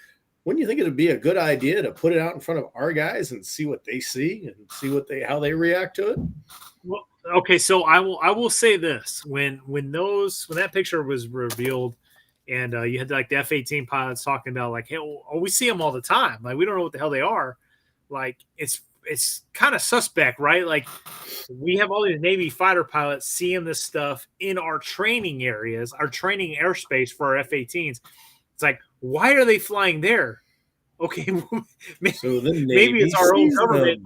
wouldn't you think it would be a good idea to put it out in front of our guys and see what they see and see how they react to it? Well, okay, so I will say this: when that picture was revealed, and you had like the F-18 pilots talking about like, hey, we see them all the time. Like we don't know what the hell they are. Like it's kind of suspect, right? Like we have all these Navy fighter pilots seeing this stuff in our training areas, our training airspace for our F-18s. It's like, why are they flying there? Okay, maybe it's our own government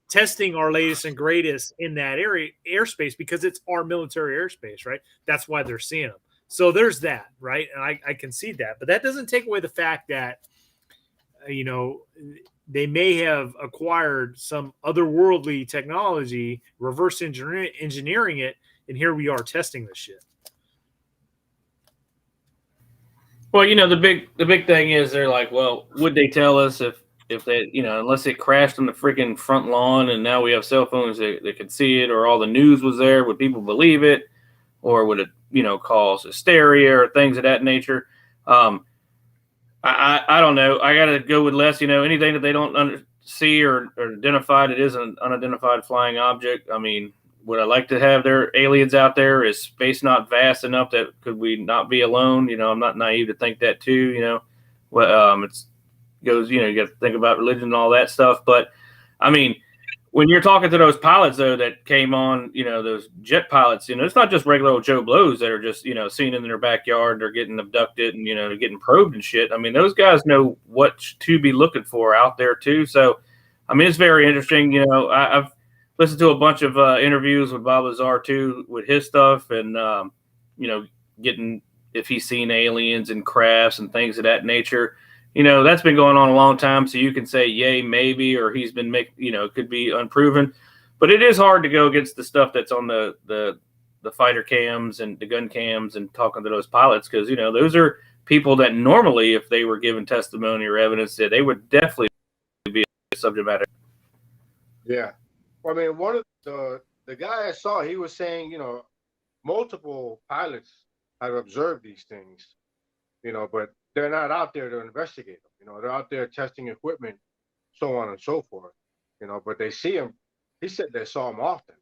testing our latest and greatest in that area airspace because it's our military airspace, right? That's why they're seeing them. So there's that, right? And I can see that, but that doesn't take away the fact that they may have acquired some otherworldly technology, reverse engineering it, and here we are testing this shit. Well, the big thing is they're like, well, would they tell us if they, unless it crashed on the freaking front lawn and now we have cell phones that can see it, or all the news was there, would people believe it, or would it, cause hysteria or things of that nature? I don't know. I got to go with Les. Anything that they don't see or identify that is an unidentified flying object. I mean, would I like to have their aliens out there? Is space not vast enough that could we not be alone? I'm not naive to think that too. Well, you got to think about religion and all that stuff. But I mean, when you're talking to those pilots though that came on, those jet pilots, it's not just regular old Joe Blows that are just seen in their backyard. They're getting abducted and they're getting probed and shit. I mean, those guys know what to be looking for out there too. So, I mean, it's very interesting. I've listened to a bunch of interviews with Bob Lazar too with his stuff, and getting if he's seen aliens and crafts and things of that nature. That's been going on a long time, so you can say yay, maybe, or he's been it could be unproven. But it is hard to go against the stuff that's on the fighter cams and the gun cams and talking to those pilots, because those are people that normally, if they were given testimony or evidence, that they would definitely be a subject matter. Yeah, I mean, one of the guy I saw, he was saying, multiple pilots have observed these things, but they're not out there to investigate them. They're out there testing equipment, so on and so forth. But they see them. He said they saw them often.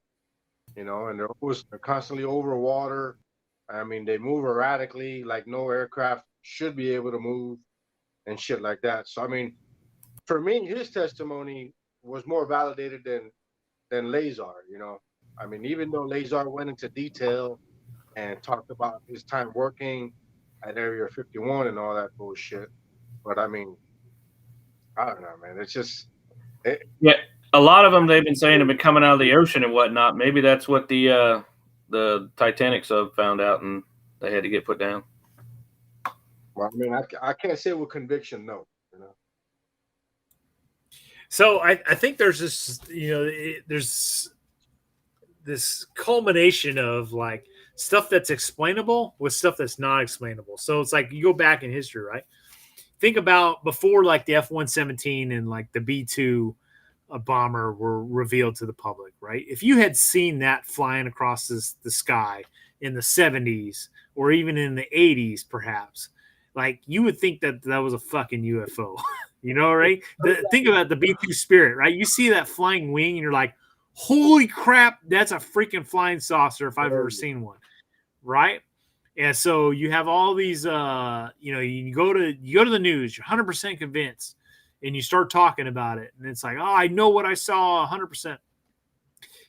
And they're constantly over water. I mean, they move erratically, like no aircraft should be able to move, and shit like that. So I mean, for me, his testimony was more validated than Lazar. I mean, even though Lazar went into detail and talked about his time working at Area 51 and all that bullshit. But I mean, I don't know, man. It's just yeah. A lot of them they've been saying have been coming out of the ocean and whatnot. Maybe that's what the Titanic sub found out, and they had to get put down. Well, I mean, I can't say with conviction, no. So I think there's this, there's this culmination of like stuff that's explainable with stuff that's not explainable. So it's like you go back in history, right? Think about before like the F-117 and like the B-2 bomber were revealed to the public, right? If you had seen that flying across the sky in the 70s or even in the 80s, perhaps, like you would think that was a fucking UFO, right? Think about the B-2 Spirit, right? You see that flying wing and you're like, holy crap, that's a freaking flying saucer if I've ever seen one, right? And so you have all these, you go to the news, you're 100% convinced, and you start talking about it, and it's like, oh, I know what I saw 100%.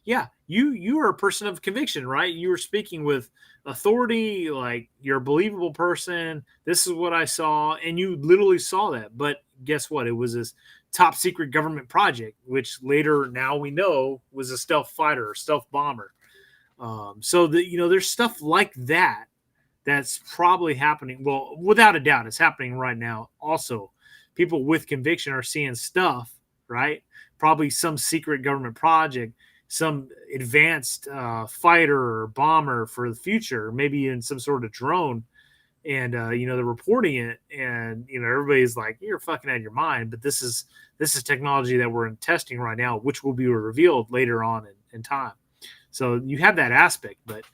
Yeah, you are a person of conviction, right? You were speaking with authority, like you're a believable person. This is what I saw, and you literally saw that. But guess what? It was this top secret government project, which later now we know was a stealth fighter or stealth bomber. So there's stuff like that that's probably happening. Well, without a doubt, it's happening right now. Also, people with conviction are seeing stuff, right? Probably some secret government project, some advanced fighter or bomber for the future, maybe in some sort of drone. And they're reporting it, and everybody's like, "You're fucking out of your mind." But this is technology that we're in testing right now, which will be revealed later on in time. So you have that aspect, but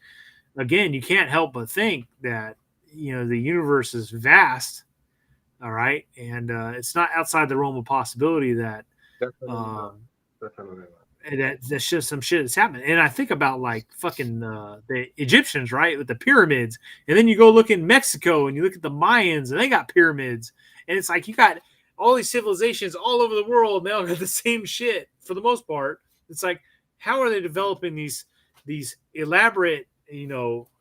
again, you can't help but think that the universe is vast, all right, and it's not outside the realm of possibility that Definitely. and that's just some shit that's happening. And I think about like fucking the Egyptians, right, with the pyramids, and then you go look in Mexico and you look at the Mayans, and they got pyramids, and it's like you got all these civilizations all over the world, and they all got the same shit for the most part. It's like, how are they developing these elaborate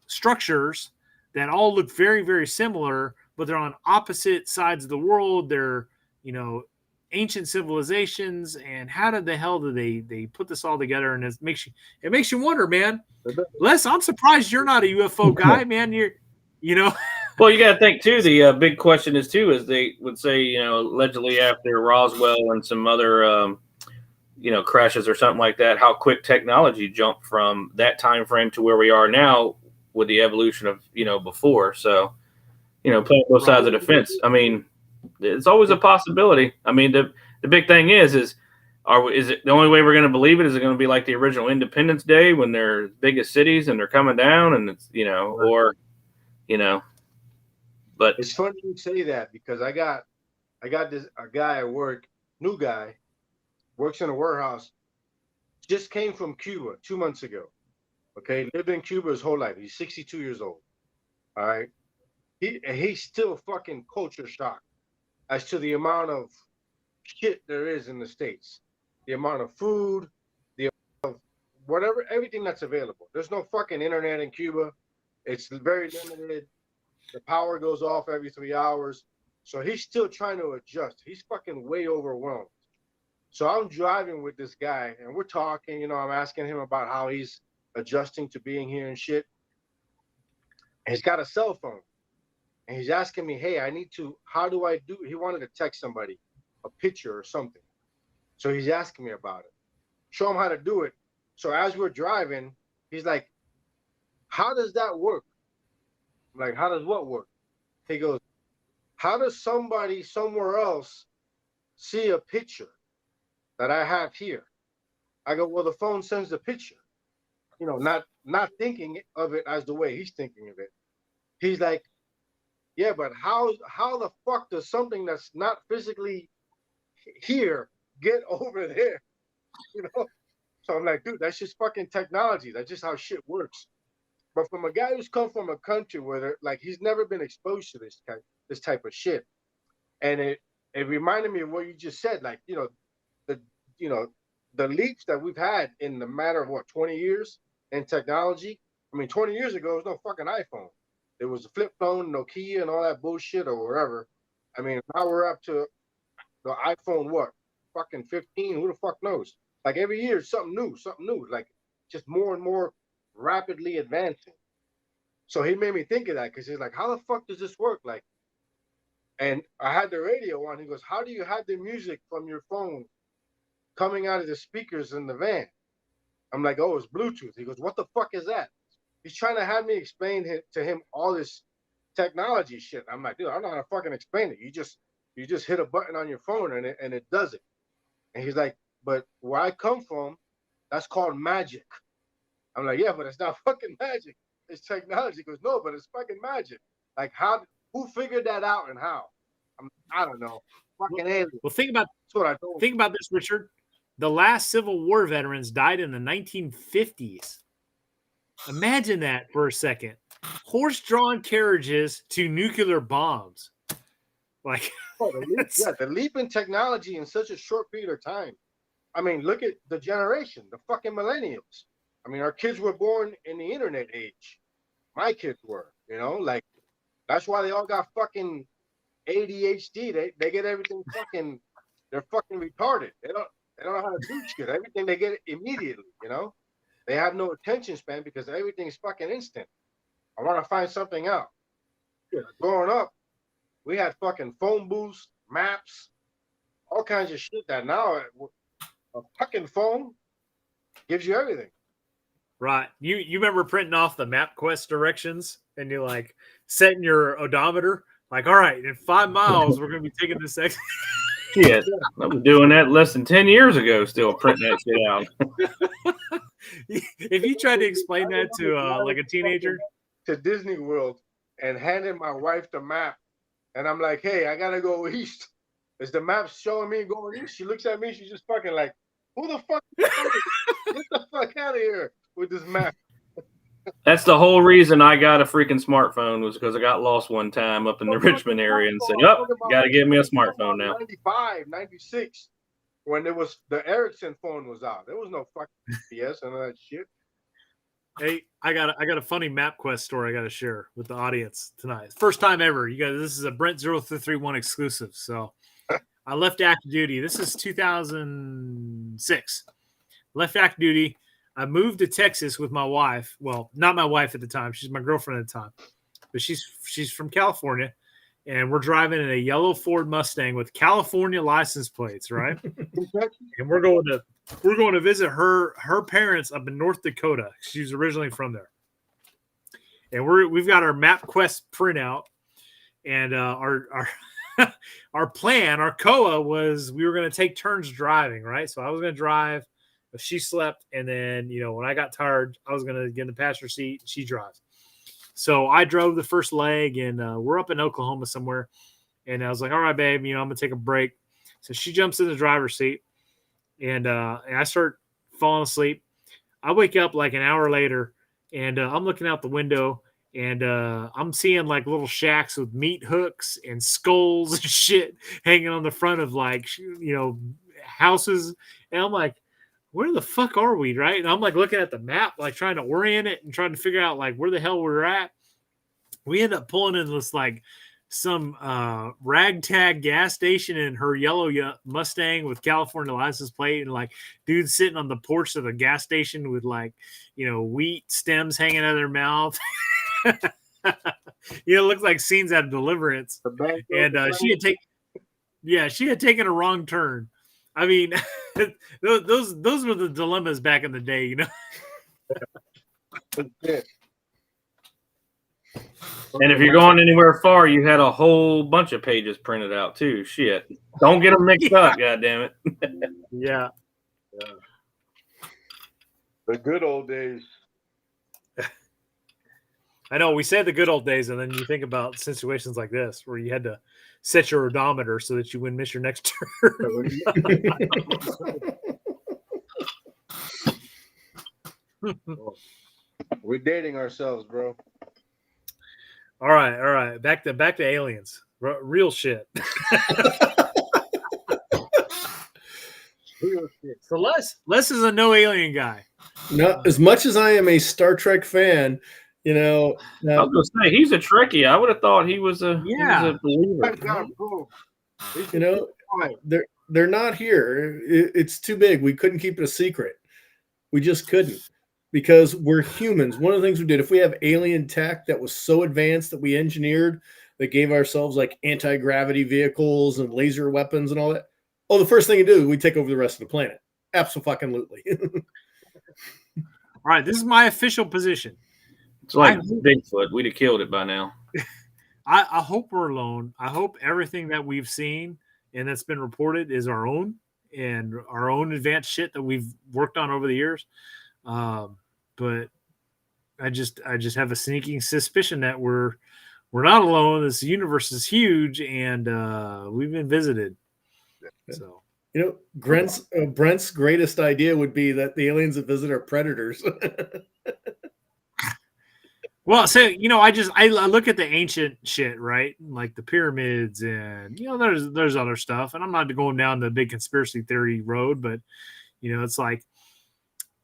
structures that all look very, very similar, but they're on opposite sides of the world? They're ancient civilizations, and how did the hell do they put this all together? And it makes you wonder, man. Les, I'm surprised you're not a UFO guy, man. Well, you got to think too. The big question is they would say, allegedly after Roswell and some other crashes or something like that, how quick technology jumped from that time frame to where we are now with the evolution of before. So playing both sides of the fence. I mean, it's always a possibility. I mean, the big thing is it the only way we're going to believe it? Is it going to be like the original Independence Day when they're biggest cities and they're coming down, and it's but it's funny you say that, because I got a guy at work, new guy, works in a warehouse, just came from Cuba 2 months ago. Okay, lived in Cuba his whole life. He's 62 years old. All right, he's still fucking culture shocked as to the amount of shit there is in the States, the amount of food, the amount of whatever, everything that's available. There's no fucking internet in Cuba. It's very limited. The power goes off every 3 hours. So he's still trying to adjust. He's fucking way overwhelmed. So I'm driving with this guy, and we're talking, I'm asking him about how he's adjusting to being here and shit. And he's got a cell phone. And he's asking me, hey, how do I do? He wanted to text somebody a picture or something. So he's asking me about it. Show him how to do it. So as we're driving, he's like, how does that work? I'm like, how does what work? He goes, how does somebody somewhere else see a picture that I have here? I go, well, the phone sends the picture. Not thinking of it as the way he's thinking of it. He's like, yeah, but how the fuck does something that's not physically here get over there? So I'm like, dude, that's just fucking technology. That's just how shit works. But from a guy who's come from a country where he's never been exposed to this type of shit, and it reminded me of what you just said, like the leaps that we've had in the matter of 20 years in technology. I mean, 20 years ago, there was no fucking iPhone. There was a flip phone, Nokia, and all that bullshit or whatever. I mean, now we're up to the iPhone, fucking 15? Who the fuck knows? Like every year, something new, like just more and more rapidly advancing. So he made me think of that, because he's like, how the fuck does this work? Like, and I had the radio on. He goes, how do you have the music from your phone coming out of the speakers in the van? I'm like, oh, it's Bluetooth. He goes, what the fuck is that? He's trying to have me explain to him all this technology shit. I'm like, dude, I don't know how to fucking explain it. You just hit a button on your phone and it does it. And he's like, but where I come from, that's called magic. I'm like, yeah, but it's not fucking magic. It's technology. He goes, no, but it's fucking magic. Like, who figured that out and how? I don't know. Fucking alien. Well, think about this, Richard. The last Civil War veterans died in the 1950s. Imagine that for a second. Horse-drawn carriages to nuclear bombs. Like, the leap in technology in such a short period of time. I mean, look at the generation, the fucking millennials. I mean, our kids were born in the internet age. My kids were, like, that's why they all got fucking ADHD. They get everything fucking, they're fucking retarded. They don't know how to do shit. Everything they get immediately, you know? They have no attention span because everything's fucking instant. I want to find something out. Growing up, we had fucking phone booths, maps, all kinds of shit that now a fucking phone gives you everything. Right. You remember printing off the MapQuest directions and you're like setting your odometer, like, all right, in 5 miles, we're going to be taking this exit. Shit, I was doing that less than 10 years ago, still printing that shit out. If you tried to explain that to like a teenager, to Disney World and handed my wife the map, and I'm like, hey, I gotta go east. Is the map showing me going east? She looks at me, she's just fucking like, who the fuck? Get the fuck out of here with this map. That's the whole reason I got a freaking smartphone, was because I got lost one time up in the Richmond area and said, "Yep, got to give me a smartphone now." 95, 96, when there was the Ericsson phone was out. There was no fucking GPS and all that shit. hey, I got a funny MapQuest story I got to share with the audience tonight. First time ever. You guys, this is a Brent 0331 exclusive. So I left active duty. This is 2006. Left active duty. I moved to Texas with my wife. Well, not my wife at the time. She's my girlfriend at the time. But she's from California. And we're driving in a yellow Ford Mustang with California license plates, right? And we're going to visit her parents up in North Dakota. She's originally from there. And we've got our MapQuest printout. And our plan, our COA was we were going to take turns driving, right? So I was going to drive. She slept, and then, when I got tired, I was going to get in the passenger seat, and she drives. So I drove the first leg, and we're up in Oklahoma somewhere, and I was like, all right, babe, I'm going to take a break. So she jumps in the driver's seat, and I start falling asleep. I wake up like an hour later, and I'm looking out the window, and I'm seeing like little shacks with meat hooks and skulls and shit hanging on the front of houses, and I'm like, where the fuck are we, right? And I'm like looking at the map, like trying to orient it and trying to figure out like where the hell we're at. We end up pulling in this like some ragtag gas station in her yellow Mustang with California license plate, and like dudes sitting on the porch of the gas station with like, wheat stems hanging out of their mouth. It looks like scenes out of Deliverance. And she had taken a wrong turn. I mean, those were the dilemmas back in the day, And if you're going anywhere far, you had a whole bunch of pages printed out too. Shit, don't get them mixed up, goddammit. Yeah. The good old days. I know we say the good old days, and then you think about situations like this where you had to set your odometer so that you wouldn't miss your next turn. We're dating ourselves, bro. All right. Back to aliens. Real shit. So Les is a no alien guy. No, as much as I am a Star Trek fan, I was gonna say he's a Trekkie. I would have thought he was a believer. They're not here. It's too big. We couldn't keep it a secret. We just couldn't, because we're humans. One of the things we did, if we have alien tech that was so advanced that we engineered, that gave ourselves like anti-gravity vehicles and laser weapons and all that. Oh, the first thing you do, we take over the rest of the planet. Absolutely. All right, this is my official position. It's like Bigfoot. We'd have killed it by now. I hope we're alone. I hope everything that we've seen and that's been reported is our own and our own advanced shit that we've worked on over the years. But I just have a sneaking suspicion that we're not alone. This universe is huge, and we've been visited. So Brent's greatest idea would be that the aliens that visit are predators. Well, so I look at the ancient shit, right? Like the pyramids, and there's other stuff. And I'm not going down the big conspiracy theory road, but it's like,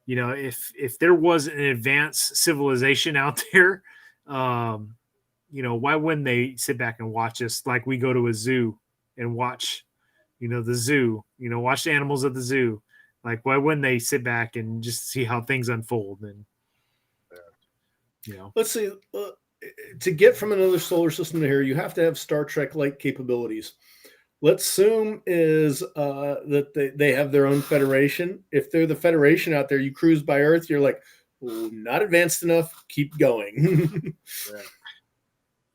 if there was an advanced civilization out there, why wouldn't they sit back and watch us like we go to a zoo and watch the zoo, watch the animals at the zoo. Like, why wouldn't they sit back and just see how things unfold? And, let's see, to get from another solar system to here, you have to have Star Trek-like capabilities. Let's assume is that they have their own federation. If they're the federation out there, you cruise by Earth, you're like, oh, not advanced enough, keep going.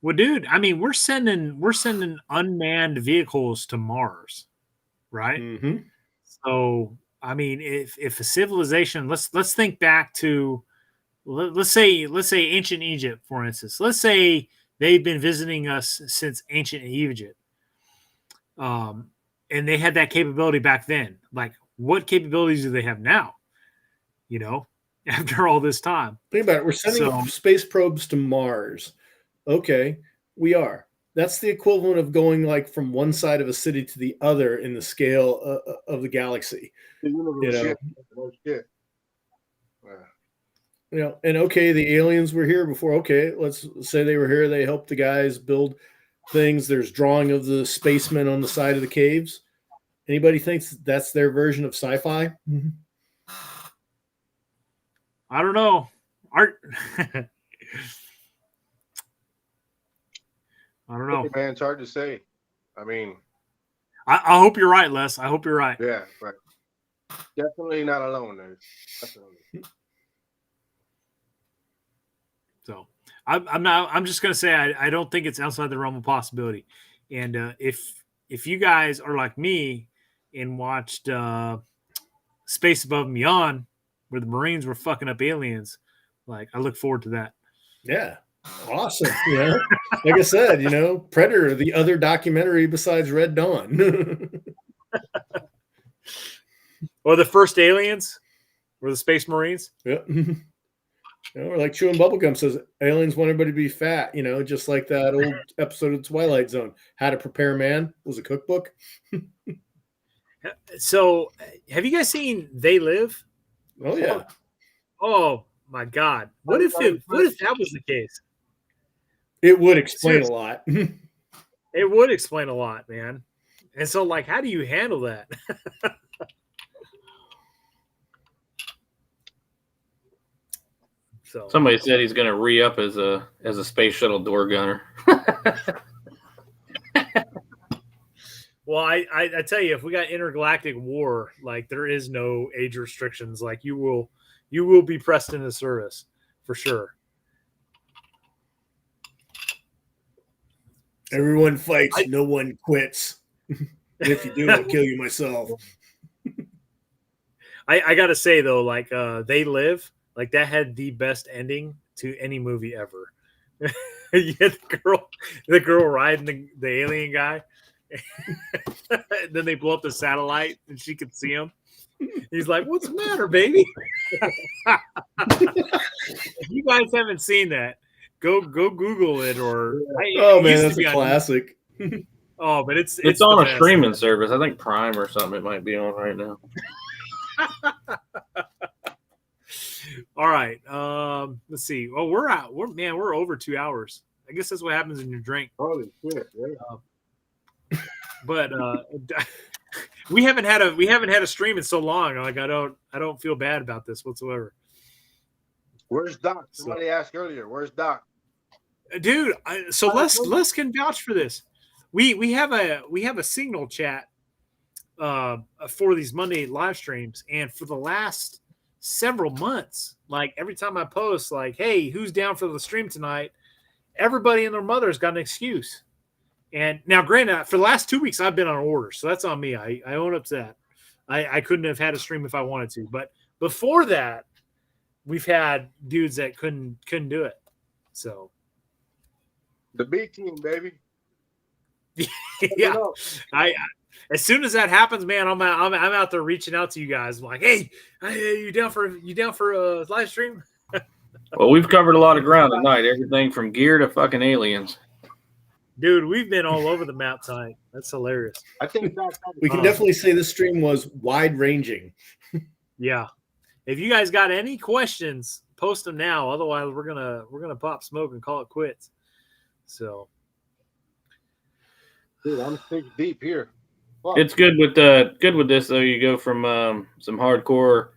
Well, dude, I mean, we're sending unmanned vehicles to Mars, right? Mm-hmm. So, I mean, if a civilization, let's think back to, let's say ancient Egypt, for instance. Let's say they've been visiting us since ancient Egypt, and they had that capability back then. Like, what capabilities do they have now? After all this time. Think about it. We're sending space probes to Mars. Okay, we are. That's the equivalent of going like from one side of a city to the other in the scale of the galaxy. Shit. And okay, the aliens were here before. Okay, let's say they were here. They helped the guys build things. There's drawing of the spacemen on the side of the caves. Anybody thinks that's their version of sci-fi? I don't know. Art. I don't know. Man, it's hard to say. I mean, I hope you're right, Les. I hope you're right. Yeah, right. Definitely not alone. Definitely. So I'm just gonna say I don't think it's outside the realm of possibility. And if you guys are like me and watched Space Above and Beyond, where the Marines were fucking up aliens, like, I look forward to that. Yeah. Awesome. Like I said, Predator, the other documentary besides Red Dawn. Or the first aliens, or the Space Marines. Yep. Or like chewing bubblegum says, aliens want everybody to be fat, just like that old episode of Twilight Zone. How to Prepare Man was a cookbook. So, have you guys seen They Live? Oh yeah. Oh my God! What if that was the case? It would explain a lot. It would explain a lot, man. And so, like, how do you handle that? So somebody said he's going to re-up as a space shuttle door gunner. Well, I tell you, if we got intergalactic war, like, there is no age restrictions. Like, you will be pressed into service for sure. Everyone fights, no one quits. If you do, I'll kill you myself. I gotta say though, like, They Live, like, that had the best ending to any movie ever. You had the girl riding the alien guy. Then they blow up the satellite and she could see him. He's like, "What's the matter, baby?" If you guys haven't seen that, go Google it. Or man, that's a classic. Oh, but it's on a streaming service. I think Prime or something. It might be on right now. All right. Let's see. Well, we're over 2 hours. I guess that's what happens when you drink. Holy shit! Yeah. But we haven't had a stream in so long. Like, I don't feel bad about this whatsoever. Where's Doc? Somebody asked earlier. Where's Doc? Dude, so Les can vouch for this. We have a signal chat for these Monday live streams, and for the last several months, like, every time I post, like, "Hey, who's down for the stream tonight?" everybody and their mother's got an excuse. And now, granted, for the last 2 weeks, I've been on order, so that's on me. I own up to that. I couldn't have had a stream if I wanted to, but before that, we've had dudes that couldn't do it. So the B team, baby. Yeah, I as soon as that happens, man, I'm out there reaching out to you guys. I'm like, "Hey, you down for a live stream?" Well, we've covered a lot of ground tonight. Everything from gear to fucking aliens. Dude, we've been all over the map tonight. That's hilarious. I think we can definitely say this stream was wide-ranging. Yeah. If you guys got any questions, post them now. Otherwise, we're gonna pop smoke and call it quits. So, dude, I'm 6 deep here. Fuck. It's good with this though. You go from some hardcore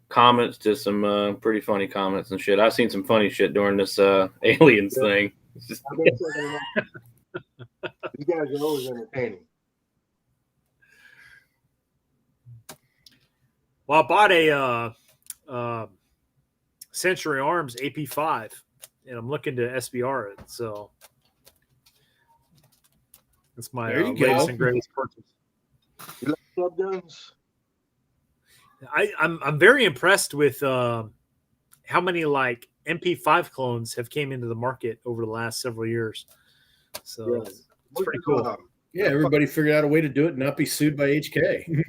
comments to some pretty funny comments and shit. I've seen some funny shit during this aliens thing. It's just, I've been checking them out. These guys are always entertaining. Well, I bought a Century Arms AP5, and I'm looking to SBR it. So that's my There you latest go. and greatest purchase. You like club guns? I'm very impressed with how many like MP5 clones have came into the market over the last several years. So Yeah. it's pretty cool. Yeah, everybody figured out a way to do it and not be sued by HK.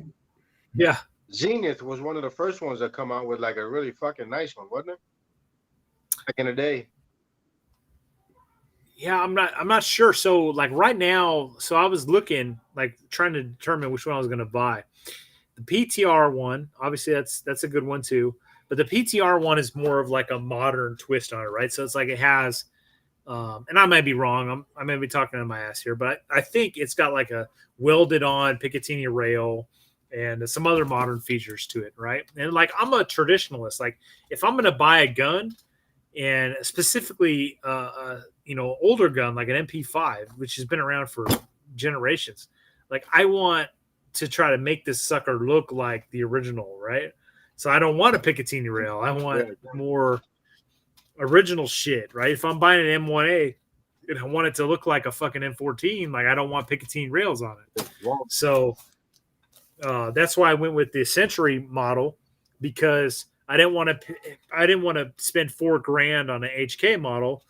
Yeah. Zenith was one of the first ones that come out with like a really fucking nice one, wasn't it? Back in the day. Yeah, I'm not sure. So like right now, so I was looking, like trying to determine which one I was going to buy. The PTR one, obviously that's a good one too. But the PTR one is more of like a modern twist on it, right? So it's like it has, and I might be wrong. I may be talking on my ass here, but I think it's got like a welded on Picatinny rail and some other modern features to it, right? And like I'm a traditionalist. Like if I'm going to buy a gun, and specifically older gun like an MP5, which has been around for generations, like I want to try to make this sucker look like the original, right? So I don't want a Picatinny rail. I want more original shit, right? If I'm buying an M1A and I want it to look like a fucking M14, like I don't want Picatinny rails on it. So that's why I went with the Century model, because I didn't want to spend $4,000 on an HK model.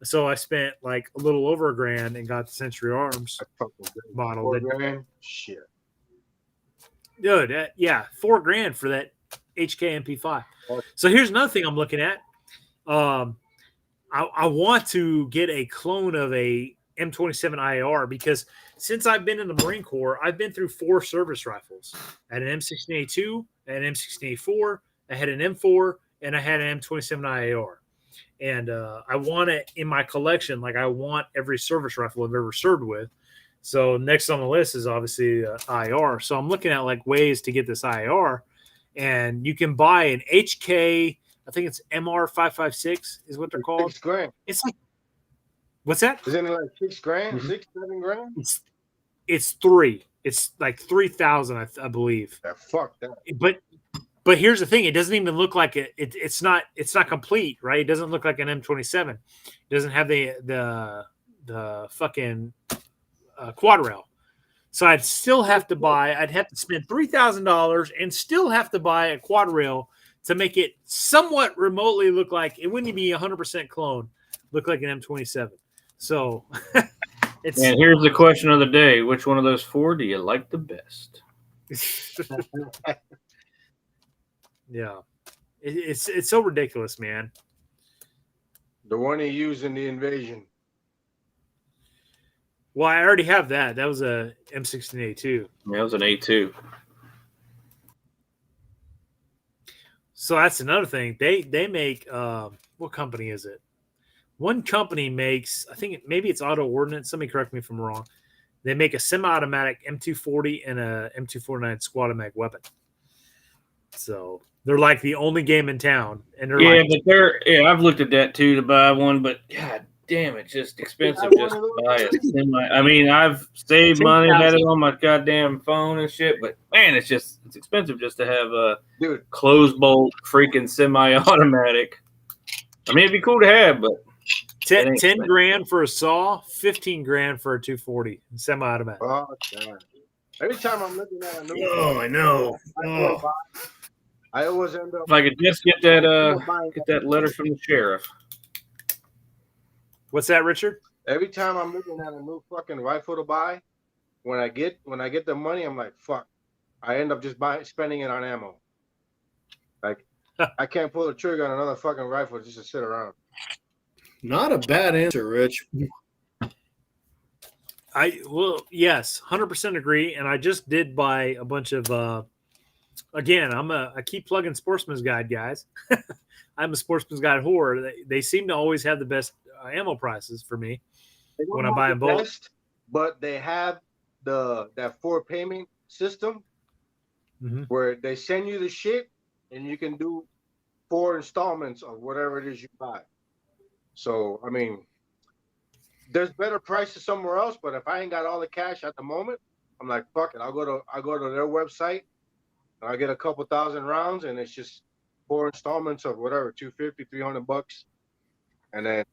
So I spent like a little over $1,000 and got the Century Arms model. $4,000? Shit. Dude, yeah, $4,000 for that HK MP5. So here's another thing I'm looking at. I want to get a clone of a M27 IAR, because since I've been in the Marine Corps, I've been through 4 service rifles. I had an M16A2, I had an M16A4, I had an M4, and I had an M27 IAR. And I want it in my collection. Like I want every service rifle I've ever served with. So next on the list is obviously IAR. So I'm looking at like ways to get this IAR, and you can buy an HK. I think it's MR556 is what they're called. $6,000. It's like, what's that? Isn't it like $6,000, Mm-hmm. $6,000-7,000? It's 3. It's like 3,000, I believe. Yeah, fuck that. But here's the thing: it doesn't even look like it. It's not complete, right? It doesn't look like an M27. It doesn't have the fucking quad rail. So I'd still have to buy. I'd have to spend $3,000 and still have to buy a quad rail to make it somewhat remotely look like it wouldn't be 100% clone. Look like an M27. So it's. And here's the question of the day: which one of those 4 do you like the best? Yeah, it's so ridiculous, man. The one he used in the invasion. Well, I already have that. That was a M16A2. Yeah, it was an A2. So that's another thing. They make what company is it? One company makes, I think maybe it's Auto Ordnance. Somebody correct me if I'm wrong. They make a semi-automatic M240 and a M249 squad mag weapon. So they're like the only game in town, and they're I've looked at that too to buy one, but god damn, it's just expensive just to buy a semi. I mean, I've saved money, had it on my goddamn phone and shit, but man, it's expensive just to have a closed bolt freaking semi-automatic. I mean, it'd be cool to have, but 10 grand for a saw, 15 grand for a 240 semi-automatic. Oh, God. Every time I'm looking at a new I know. I always end up. If I could just get that letter from the sheriff. What's that, Richard? Every time I'm looking at a new fucking rifle to buy, when I get the money, I'm like, fuck. I end up just spending it on ammo. Like, I can't pull the trigger on another fucking rifle just to sit around. Not a bad answer, Rich. Yes, 100% agree. And I just did buy a bunch of. Again, I keep plugging Sportsman's Guide, guys. I'm a Sportsman's Guide whore. They seem to always have the best ammo prices for me when I buy them both. But they have that 4 payment system where they send you the shit and you can do 4 installments of whatever it is you buy. So I mean, there's better prices somewhere else, but if I ain't got all the cash at the moment, I'm like, fuck it. I'll go to their website and I'll get a couple thousand rounds, and it's just 4 installments of whatever, $250, $300, and then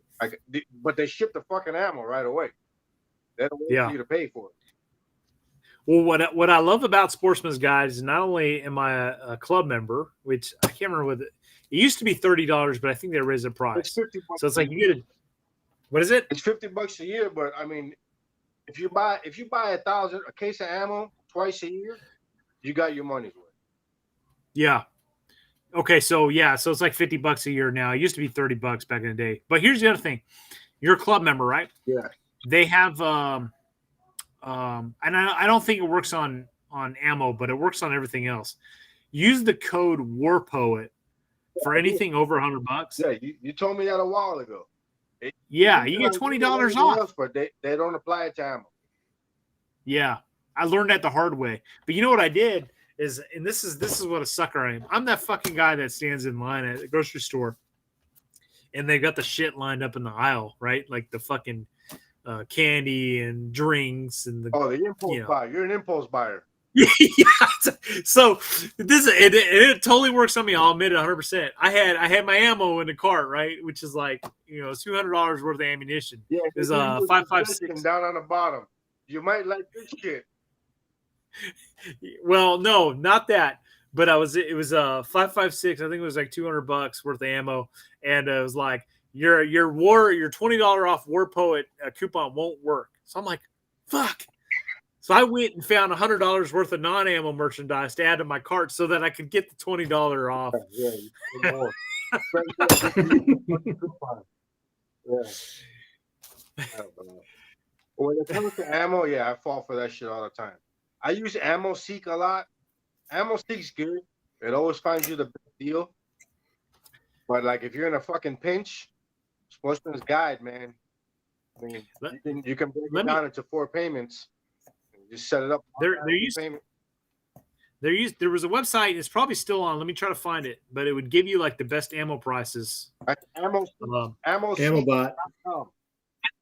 but they ship the fucking ammo right away. They don't wait for you to pay for it. Well, what I love about Sportsman's Guide is not only am I a club member, which I can't remember what it used to be $30, but I think they raised the price. It's $50. So it's like you get what is it? It's $50 a year, but I mean, if you buy a case of ammo twice a year, you got your money's worth. Yeah. Okay, so it's like $50 a year now. It used to be $30 back in the day. But here's the other thing: you're a club member, right? Yeah. They have and I don't think it works on ammo, but it works on everything else. Use the code WARPOET for anything over $100. Yeah, you told me that a while ago. You get $20 off. Else, but they don't apply it to ammo. Yeah, I learned that the hard way. But you know what I did is, and this is what a sucker I am. I'm that fucking guy that stands in line at the grocery store, and they got the shit lined up in the aisle, right? Like the fucking candy and drinks and the impulse buyer. You're an impulse buyer. Yeah. So it totally works on me. I'll admit it 100%. I had my ammo in the cart, right, which is like $200 worth of ammunition. Yeah, it's 5.56 down on the bottom. You might like this shit. Well, no, not that. But it was 5.56. I think it was like $200 worth of ammo, and it was like your $20 off War Poet coupon won't work. So I'm like, fuck. So I went and found $100 worth of non-ammo merchandise to add to my cart so that I could get the $20 off. Yeah. When it comes to ammo, I fall for that shit all the time. I use Ammo Seek a lot. Ammo Seek's good. It always finds you the best deal. But like if you're in a fucking pinch, Sportsman's Guide, man. I mean, you can break it down into 4 payments. Just set it up. There was a website. It's probably still on. Let me try to find it. But it would give you like the best ammo prices. AmmoBot.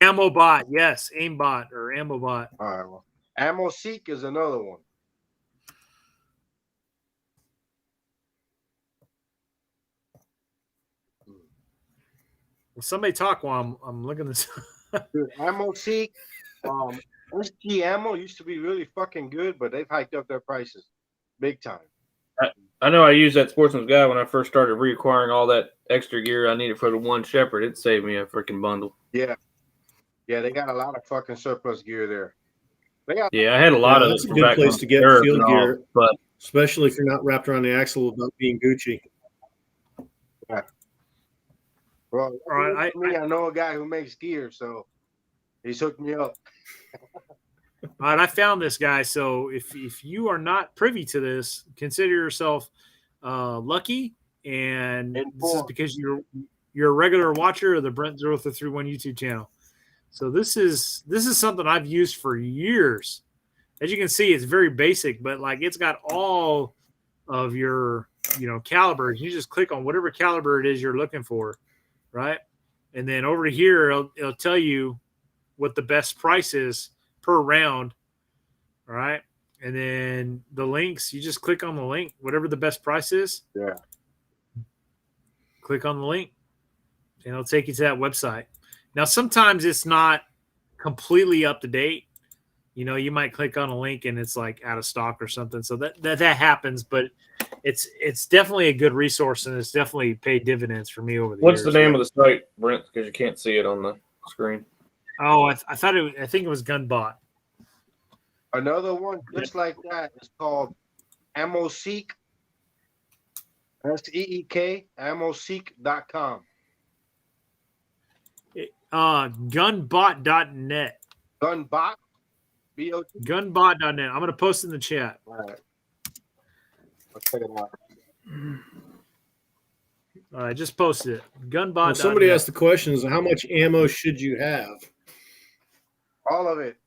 AmmoBot, yes, AimBot or AmmoBot. All right. Well, Ammo Seek is another one. Well, somebody talk while I'm looking this. Dude, Ammo Seek. SG Ammo used to be really fucking good, but they've hiked up their prices big time. I know I used that Sportsman's Guide when I first started reacquiring all that extra gear I needed for the one Shepherd. It saved me a freaking bundle. Yeah, they got a lot of fucking surplus gear there. I had a lot of it. That's a good place to get field gear, but especially if you're not wrapped around the axle about being Gucci. Yeah. Well, all right, I know a guy who makes gear, so he's hooked me up. All right, I found this guy. So if you are not privy to this, consider yourself lucky, and this is because you're a regular watcher of the Brent0331 YouTube channel. So this is something I've used for years. As you can see, it's very basic, but like it's got all of your calibers. You just click on whatever caliber it is you're looking for, right? And then over here, it'll tell you what the best price is per round. All right. And then the links, you just click on the link, whatever the best price is. Yeah. Click on the link and it'll take you to that website. Now, sometimes it's not completely up to date. You might click on a link and it's like out of stock or something. So that happens, but it's definitely a good resource, and it's definitely paid dividends for me over the years. What's the name of the site, Brent? Because you can't see it on the screen. Oh, I think it was Gunbot. Another one just like that is called Ammo Seek. SEEK, ammoseek.com. Gunbot.net. Gunbot? B-O-T? Gunbot.net. I'm going to post it in the chat. All right. Let's check it out. I just posted it. Gunbot. Well, somebody asked the question: is how much ammo should you have? All of it.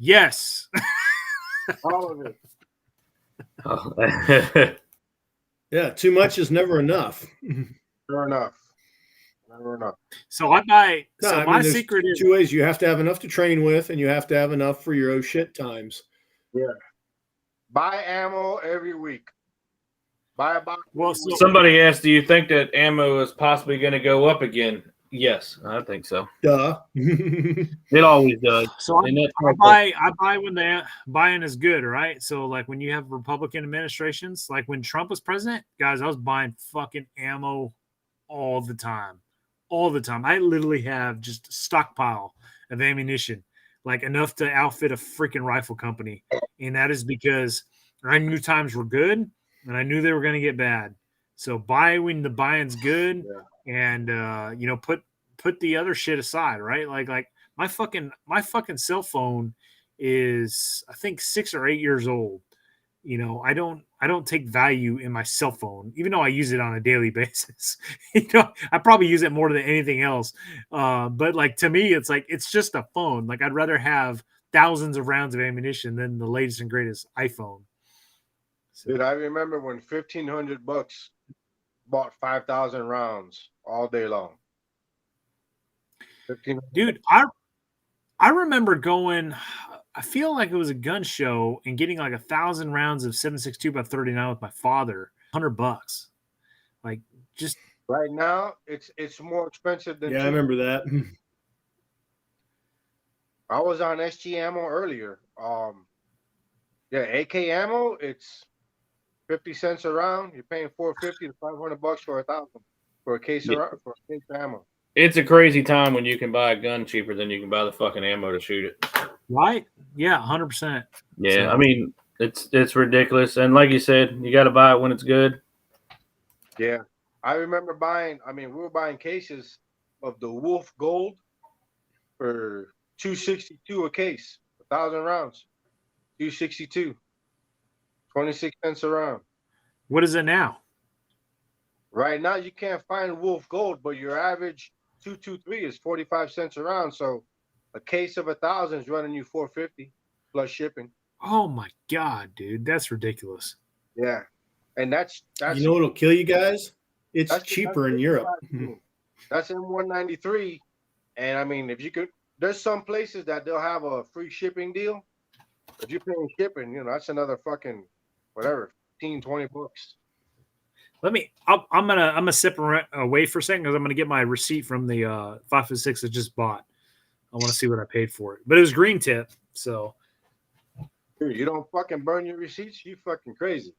Yes. All of it. Oh. Yeah, too much is never enough. Never enough. Never enough. So I buy. No, So I my mean, there's secret is. two ways. You have to have enough to train with, and you have to have enough for your oh shit times. Yeah. Buy ammo every week. Buy a box. Well, so Somebody asked, do you think that ammo is possibly going to go up again? Yes, I think so. Duh. It always does. So And that's I buy when the buying is good, right? So like when you have Republican administrations, like when Trump was president, guys, I was buying fucking ammo all the time. All the time. I literally have just a stockpile of ammunition, like enough to outfit a freaking rifle company. And that is because I knew times were good and I knew they were going to get bad. So buy when the buying's good, and put the other shit aside, right? Like my fucking cell phone is, I think, 6 or 8 years old. You know, I don't take value in my cell phone, even though I use it on a daily basis. I probably use it more than anything else. But like, to me, it's like, it's just a phone. Like, I'd rather have thousands of rounds of ammunition than the latest and greatest iPhone. So, Dude, I remember when $1,500 bought 5,000 rounds all day long. dude, I remember going, I feel like it was a gun show and getting like 1,000 rounds of 7.62 by 39 with my father, $100. Like, just Right now, it's more expensive than Yeah, I remember that. I was on SG ammo earlier. AK ammo, it's 50 cents a round. You're paying $450 to $500 for 1,000 for a case of ammo. It's a crazy time when you can buy a gun cheaper than you can buy the fucking ammo to shoot it. right. Yeah, 100%. Yeah, So- I mean, it's ridiculous. And like you said, you got to buy it when it's good. Yeah. I remember we were buying cases of the Wolf Gold for $262 a case, 1,000 rounds. $262. 26 cents a round. What is it now? Right now, you can't find Wolf Gold, but your average 223 is 45 cents a round. So a case of 1,000 is running you $450 plus shipping. Oh my God, dude. That's ridiculous. Yeah. And that's You know what'll kill you guys? It's that's cheaper in Europe. That's M193. And I mean, there's some places that they'll have a free shipping deal. If you're paying shipping, that's another fucking whatever, 15, 20 bucks. I'm gonna step away for a second because I'm gonna get my receipt from the 5.56 I just bought. I want to see what I paid for it, but it was green tip. So Dude, you don't fucking burn your receipts. You fucking crazy.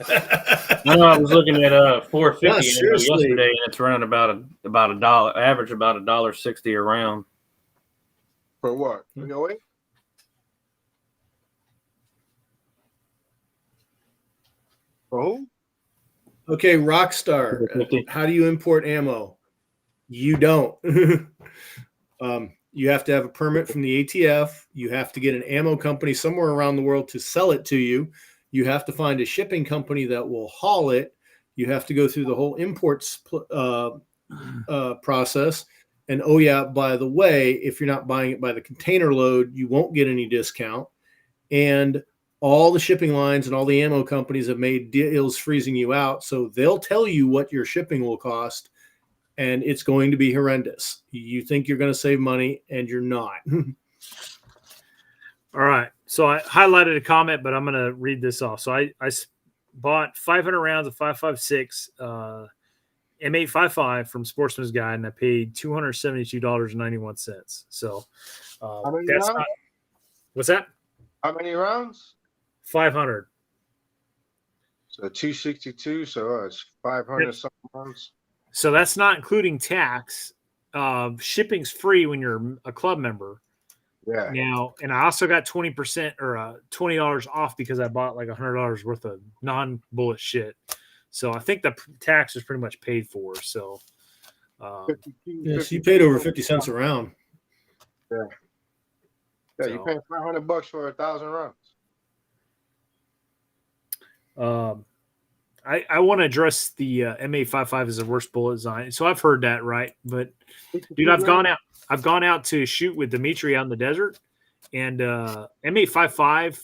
I know I was looking at $4.50 Yeah, seriously. yesterday, and it's running about a dollar, average about $1.60 a round. For what? You know it? For who? Okay, Rockstar. $4.50. How do you import ammo? You don't. You have to have a permit from the ATF. You have to get an ammo company somewhere around the world to sell it to you. You have to find a shipping company that will haul it. You have to go through the whole imports process. And oh yeah, by the way, if you're not buying it by the container load, you won't get any discount. And all the shipping lines and all the ammo companies have made deals freezing you out. So they'll tell you what your shipping will cost, and it's going to be horrendous. You think you're going to save money, and you're not. all right. So I highlighted a comment, but I'm gonna read this off. So I bought 500 rounds of 5.56 M855 from Sportsman's Guide, and I paid $272.91. So that's not, what's that? How many rounds? 500. So 262. So it's 500 something rounds. So that's not including tax. Shipping's free when you're a club member. Yeah. Now, and I also got 20% or $20 off because I bought like $100 worth of non-bullet shit. So I think the tax is pretty much paid for. So, Yes, you paid over 50 cents a round. Yeah. Yeah, you're paying $500 for 1,000 rounds. I want to address the M855 as the worst bullet design. So I've heard that, right? But dude, I've gone out. I've gone out to shoot with Dimitri out in the desert, and M855,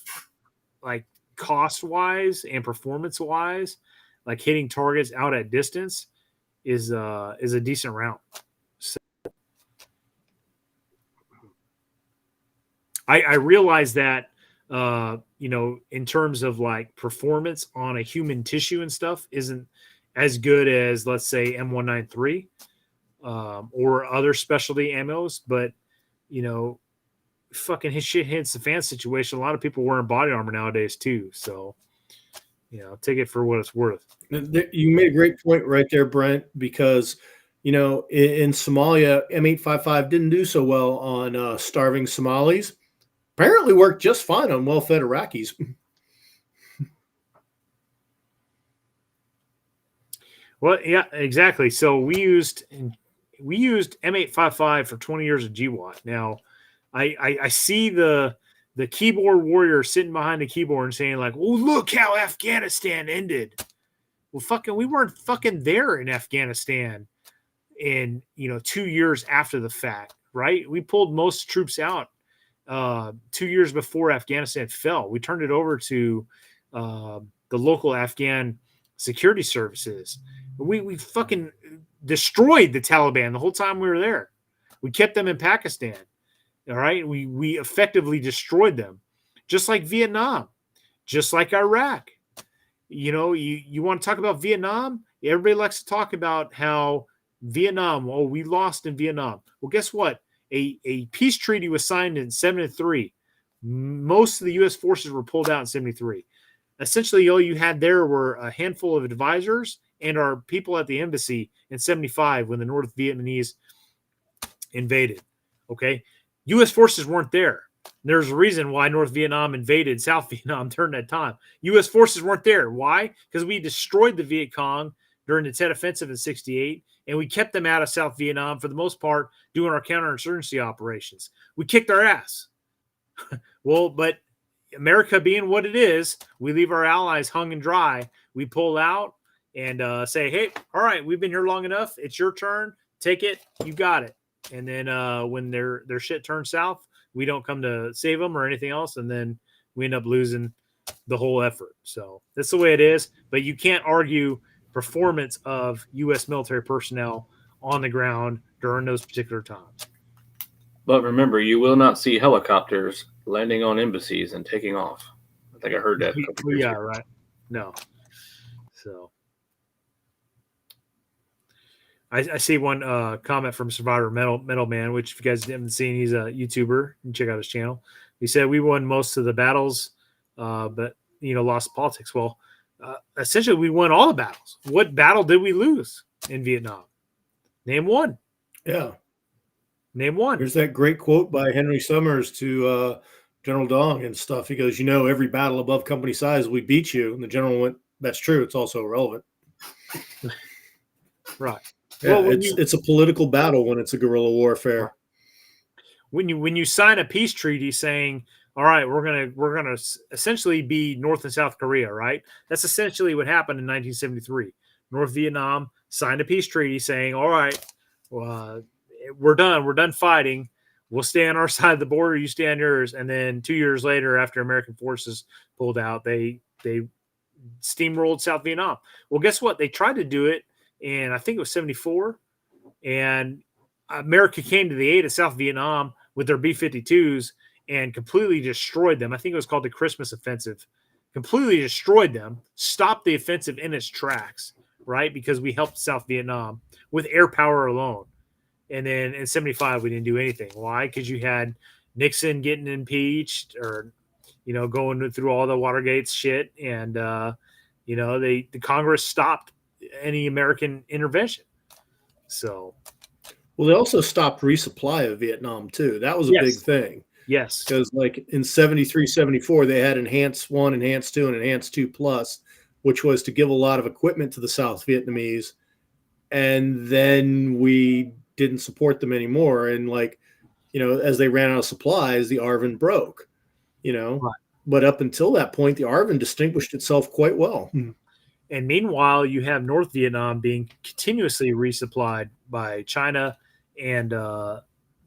like cost wise and performance wise, like hitting targets out at distance is a decent round. So I realize that in terms of like performance on a human tissue and stuff isn't as good as, let's say, M193 or other specialty ammos, but fucking his shit hits the fan situation. A lot of people wearing body armor nowadays too, so take it for what it's worth. You made a great point right there, Brent, because in Somalia, M855 didn't do so well on starving Somalis. Apparently worked just fine on well-fed Iraqis. Well, yeah, exactly. So we used M855 for 20 years of GWAT. Now, I see the keyboard warrior sitting behind the keyboard and saying like, "Oh, look how Afghanistan ended." Well, we weren't fucking there in Afghanistan in 2 years after the fact, right? We pulled most troops out 2 years before Afghanistan fell. We turned it over to the local Afghan security services. We fucking destroyed the Taliban the whole time we were there. We kept them in Pakistan. All right. We effectively destroyed them, just like Vietnam, just like Iraq. You want to talk about Vietnam? Everybody likes to talk about how Vietnam, we lost in Vietnam. Well, guess what? A peace treaty was signed in 1973. Most of the U.S. forces were pulled out in 1973. Essentially, all you had there were a handful of advisors and our people at the embassy in 1975 when the North Vietnamese invaded. Okay. U.S. forces weren't there. There's a reason why North Vietnam invaded South Vietnam during that time. U.S. forces weren't there. Why? Because we destroyed the Viet Cong during the Tet Offensive in 1968, and we kept them out of South Vietnam for the most part doing our counterinsurgency operations. We kicked our ass. Well, but America being what it is, we leave our allies hung and dry. We pull out and say, hey, all right, we've been here long enough. It's your turn. Take it. You got it. And then when their shit turns south, we don't come to save them or anything else. And then we end up losing the whole effort. So that's the way it is. But you can't argue performance of U.S. military personnel on the ground during those particular times. But remember, you will not see helicopters landing on embassies and taking off. I think I heard that. Yeah, right. No. So I see one comment from Survivor Metal Man, which if you guys haven't seen, he's a YouTuber. You can check out his channel. He said we won most of the battles, but lost politics. Well, essentially we won all the battles. What battle did we lose in Vietnam? Name one. Yeah. Name one. There's that great quote by Henry Summers to General Dong and stuff. He goes, every battle above company size, we beat you. And the general went, that's true. It's also irrelevant. Right. Yeah, well, it's a political battle when it's a guerrilla warfare. When you sign a peace treaty saying, all right, we're gonna essentially be North and South Korea, right? That's essentially what happened in 1973. North Vietnam signed a peace treaty saying, all right, we're done fighting. We'll stay on our side of the border, you stay on yours. And then 2 years later, after American forces pulled out, they steamrolled South Vietnam. Well, guess what? They tried to do it, and I think it was 1974, and America came to the aid of South Vietnam with their B-52s and completely destroyed them. I think it was called the Christmas Offensive. Completely destroyed them, stopped the offensive in its tracks, right? Because we helped South Vietnam with air power alone. And then in 1975, we didn't do anything. Why? Because you had Nixon getting impeached or, going through all the Watergate shit. And, the Congress stopped any American intervention. So. Well, they also stopped resupply of Vietnam, too. That was a big thing. Yes. Because in 73, 74, they had Enhanced 1, Enhanced 2, and Enhanced 2 Plus, which was to give a lot of equipment to the South Vietnamese. And then we didn't support them anymore. And as they ran out of supplies, the ARVN broke, Right. But up until that point, the ARVN distinguished itself quite well. And meanwhile, you have North Vietnam being continuously resupplied by China and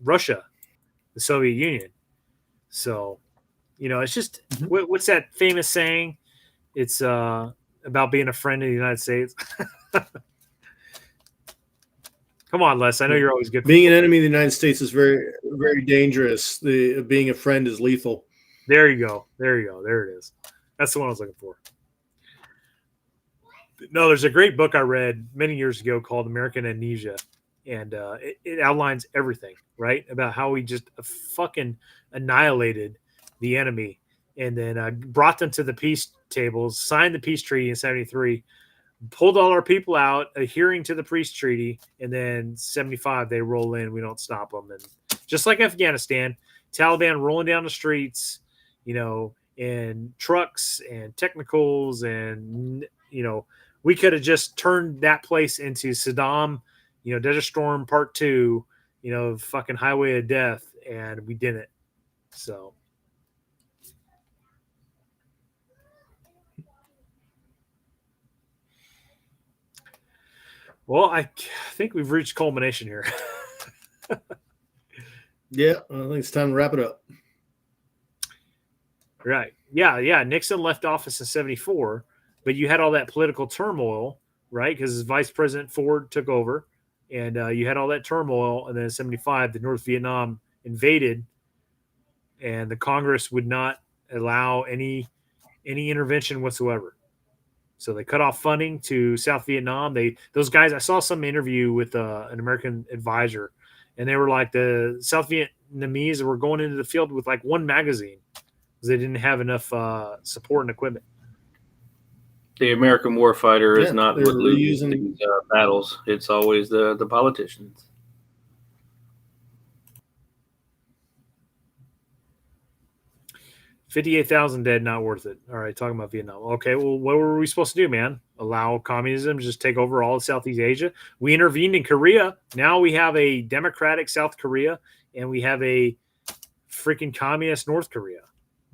Russia, the Soviet Union. So, it's just Mhm. what's that famous saying? It's about being a friend of the United States. Come on, Les. I know you're always good. Being an enemy of the United States is very, very dangerous. Being a friend is lethal. There you go. There it is. That's the one I was looking for. No, there's a great book I read many years ago called American Amnesia, and it outlines everything, right, about how we just fucking annihilated the enemy, and then brought them to the peace tables, signed the peace treaty in '73, pulled all our people out, adhering to the peace treaty, and then '75 they roll in. We don't stop them, and just like Afghanistan, Taliban rolling down the streets, in trucks and technicals, and we could have just turned that place into Saddam, Desert Storm Part 2, fucking Highway of Death, and we didn't. So. Well, I think we've reached culmination here. Yeah, I think it's time to wrap it up. Right. Yeah. Nixon left office in '74, but you had all that political turmoil, right? Because Vice President Ford took over, and you had all that turmoil. And then in '75, the North Vietnam invaded, and the Congress would not allow any intervention whatsoever. So they cut off funding to South Vietnam. Those guys, I saw some interview with an American advisor, and they were like, the South Vietnamese were going into the field with like one magazine because they didn't have enough support and equipment. The American warfighter is not they're what loses reusing- these battles. It's always the politicians. 58,000 dead, not worth it. All right, talking about Vietnam. Okay, well, what were we supposed to do, man? Allow communism to just take over all of Southeast Asia? We intervened in Korea. Now we have a democratic South Korea, and we have a freaking communist North Korea.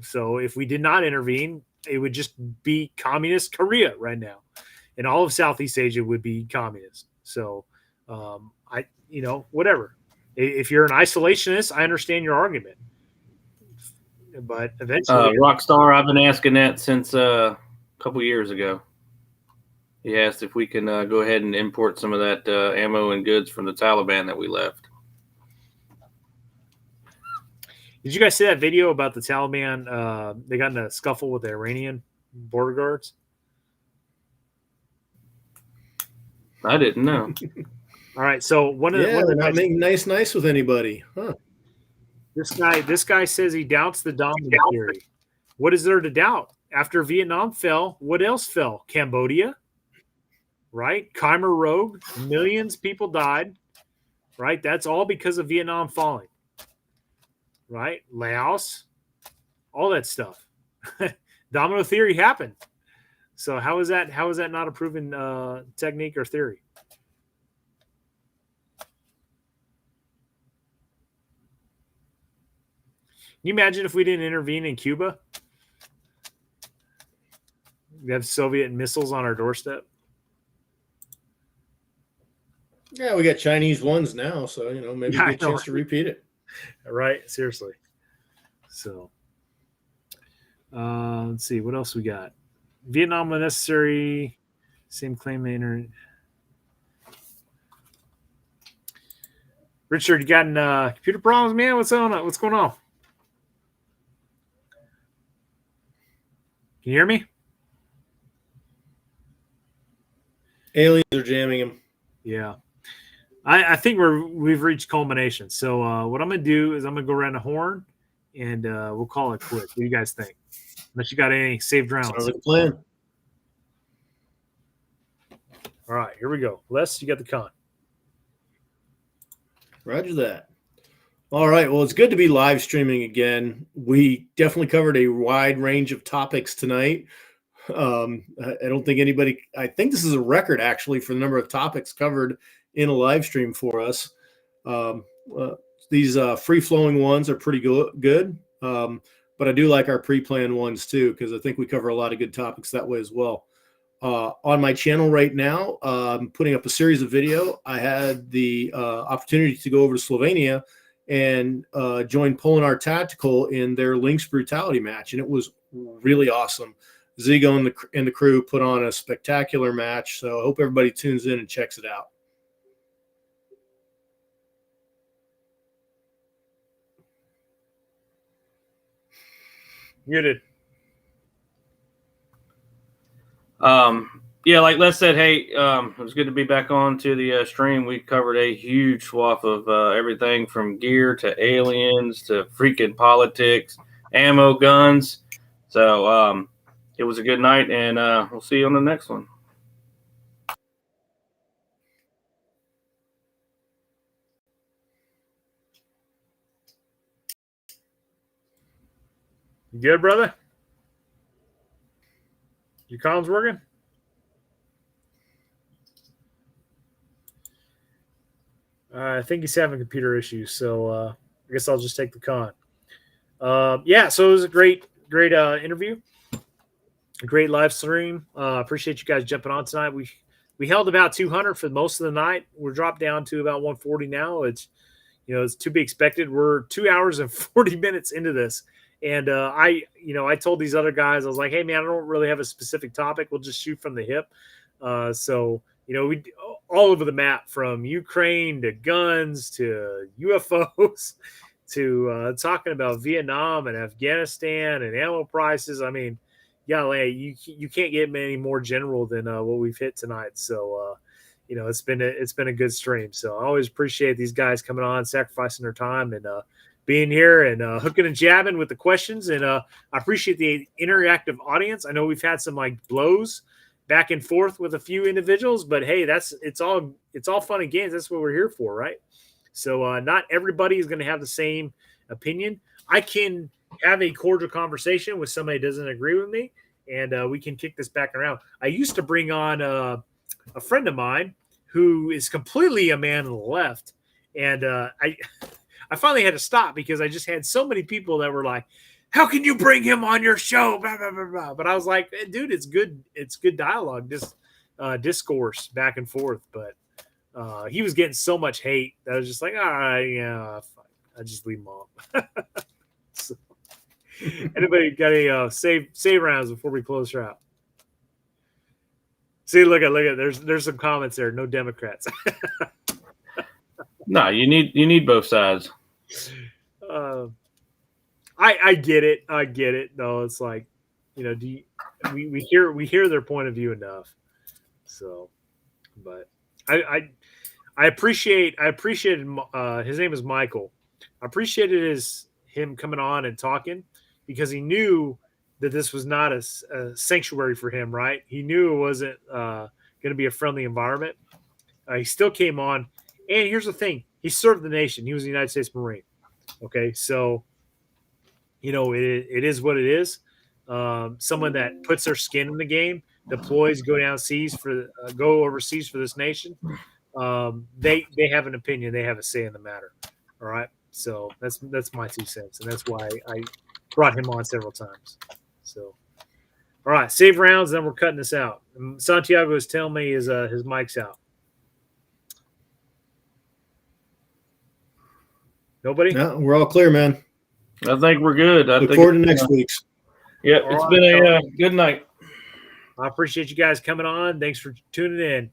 So if we did not intervene, it would just be communist Korea right now, and all of Southeast Asia would be communist. So, whatever. If you're an isolationist, I understand your argument. But eventually, Rockstar, I've been asking that since a couple years ago. He asked if we can go ahead and import some of that ammo and goods from the Taliban that we left. Did you guys see that video about the Taliban? They got in a scuffle with the Iranian border guards. I didn't know. All right, so they're not making nice with anybody, huh? This guy says he doubts the dominant theory. What is there to doubt? After Vietnam fell, what else fell? Cambodia, right? Khmer Rouge, millions of people died, right? That's all because of Vietnam falling, right? Laos, all that stuff. Domino theory happened. So how is that not a proven technique or theory? Can you imagine if we didn't intervene in Cuba? We have Soviet missiles on our doorstep. Yeah, we got Chinese ones now, so maybe Yeah, we get a chance to repeat it. Right? Seriously. So let's see what else we got. Vietnam unnecessary. Same claim they entered. Richard, you got computer problems, man? What's going on? What's going on? Can you hear me? Aliens are jamming him. Yeah. I think we've reached culmination. So what I'm going to do is I'm going to go around the horn, and we'll call it quits. What do you guys think? Unless you got any saved rounds. Sounds like a plan. All right, here we go. Les, you got the con. Roger that. All right. Well, it's good to be live streaming again. We definitely covered a wide range of topics tonight. I don't think anybody – I think this is a record, actually, for the number of topics covered in a live stream for us. These free-flowing ones are pretty good, but I do like our pre-planned ones, too, because I think we cover a lot of good topics that way as well. On my channel right now, I'm putting up a series of video. I had the opportunity to go over to Slovenia and joined Pulling Our Tactical in their Lynx Brutality match, and it was really awesome. Zigo and the crew put on a spectacular match, so I hope everybody tunes in and checks it out. Muted. Yeah, like Les said, hey, it was good to be back on to the stream. We covered a huge swath of everything from gear to aliens to freaking politics, ammo, guns. So it was a good night, and we'll see you on the next one. You good, brother? Your comms working? I think he's having computer issues, so I guess I'll just take the con. Yeah, so it was a great interview, a great live stream. Appreciate you guys jumping on tonight. We held about 200 for most of the night. We're dropped down to about 140 now. It's to be expected. We're 2 hours and 40 minutes into this, and I told these other guys, I was like, hey man, I don't really have a specific topic. We'll just shoot from the hip. So we all over the map, from Ukraine to guns to UFOs to talking about Vietnam and Afghanistan and ammo prices. I mean, yeah, you can't get any more general than what we've hit tonight. So, it's been a good stream. So I always appreciate these guys coming on, sacrificing their time and being here and hooking and jabbing with the questions. And I appreciate the interactive audience. I know we've had some blows back and forth with a few individuals, but hey, it's all fun and games. That's what we're here for, right? So not everybody is going to have the same opinion. I can have a cordial conversation with somebody who doesn't agree with me, and we can kick this back around. I used to bring on a friend of mine who is completely a man of the left, and I finally had to stop because I just had so many people that were like, how can you bring him on your show? Blah, blah, blah, blah. But I was like, dude, it's good. It's good dialogue, discourse back and forth. But he was getting so much hate that I was just like, all right, yeah, fine. I just leave him off. So, anybody got any save rounds before we close her out? See, look at there's some comments there. No Democrats. No, you need both sides. I get it. I get it. No, it's like, we hear their point of view enough. So, but I appreciated his name is Michael. I appreciated him coming on and talking because he knew that this was not a sanctuary for him, right? He knew it wasn't going to be a friendly environment. He still came on. And here's the thing. He served the nation. He was a United States Marine. Okay, so it is what it is. Someone that puts their skin in the game, deploys, go overseas for this nation. They have an opinion. They have a say in the matter. All right. So that's my 2 cents, and that's why I brought him on several times. So, all right, save rounds. Then we're cutting this out. Santiago is telling me his mic's out. Nobody? No, we're all clear, man. I think we're good. Look forward to next week's. Yeah, it's been a good night. I appreciate you guys coming on. Thanks for tuning in.